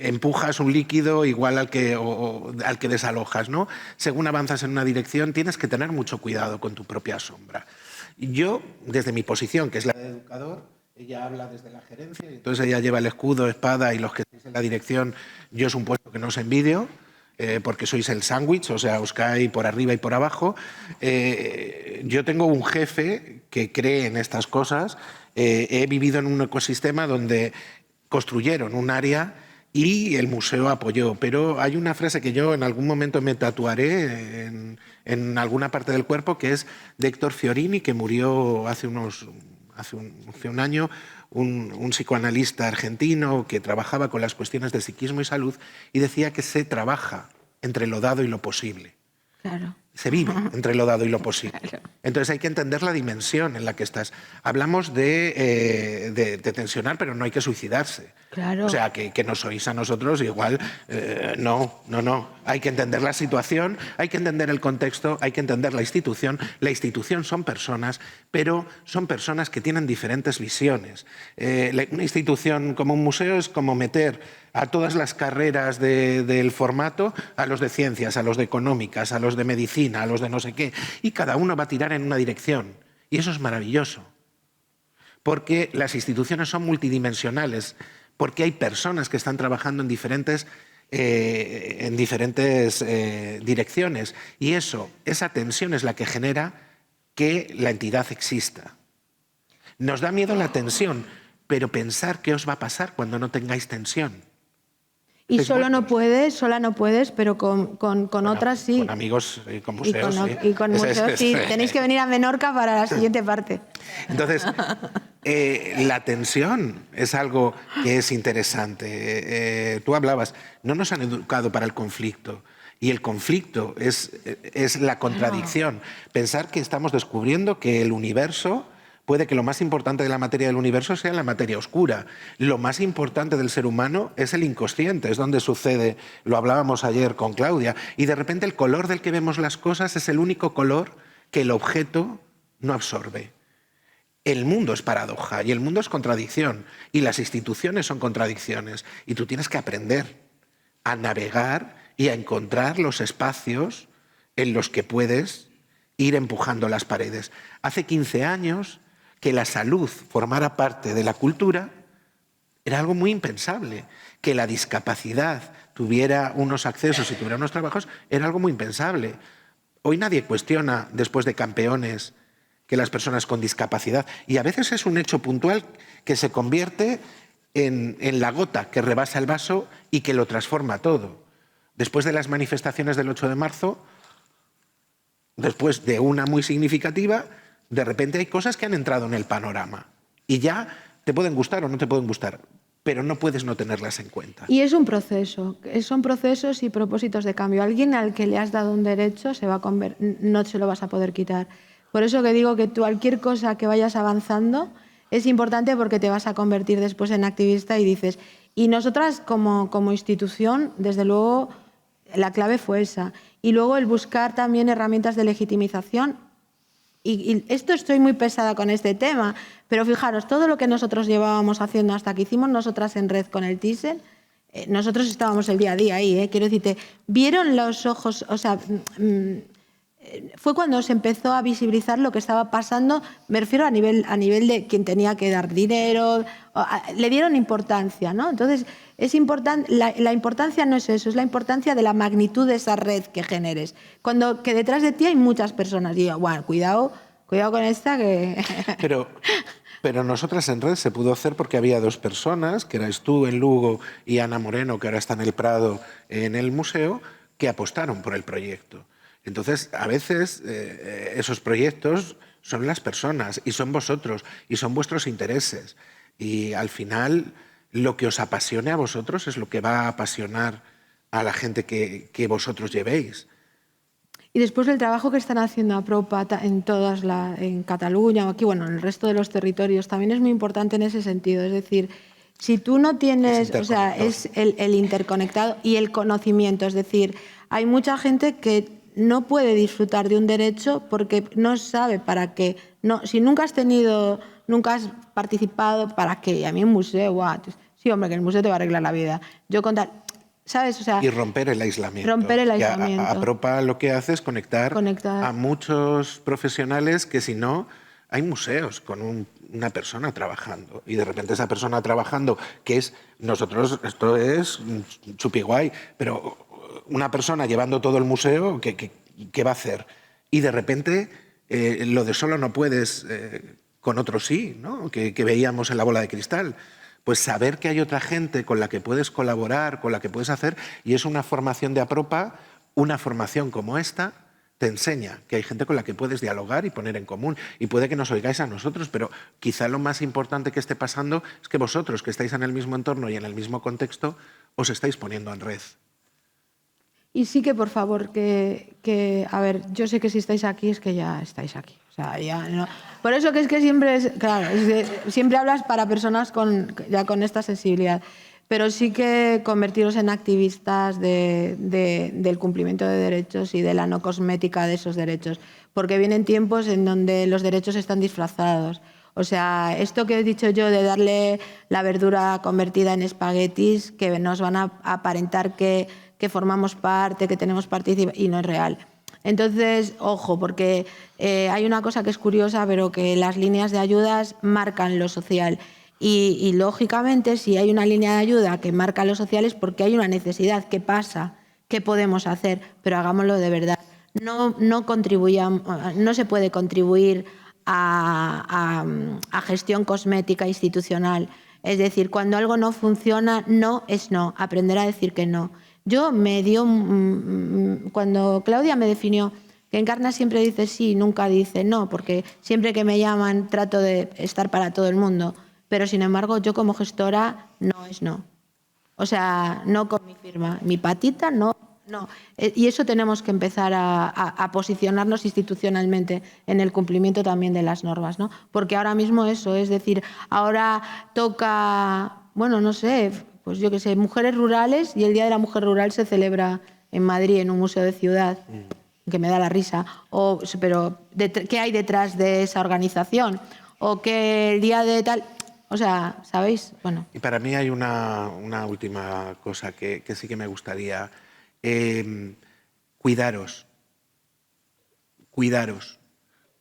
empujas un líquido igual al que desalojas, ¿no? Según avanzas en una dirección, tienes que tener mucho cuidado con tu propia sombra. Yo, desde mi posición, que es la de educador, ella habla desde la gerencia, y entonces ella lleva el escudo, espada, y los que estáis en la dirección, yo es un puesto que no os envidio, porque sois el sándwich, o sea, os cae por arriba y por abajo. Yo tengo un jefe que cree en estas cosas. He vivido en un ecosistema donde construyeron un área y el museo apoyó, pero hay una frase que yo en algún momento me tatuaré en alguna parte del cuerpo, que es de Héctor Fiorini, que murió hace un año, un psicoanalista argentino que trabajaba con las cuestiones de psiquismo y salud, y decía que se trabaja entre lo dado y lo posible. Claro. Se vive entre lo dado y lo posible. Entonces hay que entender la dimensión en la que estás. Hablamos de tensionar, pero no hay que suicidarse. Claro. O sea, que nos oís a nosotros igual. No. Hay que entender la situación, hay que entender el contexto, hay que entender la institución. La institución son personas, pero son personas que tienen diferentes visiones. Una institución como un museo es como meter a todas las carreras del formato, a los de ciencias, a los de económicas, a los de medicina, a los de no sé qué, y cada uno va a tirar en una dirección. Y eso es maravilloso, porque las instituciones son multidimensionales, porque hay personas que están trabajando en diferentes direcciones. Y esa tensión es la que genera que la entidad exista. Nos da miedo la tensión, pero pensar qué os va a pasar cuando no tengáis tensión. Y sola no puedes, pero con otras sí. Con amigos, con museos, sí. Y con museos sí. Tenéis que venir a Menorca para la siguiente parte. Entonces, la tensión es algo que es interesante. Tú hablabas, no nos han educado para el conflicto. Y el conflicto es la contradicción. Pensar que estamos descubriendo que el universo... Puede que lo más importante de la materia del universo sea la materia oscura. Lo más importante del ser humano es el inconsciente, es donde sucede, lo hablábamos ayer con Claudia, y de repente el color del que vemos las cosas es el único color que el objeto no absorbe. El mundo es paradoja y el mundo es contradicción y las instituciones son contradicciones y tú tienes que aprender a navegar y a encontrar los espacios en los que puedes ir empujando las paredes. Hace 15 años... que la salud formara parte de la cultura era algo muy impensable. Que la discapacidad tuviera unos accesos y tuviera unos trabajos era algo muy impensable. Hoy nadie cuestiona, después de Campeones, que las personas con discapacidad, y a veces es un hecho puntual que se convierte en la gota que rebasa el vaso y que lo transforma todo. Después de las manifestaciones del 8 de marzo, después de una muy significativa, de repente hay cosas que han entrado en el panorama y ya te pueden gustar o no te pueden gustar, pero no puedes no tenerlas en cuenta. Y es un proceso, son procesos y propósitos de cambio. Alguien al que le has dado un derecho no se lo vas a poder quitar. Por eso que digo que cualquier cosa que vayas avanzando es importante porque te vas a convertir después en activista y dices... Y nosotras como institución, desde luego, la clave fue esa. Y luego el buscar también herramientas de legitimización. Y esto estoy muy pesada con este tema, pero fijaros, todo lo que nosotros llevábamos haciendo hasta que hicimos nosotras en red con el Thyssen, nosotros estábamos el día a día ahí, quiero decirte, vieron los ojos, o sea, fue cuando se empezó a visibilizar lo que estaba pasando, me refiero a nivel de quien tenía que dar dinero, le dieron importancia, ¿no? Entonces, es importante, la importancia no es eso, es la importancia de la magnitud de esa red que generes. Que detrás de ti hay muchas personas. Y digo, bueno, cuidado con esta que... Pero nosotras en red se pudo hacer porque había dos personas, que erais tú en Lugo y Ana Moreno, que ahora está en el Prado, en el museo, que apostaron por el proyecto. Entonces, a veces esos proyectos son las personas y son vosotros y son vuestros intereses. Y al final, lo que os apasione a vosotros es lo que va a apasionar a la gente que vosotros llevéis. Y después del trabajo que están haciendo Apropa en Cataluña o aquí, bueno, en el resto de los territorios, también es muy importante en ese sentido. Es decir, si tú no tienes, o sea, es el interconectado y el conocimiento. Es decir, hay mucha gente que no puede disfrutar de un derecho porque no sabe para qué. No, si nunca has participado, ¿para qué? Y a mí un museo, guau, sí, hombre, que el museo te va a arreglar la vida. Yo contar, ¿sabes? O sea, y romper el aislamiento. Romper el aislamiento. Apropa lo que hace es conectar a muchos profesionales que si no, hay museos con una persona trabajando y de repente esa persona trabajando, que es, esto es chupiguay, pero una persona llevando todo el museo, ¿qué va a hacer? Y de repente lo de solo no puedes, con otros sí, ¿no? Que veíamos en la bola de cristal. Pues saber que hay otra gente con la que puedes colaborar, con la que puedes hacer, y es una formación de Apropa, una formación como esta, te enseña que hay gente con la que puedes dialogar y poner en común. Y puede que nos oigáis a nosotros, pero quizá lo más importante que esté pasando es que vosotros, que estáis en el mismo entorno y en el mismo contexto, os estáis poniendo en red. Y sí que, por favor, a ver, yo sé que si estáis aquí es que ya estáis aquí. O sea, ya no. Por eso que siempre siempre hablas para personas ya con esta sensibilidad. Pero sí que convertiros en activistas del cumplimiento de derechos y de la no cosmética de esos derechos. Porque vienen tiempos en donde los derechos están disfrazados. O sea, esto que he dicho yo de darle la verdura convertida en espaguetis, que nos van a aparentar que formamos parte, que tenemos participación, y no es real. Entonces, ojo, porque hay una cosa que es curiosa, pero que las líneas de ayudas marcan lo social. Y lógicamente, si hay una línea de ayuda que marca lo social es porque hay una necesidad. ¿Qué pasa? ¿Qué podemos hacer? Pero hagámoslo de verdad. No se puede contribuir a gestión cosmética institucional. Es decir, cuando algo no funciona, no es no. Aprender a decir que no. Cuando Claudia me definió que Encarna siempre dice sí, nunca dice no, porque siempre que me llaman trato de estar para todo el mundo. Pero, sin embargo, yo como gestora no es no. O sea, no con mi firma. Mi patita, no. Y eso tenemos que empezar a posicionarnos institucionalmente en el cumplimiento también de las normas, ¿no? Porque ahora mismo eso, es decir, ahora toca, bueno, no sé, pues yo qué sé, mujeres rurales, y el Día de la Mujer Rural se celebra en Madrid, en un museo de ciudad, que me da la risa. Pero, ¿qué hay detrás de esa organización? O que el día de tal... O sea, ¿sabéis? Bueno. Y para mí hay una última cosa que sí que me gustaría. Cuidaros.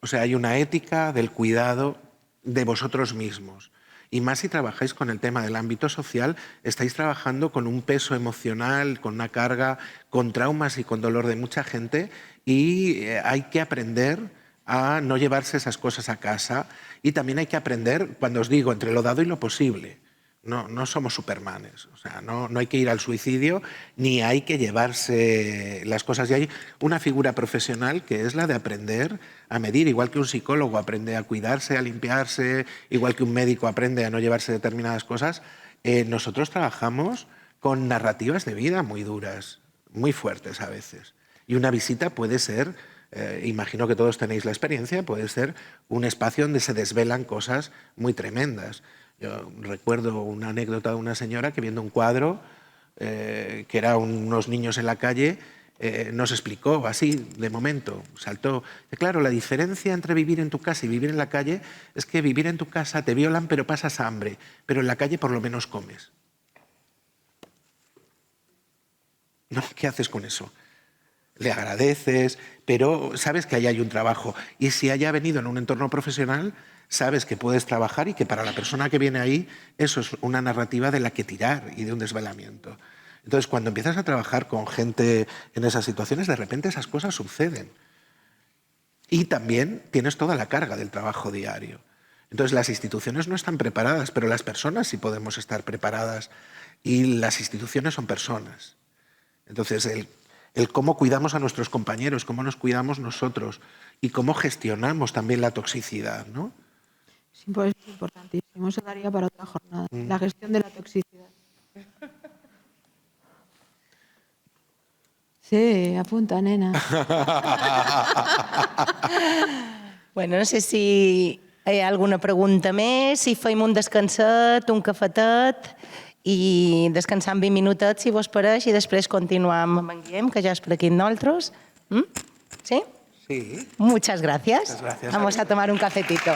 O sea, hay una ética del cuidado de vosotros mismos. Y más si trabajáis con el tema del ámbito social, estáis trabajando con un peso emocional, con una carga, con traumas y con dolor de mucha gente, y hay que aprender a no llevarse esas cosas a casa, y también hay que aprender, cuando os digo, entre lo dado y lo posible. No somos supermanes, o sea, no hay que ir al suicidio ni hay que llevarse las cosas. Y hay una figura profesional que es la de aprender a medir, igual que un psicólogo aprende a cuidarse, a limpiarse, igual que un médico aprende a no llevarse determinadas cosas. Nosotros trabajamos con narrativas de vida muy duras, muy fuertes a veces. Y una visita puede ser... imagino que todos tenéis la experiencia, puede ser un espacio donde se desvelan cosas muy tremendas. Yo recuerdo una anécdota de una señora que, viendo un cuadro que era unos niños en la calle, nos explicó así, de momento, saltó. Claro, la diferencia entre vivir en tu casa y vivir en la calle es que vivir en tu casa te violan pero pasas hambre, pero en la calle por lo menos comes. ¿No? ¿Qué haces con eso? Le agradeces, pero sabes que ahí hay un trabajo. Y si haya venido en un entorno profesional, sabes que puedes trabajar y que para la persona que viene ahí eso es una narrativa de la que tirar y de un desvelamiento. Entonces, cuando empiezas a trabajar con gente en esas situaciones, de repente esas cosas suceden. Y también tienes toda la carga del trabajo diario. Entonces, las instituciones no están preparadas, pero las personas sí podemos estar preparadas. Y las instituciones son personas. Entonces, el cómo cuidamos a nuestros compañeros, cómo nos cuidamos nosotros y cómo gestionamos también la toxicidad, ¿no? Es importantísimo, eso daría para otra jornada, la gestión de la toxicidad. Sí, apunta, nena. Bueno, no sé si hi ha alguna pregunta més, si fem un descanset, un cafetet, i descansar 20 minutets, si vos pareix, i després continuam amb en Guillem, que ja és per aquí amb nosaltres. ¿Sí? Sí. Muchas gracias. Muchas gracias. Vamos a tomar un cafetito.